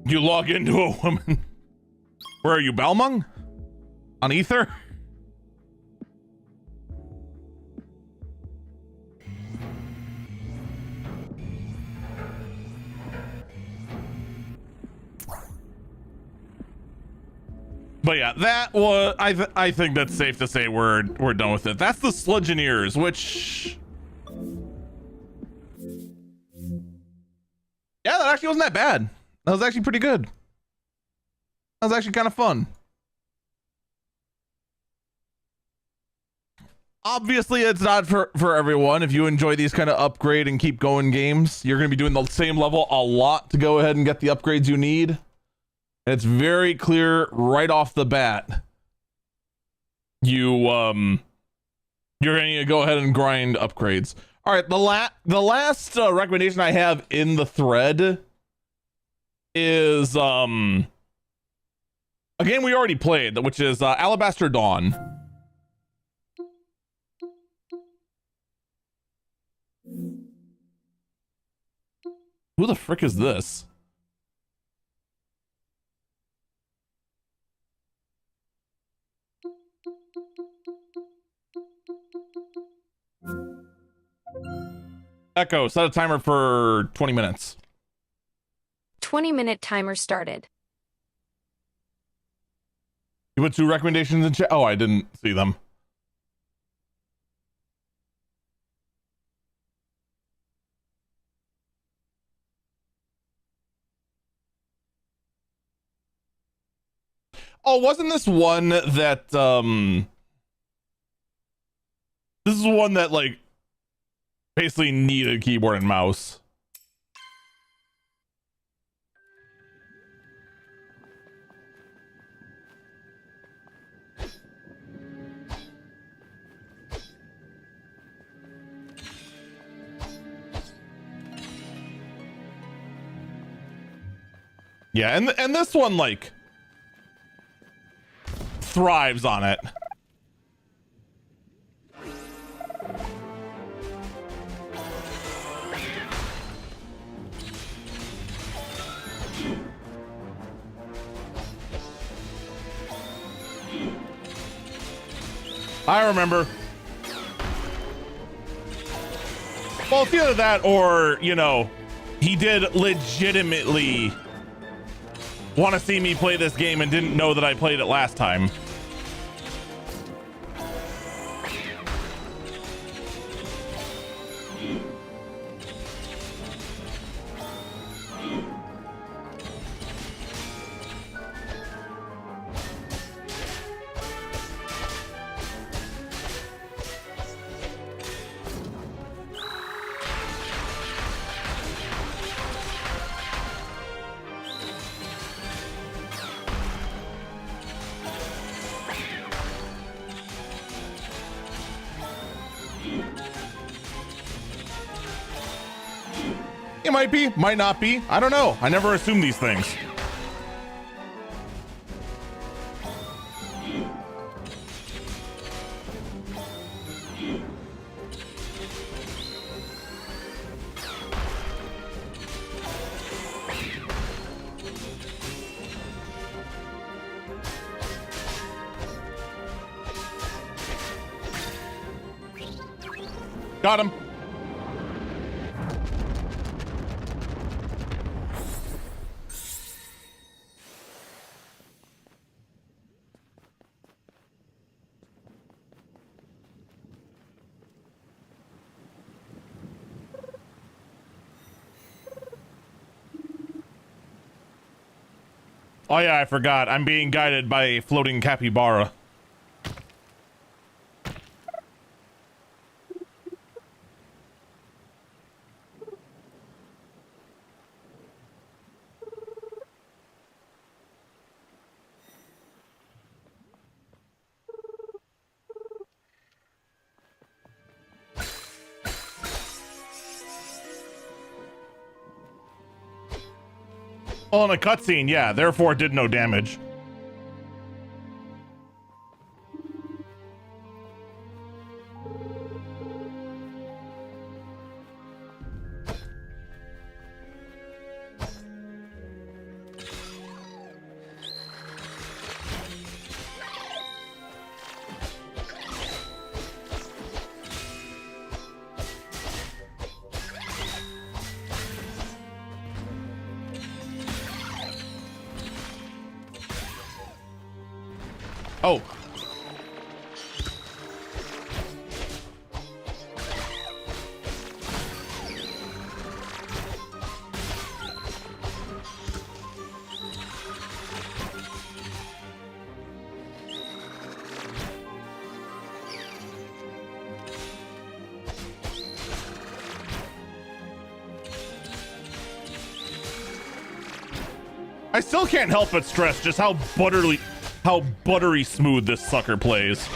You log into a woman. Where are you, Balmung? On ether? But yeah, that was I think that's safe to say we're done with it. That's the Sludgeoneers, which yeah, that actually wasn't that bad. That was actually pretty good. That was actually kind of fun. Obviously, it's not for everyone. If you enjoy these kind of upgrade and keep going games, you're going to be doing the same level a lot to go ahead and get the upgrades you need. And it's very clear right off the bat. You're going to go ahead and grind upgrades. All right, the last recommendation I have in the thread is a game we already played, which is Alabaster Dawn. Who the frick is this? Echo, set a timer for 20 minutes. 20-minute timer started. You put 2 recommendations in chat? Oh, I didn't see them. Oh, wasn't this one that, this is one that, like, Basically need a keyboard and mouse. Yeah, and this one like thrives on it. I remember. Well, it's either that or, you know, he did legitimately want to see me play this game and didn't know that I played it last time. It might be, might not be. I don't know. I never assume these things. Got him. Oh yeah, I forgot. I'm being guided by a floating capybara. Oh, in a cutscene, yeah, therefore it did no damage. Oh. I still can't help but stress just how buttery smooth this sucker plays.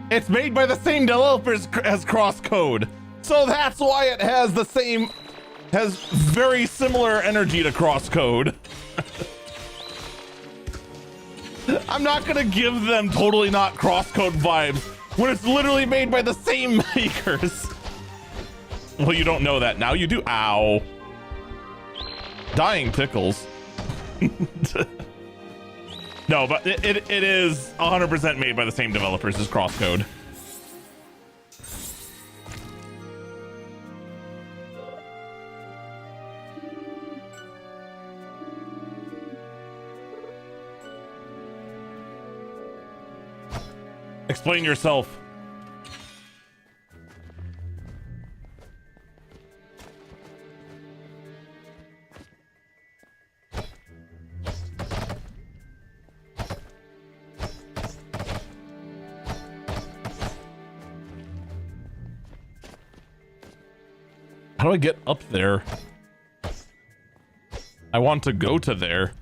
It's made by the same developers as Crosscode, so that's why it has very similar energy to Crosscode. I'm not gonna give them totally not Crosscode vibes when it's literally made by the same makers. Well, you don't know that now. You do. Ow. Dying tickles. No, but it is 100% made by the same developers as Crosscode. Explain yourself. How do I get up there? I want to go to there.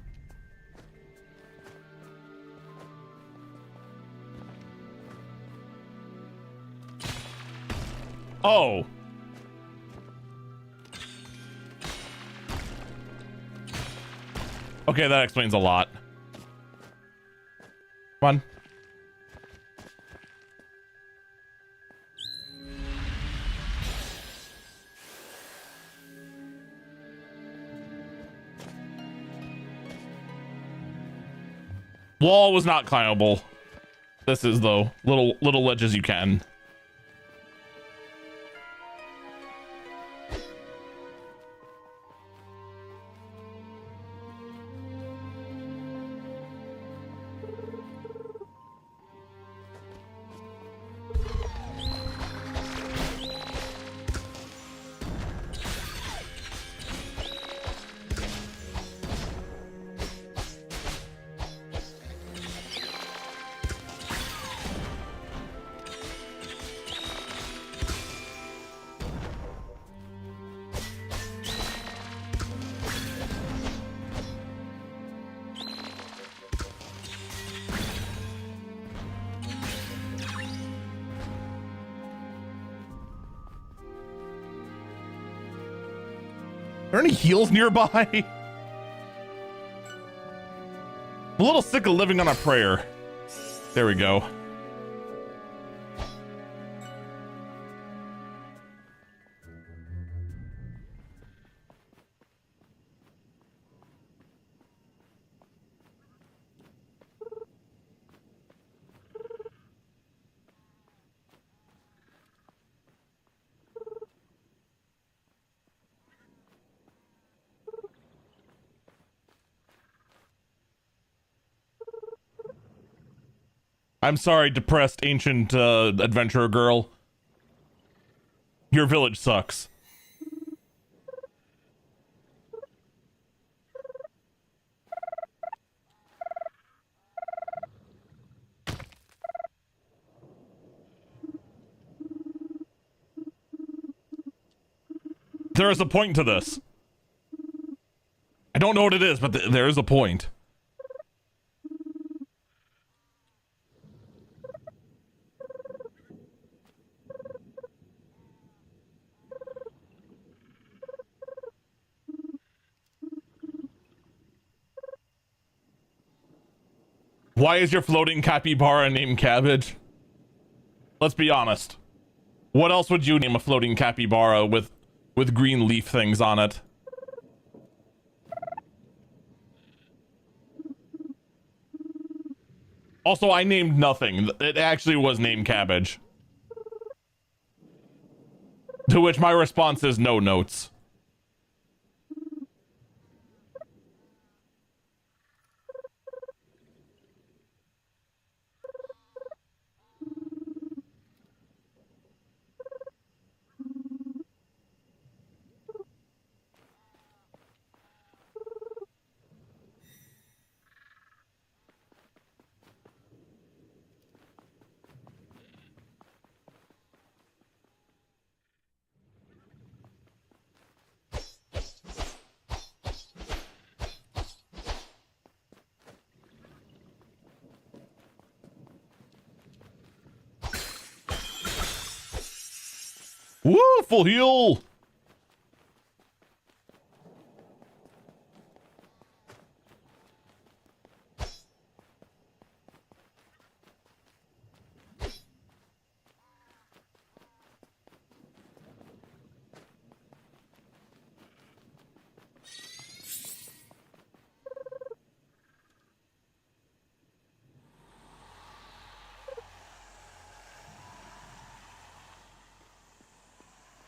Oh. Okay, that explains a lot. Come on. Wall was not climbable. This is though. Little ledges you can. Are there any heals nearby? I'm a little sick of living on a prayer. There we go. I'm sorry, depressed ancient adventurer girl. Your village sucks. There is a point to this. I don't know what it is, but there is a point. Why is your floating capybara named Cabbage? Let's be honest. What else would you name a floating capybara with green leaf things on it? Also, I named nothing. It actually was named Cabbage. To which my response is no notes. Woo! Full heal!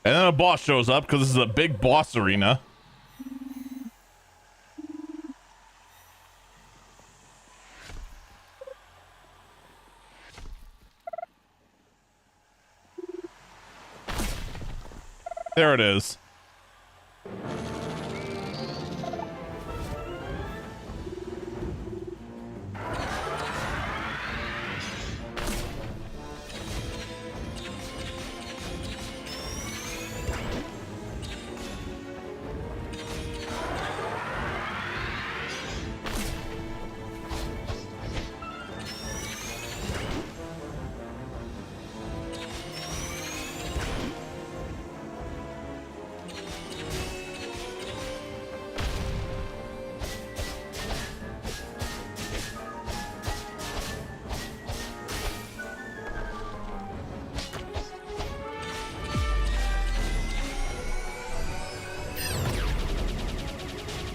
And then a boss shows up because this is a big boss arena. There it is.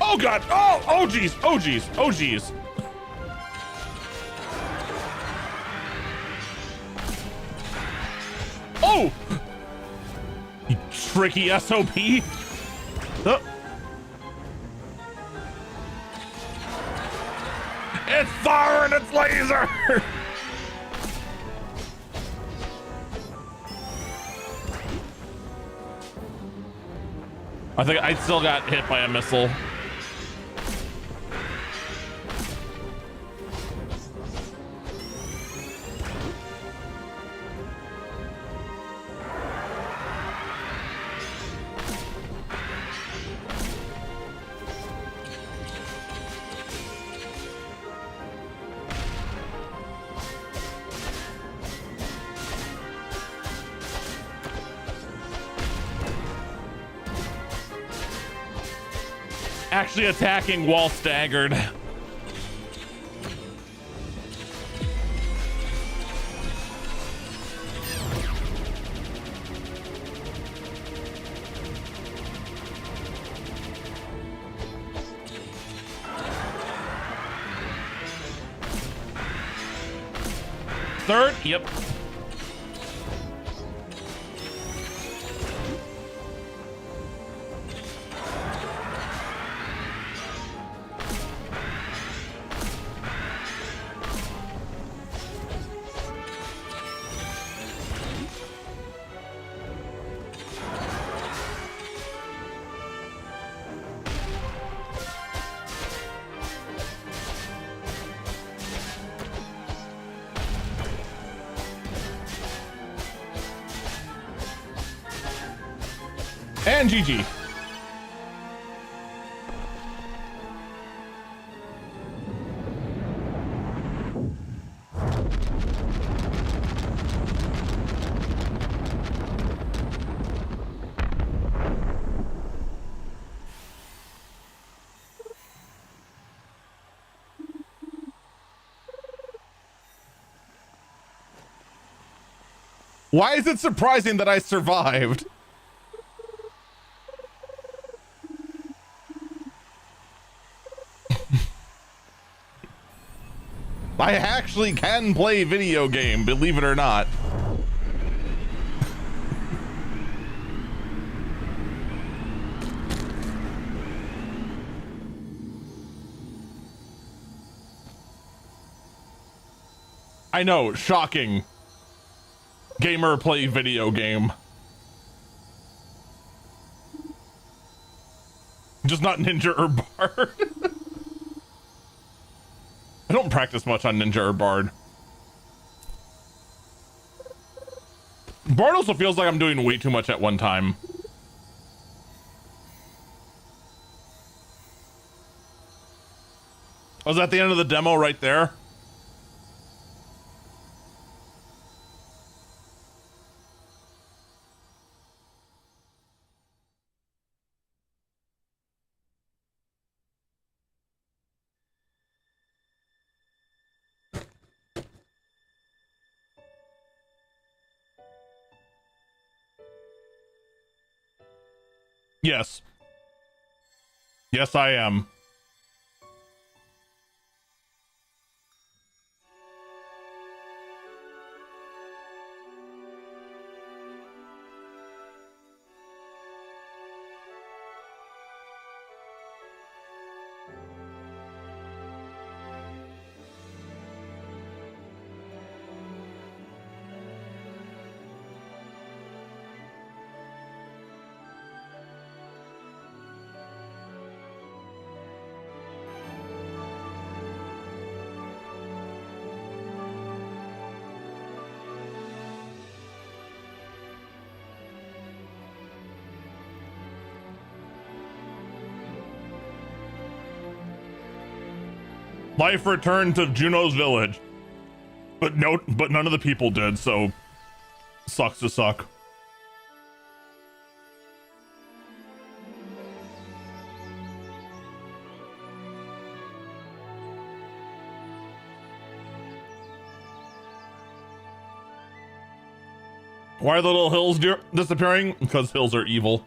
Oh god! Oh geez! Oh geez! Oh geez! Oh! You tricky SOP! Oh. It's firing its laser! I think I still got hit by a missile. Actually attacking while staggered. Third, yep. And GG. Why is it surprising that I survived? I actually can play video game, believe it or not. I know, shocking. Gamer play video game. Just not Ninja or Bard. I don't practice much on Ninja or Bard. Bard also feels like I'm doing way too much at one time. Was that the end of the demo right there? Yes. Yes, I am. Life returned to Juno's village. But none of the people did, so sucks to suck. Why are the little hills disappearing? Because hills are evil.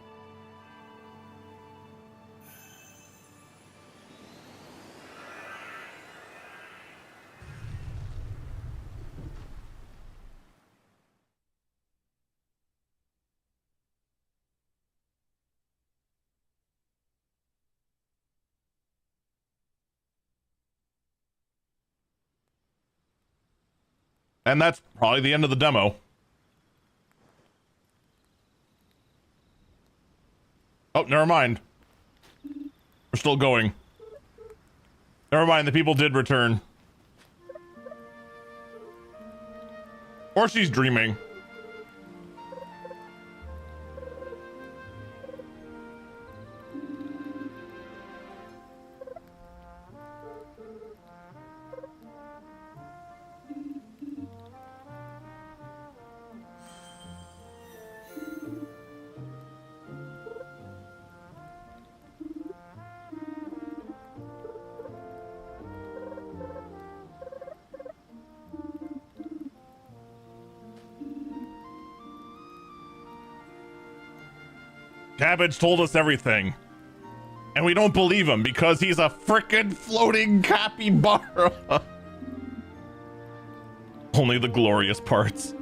And that's probably the end of the demo. Oh, never mind. We're still going. Never mind, the people did return. Or she's dreaming. Cabbage told us everything. And we don't believe him because he's a frickin' floating capybara. Only the glorious parts.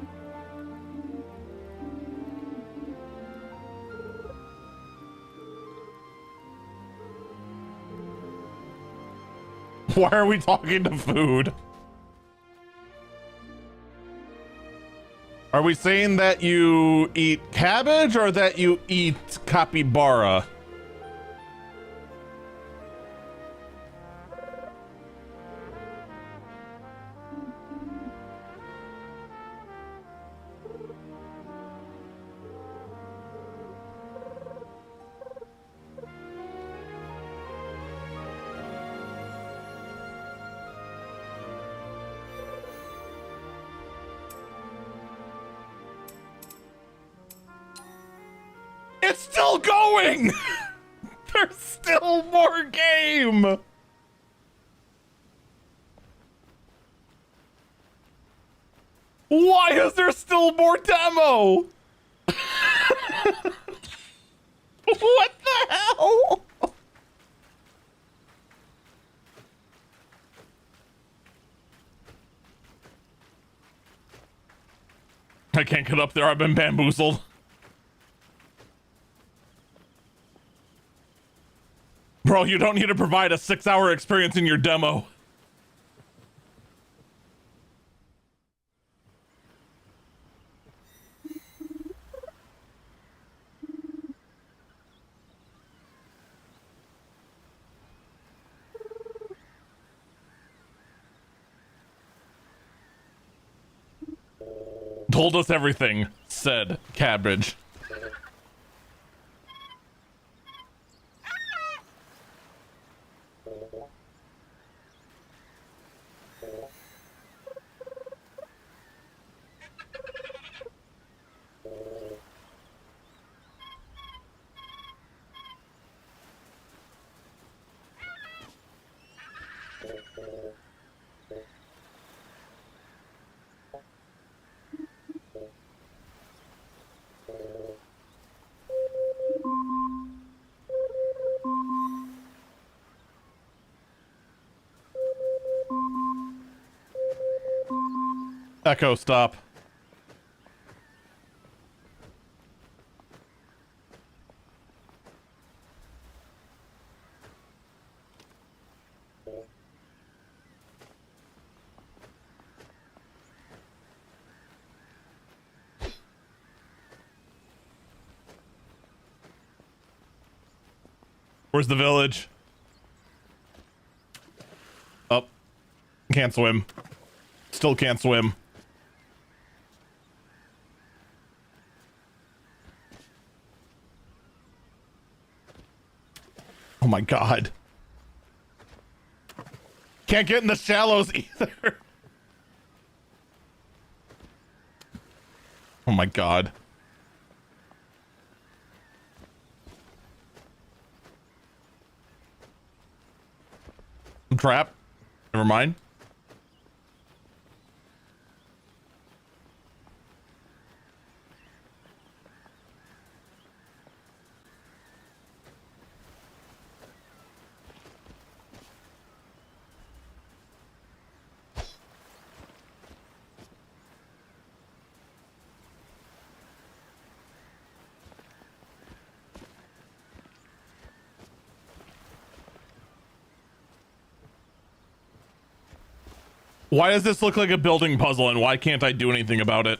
Why are we talking to food? Are we saying that you eat cabbage or that you eat capybara? It's still going! There's still more game! Why is there still more demo? What the hell? I can't get up there, I've been bamboozled. Bro, you don't need to provide a 6-hour experience in your demo. Told us everything, said Cabbage. Echo, stop. Where's the village? Oh, can't swim. Still can't swim. Oh my god. Can't get in the shallows either. Oh my god. Trap. Never mind. Why does this look like a building puzzle and why can't I do anything about it?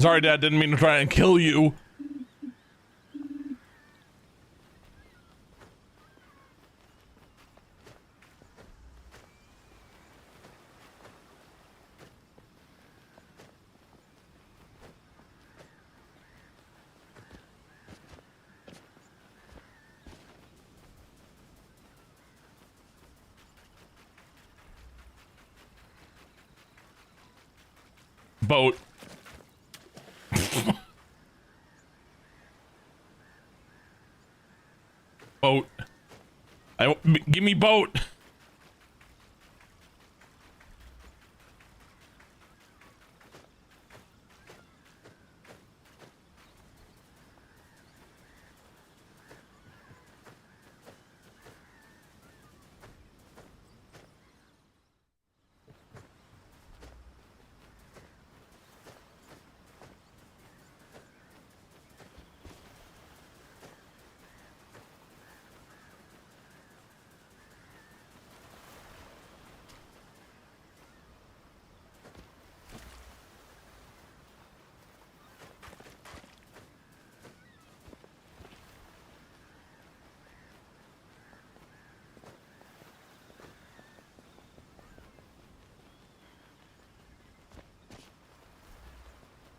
Sorry, Dad, didn't mean to try and kill you. Boat. Boat. Give me boat.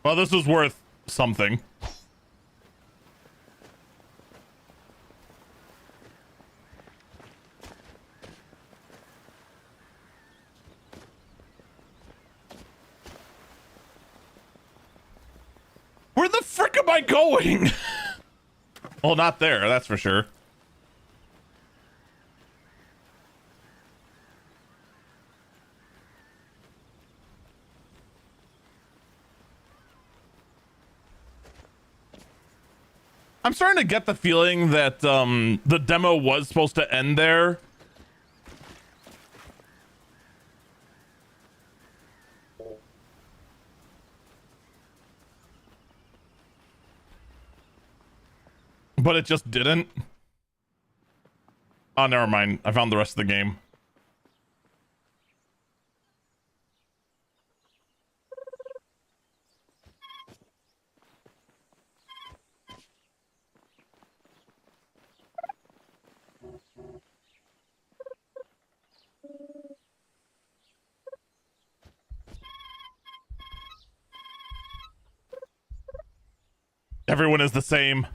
Well, this was worth something. Where the frick am I going? Well, not there, that's for sure. I'm starting to get the feeling that the demo was supposed to end there. But it just didn't. Oh, never mind. I found the rest of the game. Everyone is the same.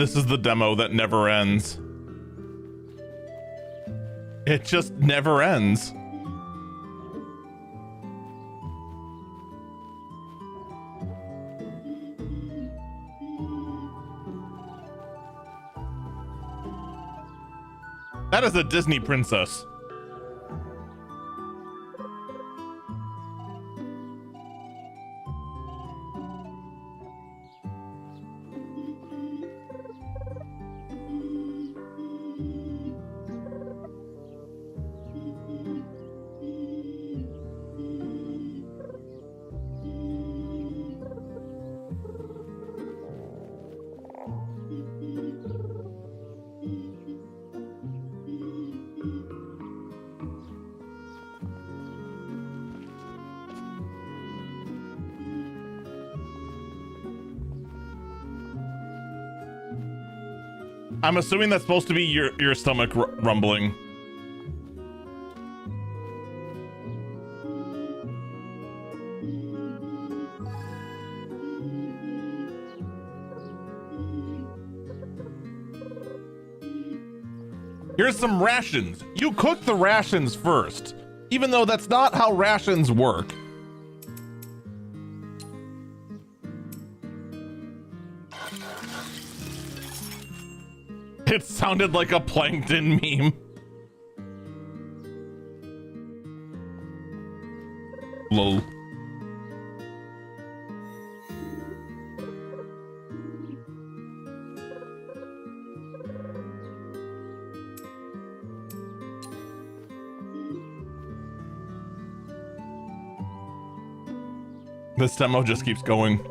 This is the demo that never ends. It just never ends. That is a Disney princess. I'm assuming that's supposed to be your stomach rumbling. Here's some rations. You cook the rations first, even though that's not how rations work. It sounded like a plankton meme. Lol. This demo just keeps going.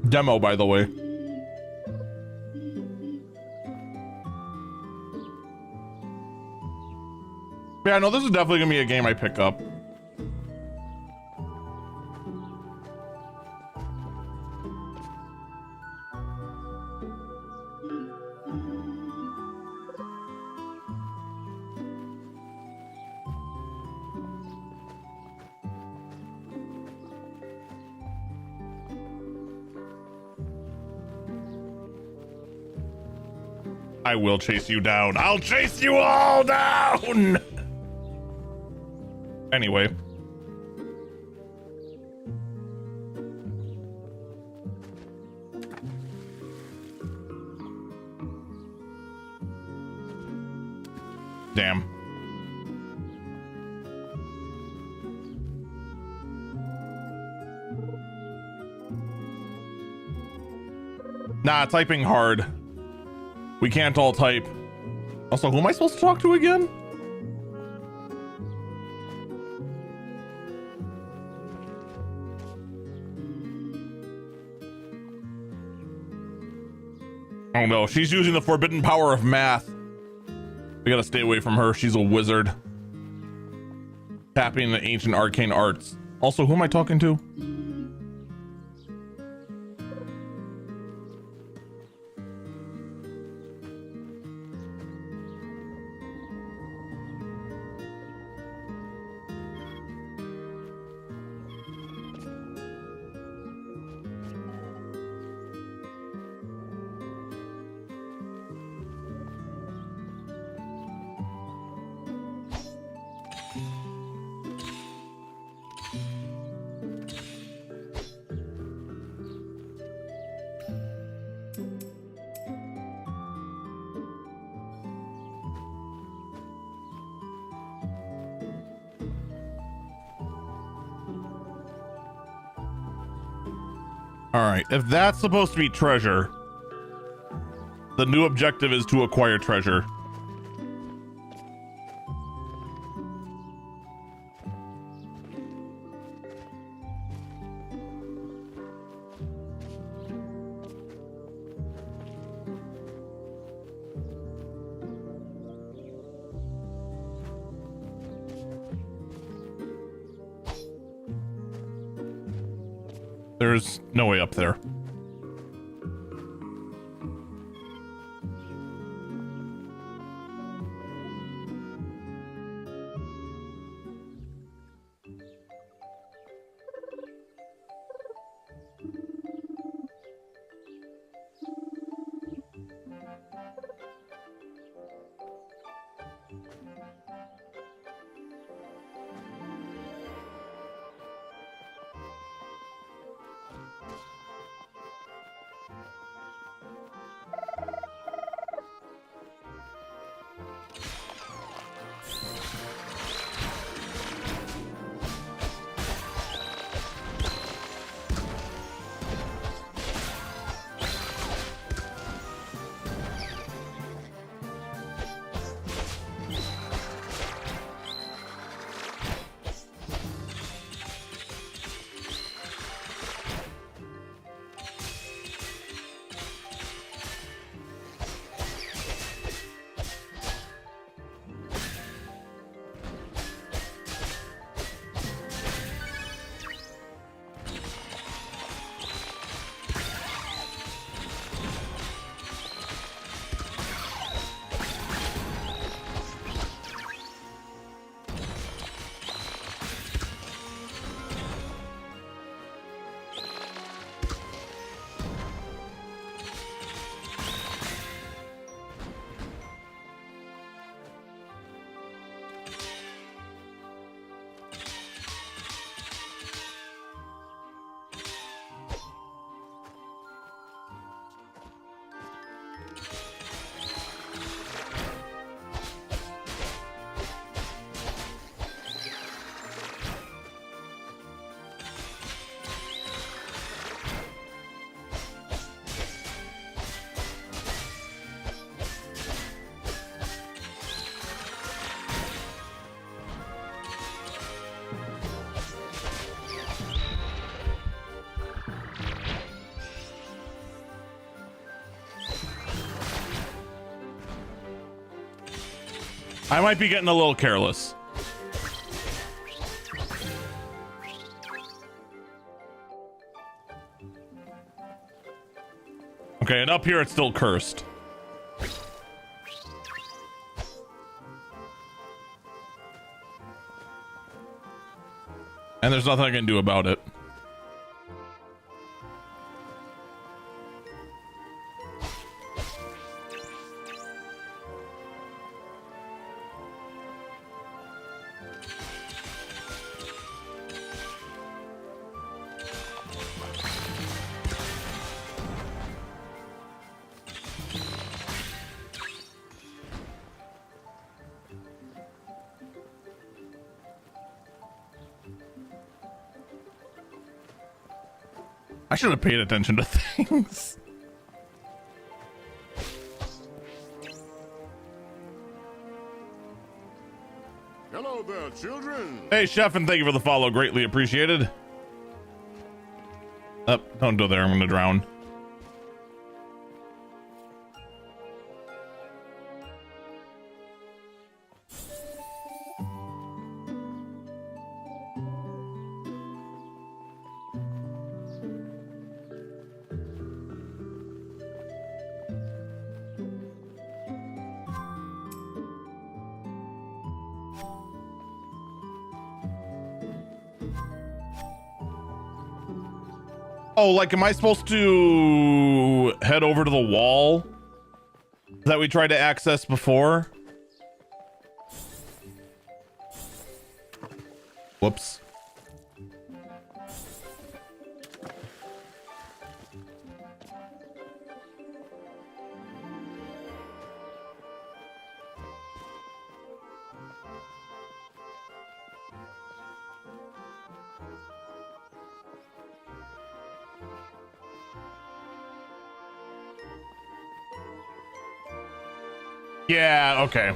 Demo, by the way. Yeah, no, this is definitely gonna be a game I pick up. I will chase you down. I'll chase you all down! Anyway. Damn. Nah, typing hard. We can't all type. Also, who am I supposed to talk to again? Oh no, she's using the forbidden power of math. We gotta stay away from her. She's a wizard. Tapping the ancient arcane arts. Also, who am I talking to? All right, if that's supposed to be treasure, the new objective is to acquire treasure. There's no way up there. I might be getting a little careless. Okay, and up here it's still cursed. And there's nothing I can do about it. I should have paid attention to things. Hello there, children. Hey, Chef, and thank you for the follow. Greatly appreciated. Don't go there. I'm gonna drown. Oh, like, am I supposed to head over to the wall that we tried to access before? Whoops. Yeah, okay.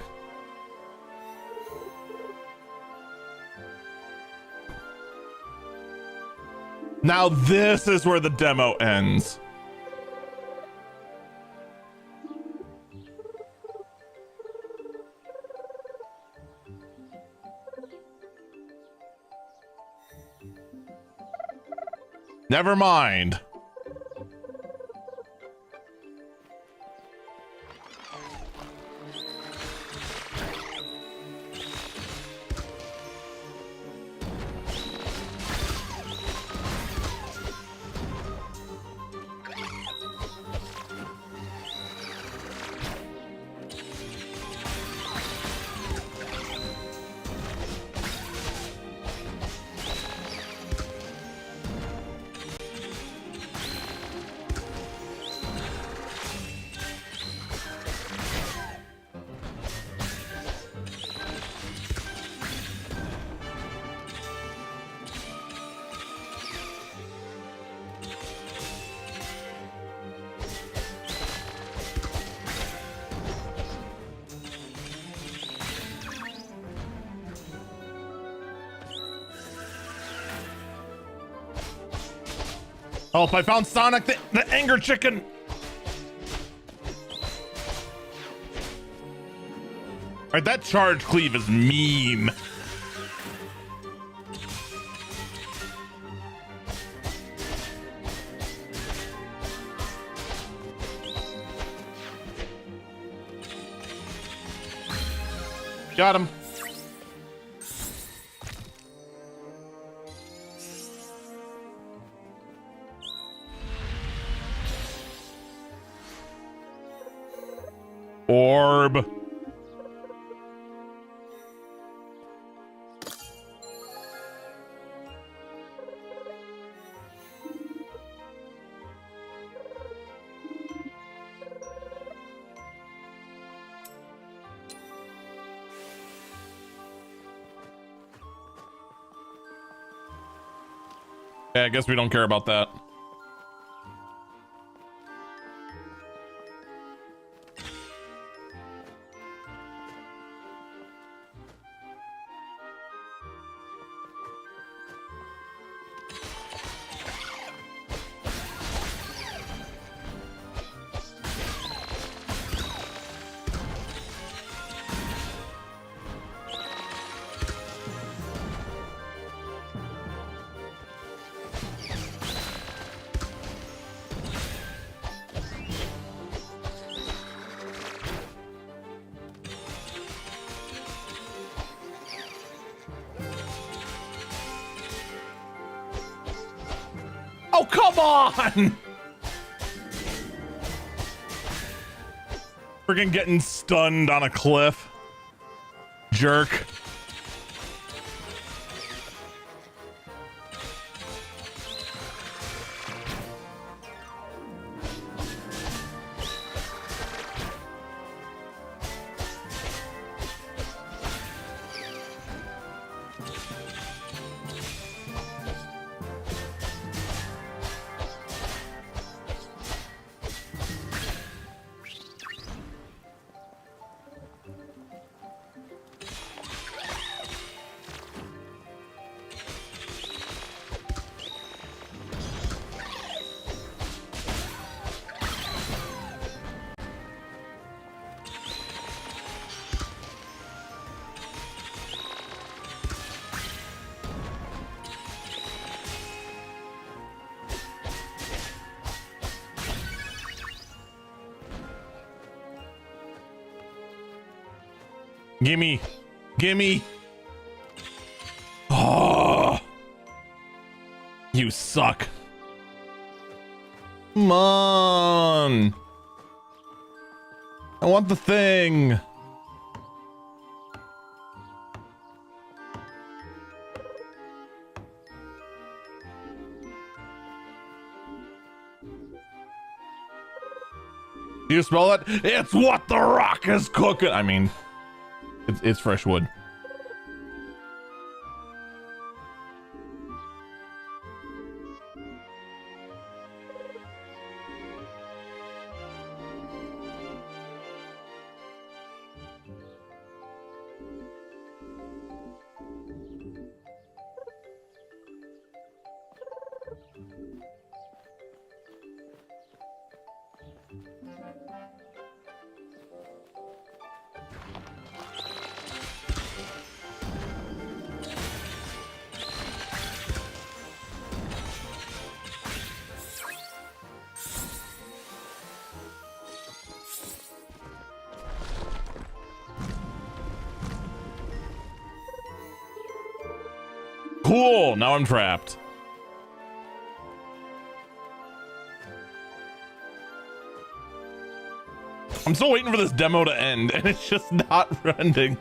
Now this is where the demo ends. Never mind. Help, I found Sonic, the anger chicken. All right, that charge cleave is mean. Got him. Orb. Yeah, I guess we don't care about that. Oh, come on! Freaking getting stunned on a cliff. Jerk. Gimme. Gimme. Oh. You suck. Come on. I want the thing. Do you smell it? It's what the Rock is cooking. I mean, it's fresh wood. Cool, now I'm trapped. I'm still waiting for this demo to end, and it's just not ending.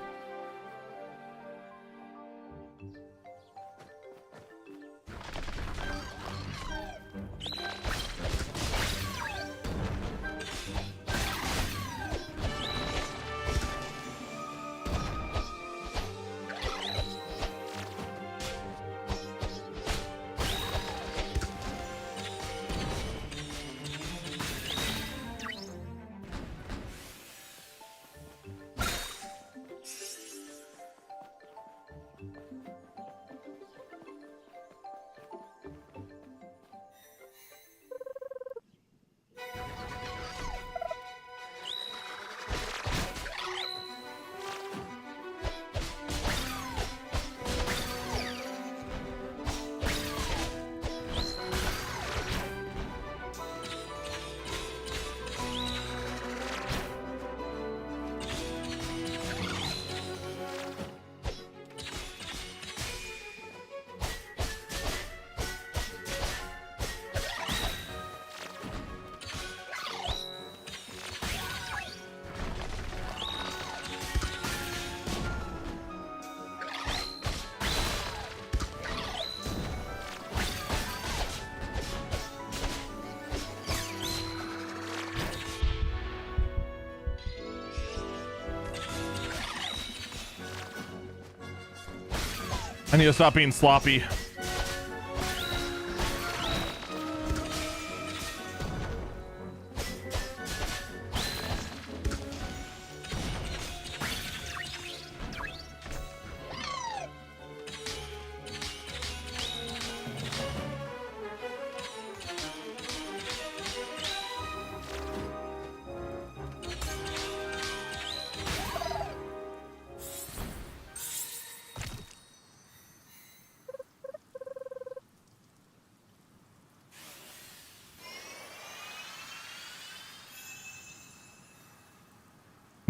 I need to stop being sloppy.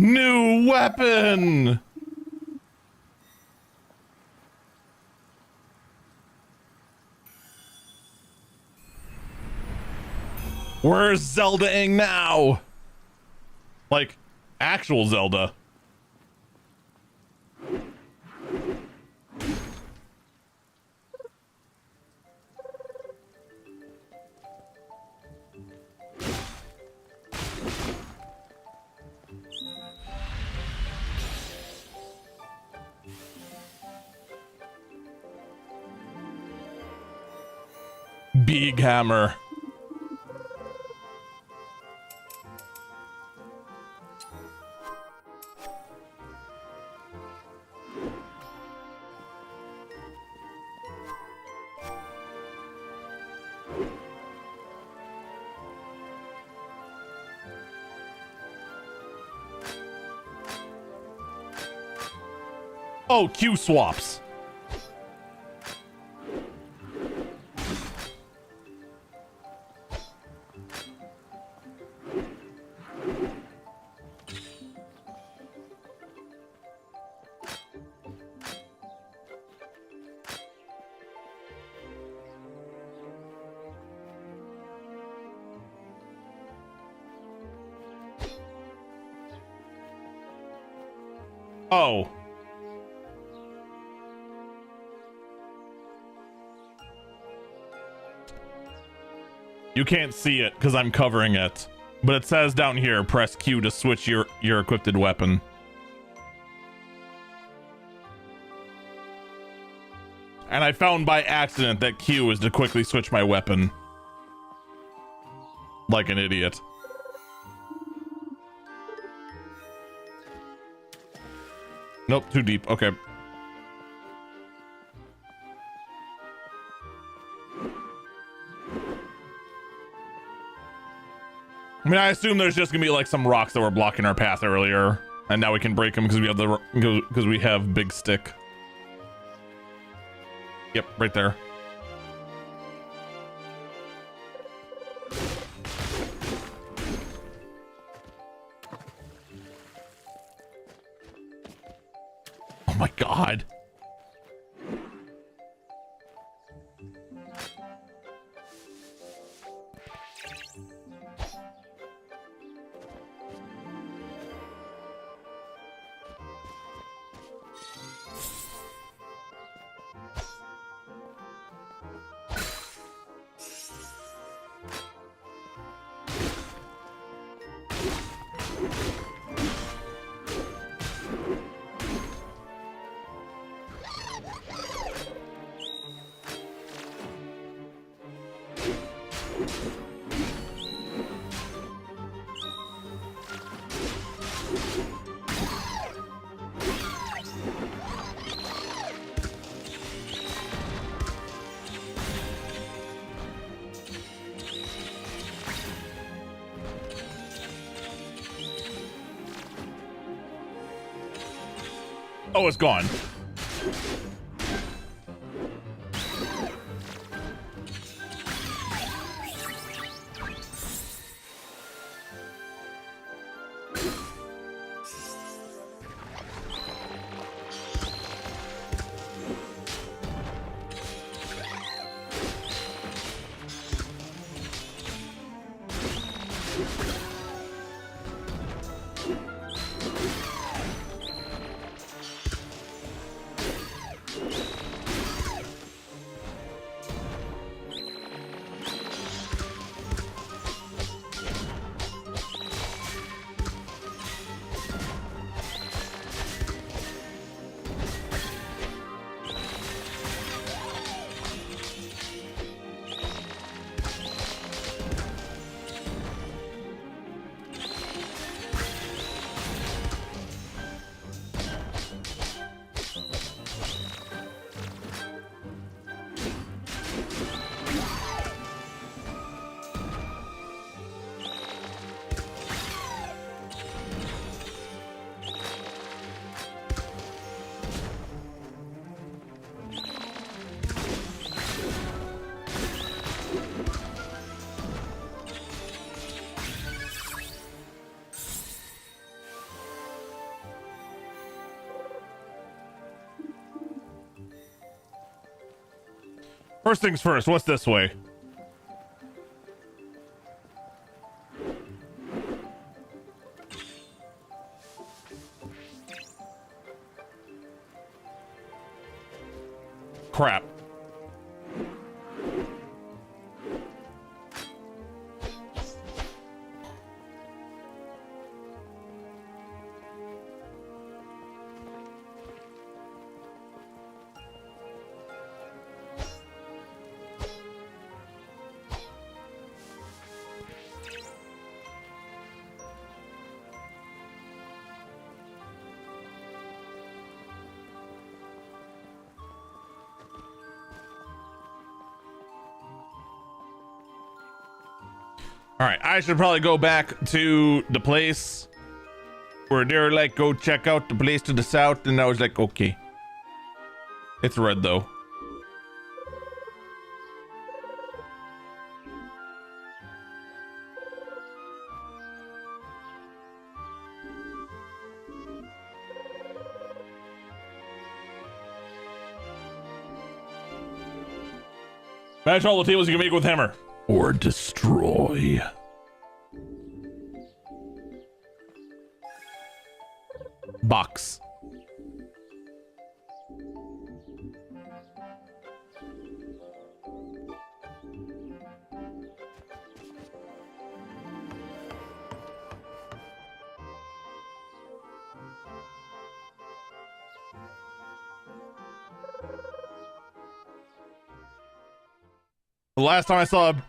New weapon! Where's Zelda-ing now? Like, actual Zelda. Big hammer. Oh, Q swaps. Oh. You can't see it because I'm covering it. But it says down here, press Q to switch your equipped weapon. And I found by accident that Q is to quickly switch my weapon. Like an idiot. Nope, too deep. Okay. I mean, I assume there's just gonna be like some rocks that were blocking our path earlier, and now we can break them because we have because we have big stick. Yep, right there. Oh my god. Oh, it's gone. first things first, what's this way? Crap. All right, I should probably go back to the place where they're like, go check out the place to the south. And I was like, okay. It's red though. Match all the tables you can make with hammer. Or destroy. Box. The last time I saw a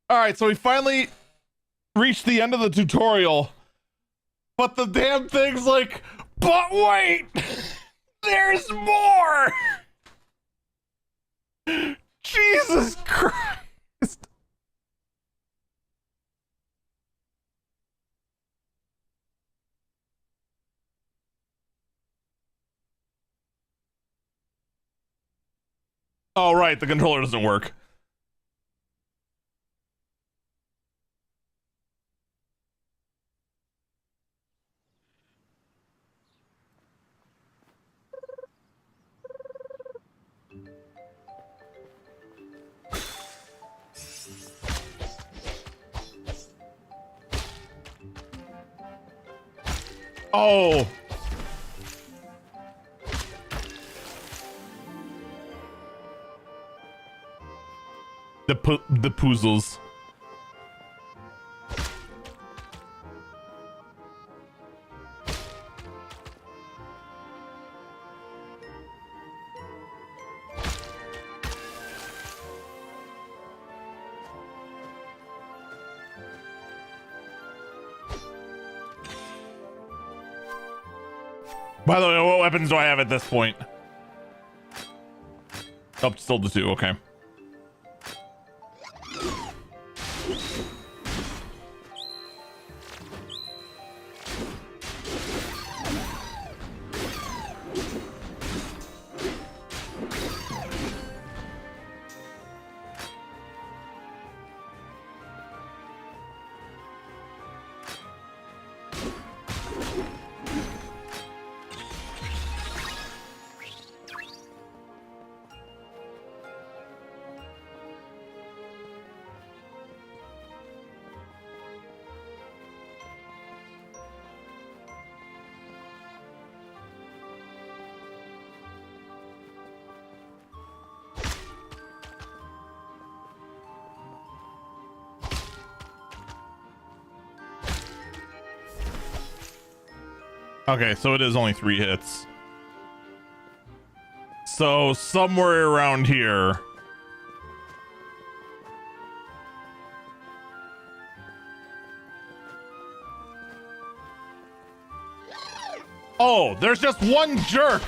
all right, so we finally reached the end of the tutorial, but the damn thing's like, but wait, there's more. Jesus Christ. Oh, right, the controller doesn't work. Oh. The puzzles. By the way, what weapons do I have at this point? Oh, still the two, okay. Okay, so it is only 3 hits. So somewhere around here. Oh, there's just one jerk.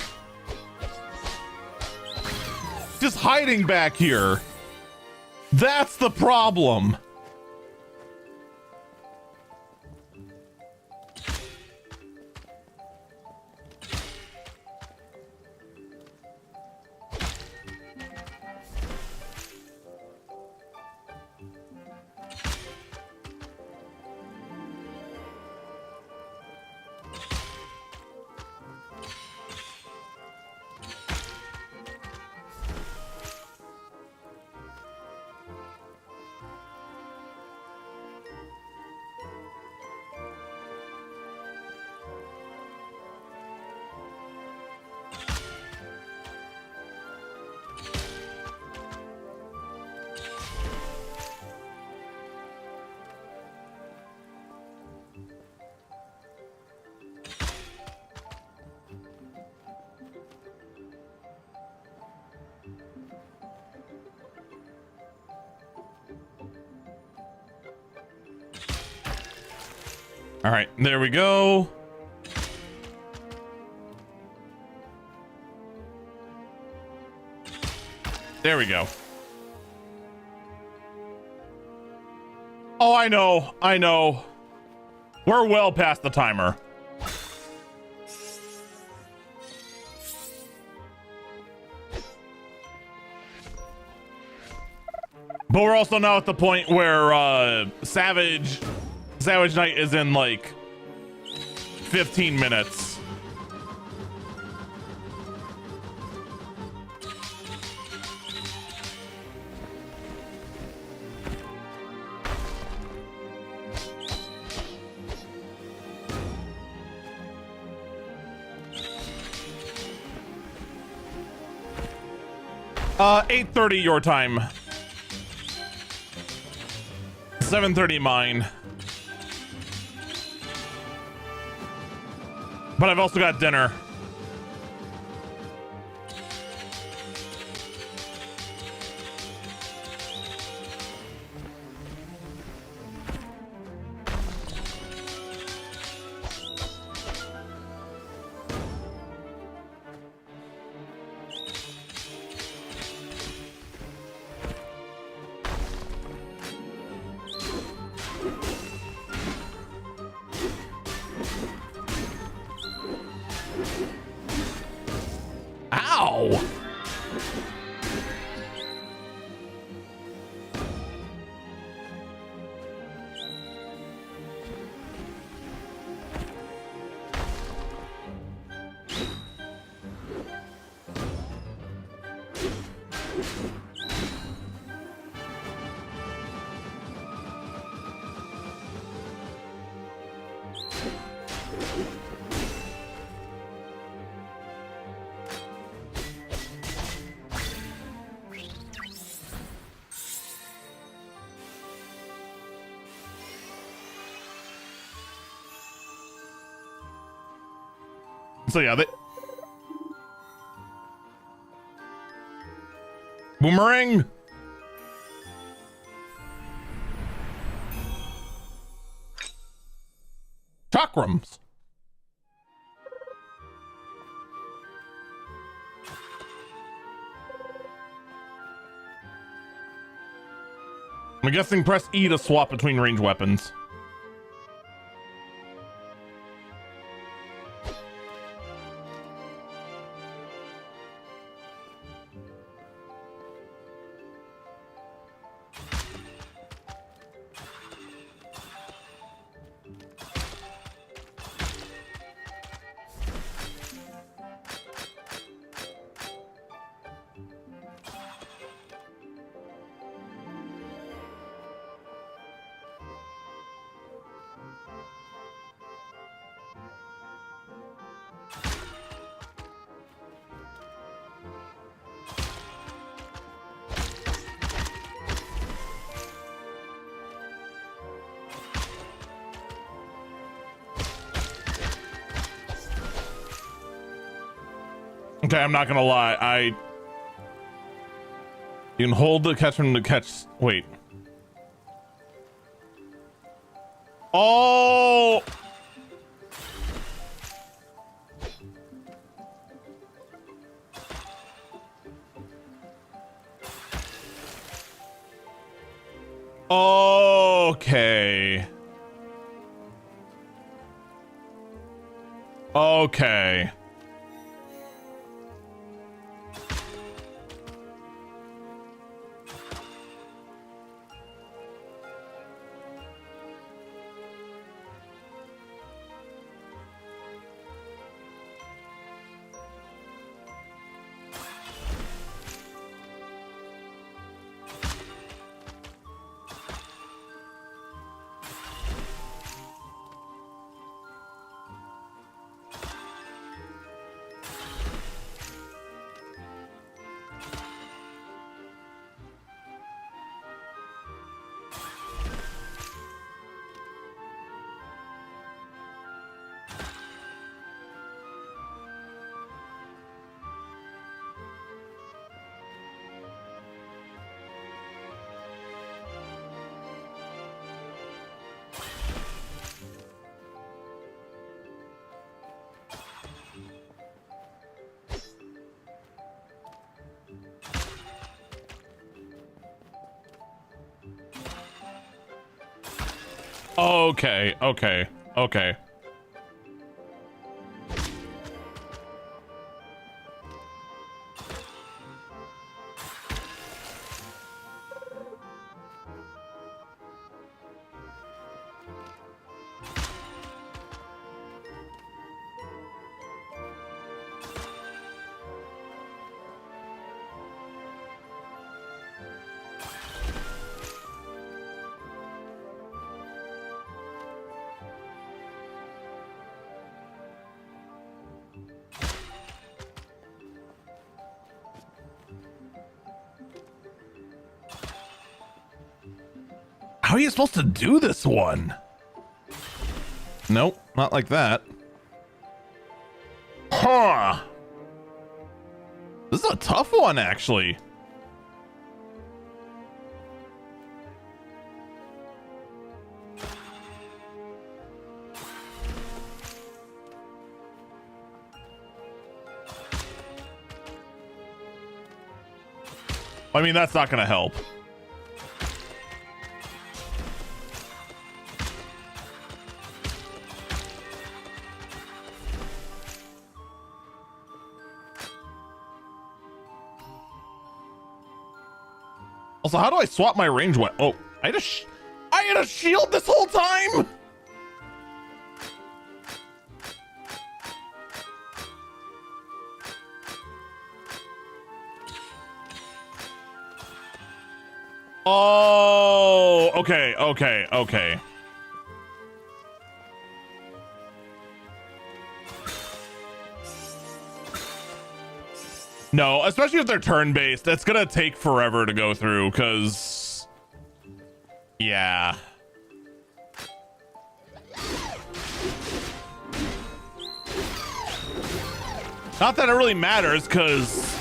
Just hiding back here. That's the problem. All right, there we go. There we go. Oh, I know. I know. We're well past the timer. But we're also now at the point where Savage Night is in like 15 minutes. Uh, 8:30 your time. 7:30 mine. But I've also got dinner. Ow! So yeah, Boomerang. Chakrams. I'm guessing press E to swap between range weapons. Okay, I'm not gonna lie. You can hold the catch from the catch. Wait. Oh! Okay. Okay. Okay, okay, okay. How are you supposed to do this one? Nope, not like that. Huh. This is a tough one, actually. I mean, that's not gonna help. Also, how do I swap my range weapon? Oh, I had a shield this whole time. Oh, okay, okay, okay. No, especially if they're turn-based, it's gonna take forever to go through, because... Yeah. Not that it really matters, because...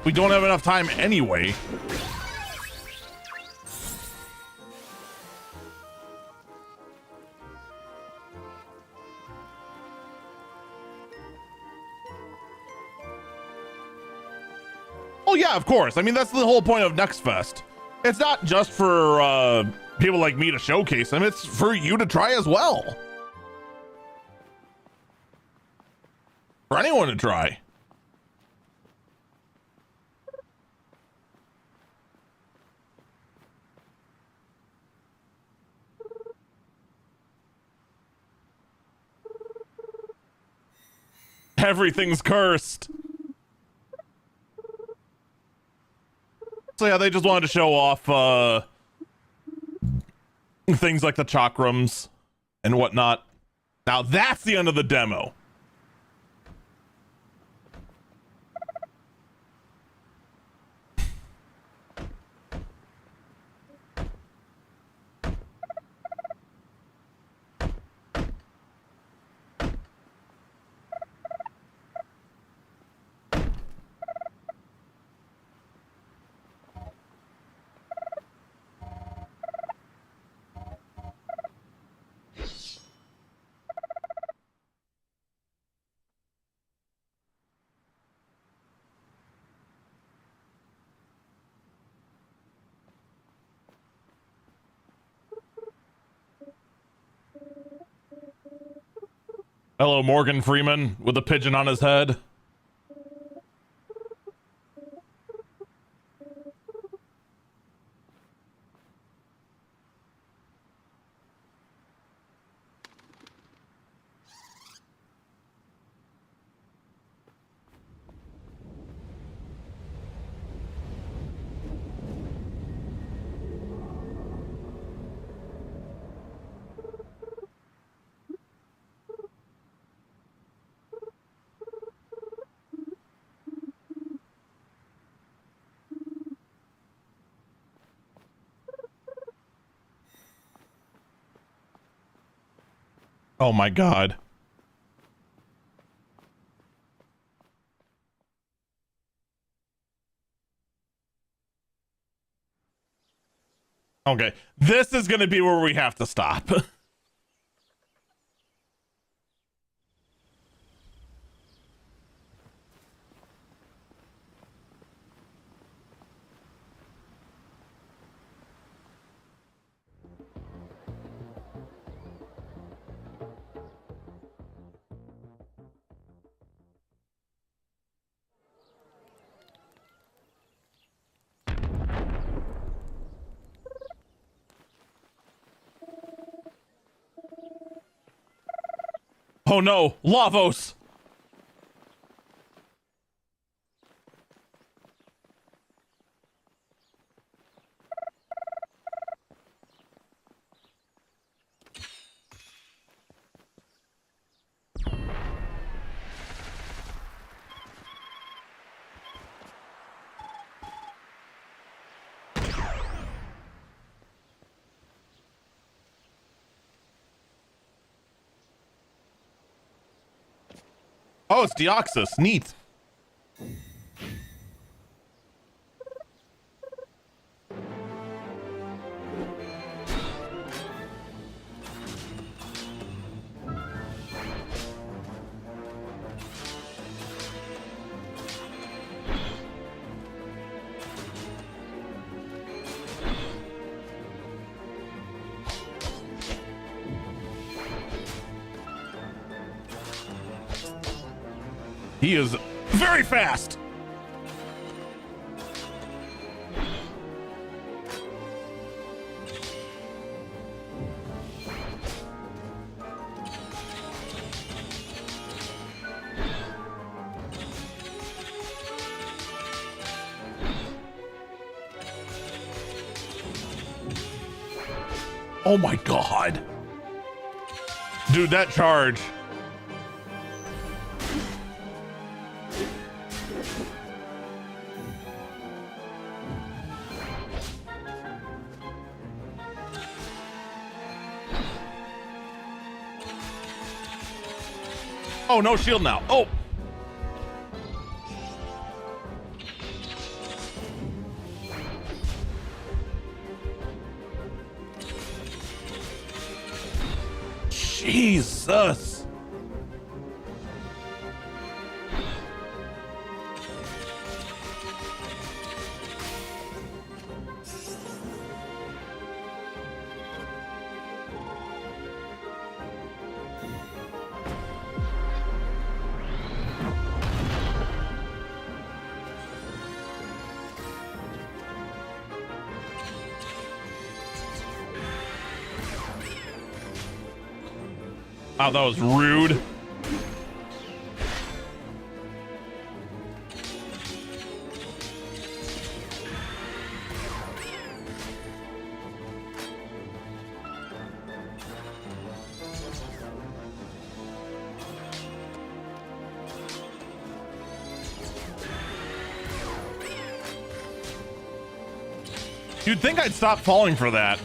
we don't have enough time anyway. Oh yeah, of course. I mean, that's the whole point of Next Fest. It's not just for people like me to showcase them. It's for you to try as well. For anyone to try. Everything's cursed. So yeah, they just wanted to show off things like the chakrams and whatnot. Now that's the end of the demo. Hello, Morgan Freeman with a pigeon on his head. Oh my god. Okay, this is gonna be where we have to stop. Oh no, Lavos! Oh, it's Deoxys. Neat. He is very fast. Oh my God. Dude, that charge. Oh, no shield now. Oh. Jesus. Wow, that was rude. You'd think I'd stop falling for that.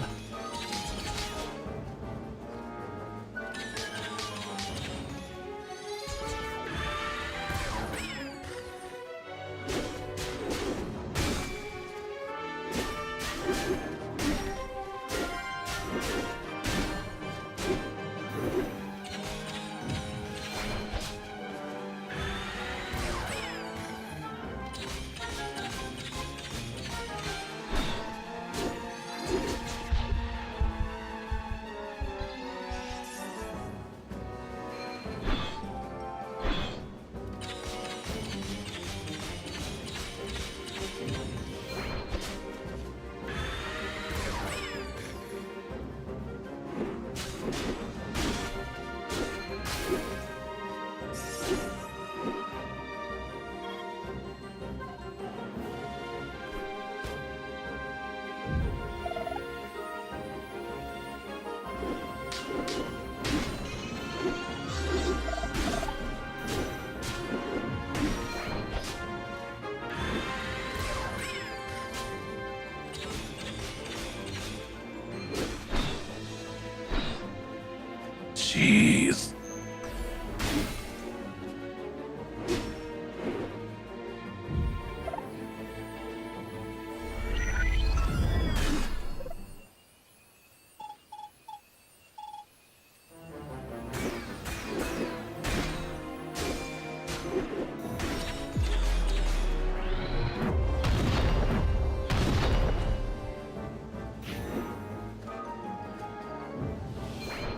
Jeez.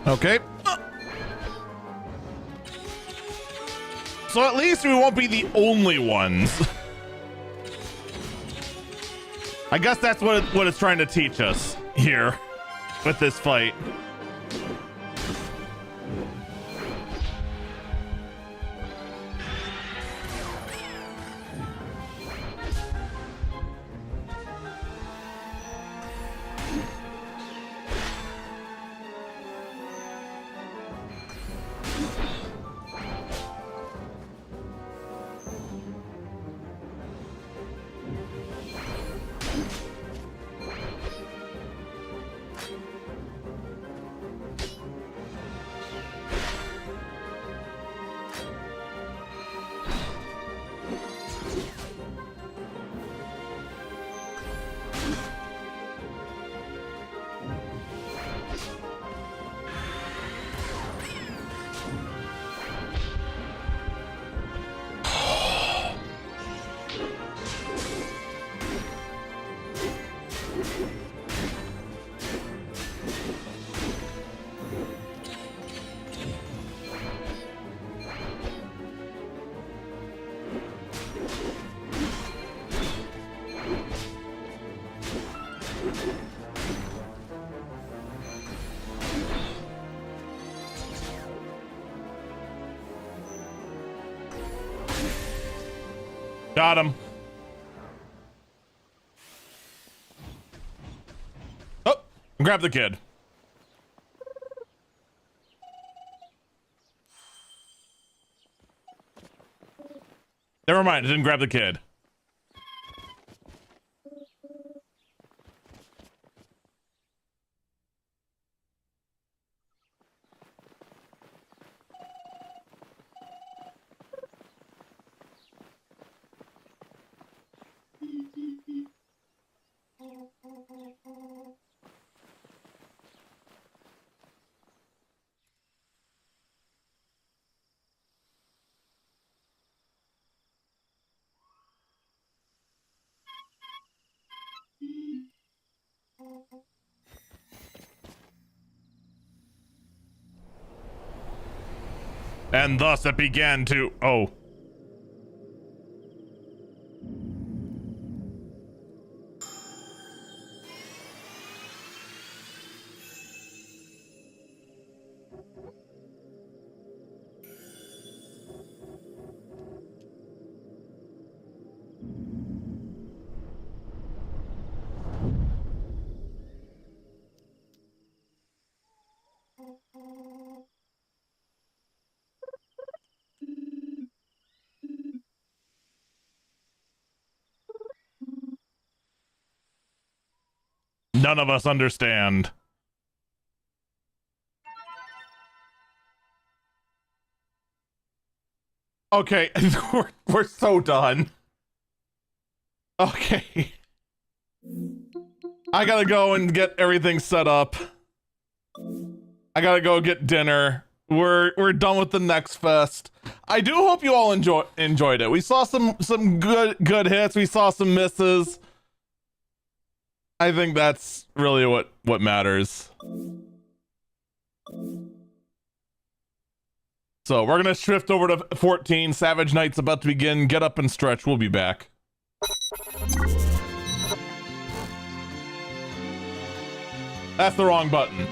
Okay. So at least we won't be the only ones. I guess that's what it's trying to teach us here with this fight. Got him. Oh, grab the kid. Never mind, I didn't grab the kid. And thus it began to... Oh. None of us understand. Okay, we're so done. Okay. I gotta go and get everything set up. I gotta go get dinner. We're done with the next fest. I do hope you all enjoyed it. We saw some good hits. We saw some misses. I think that's really what matters. So we're gonna shift over to 14. Savage Night's about to begin. Get up and stretch. We'll be back. That's the wrong button.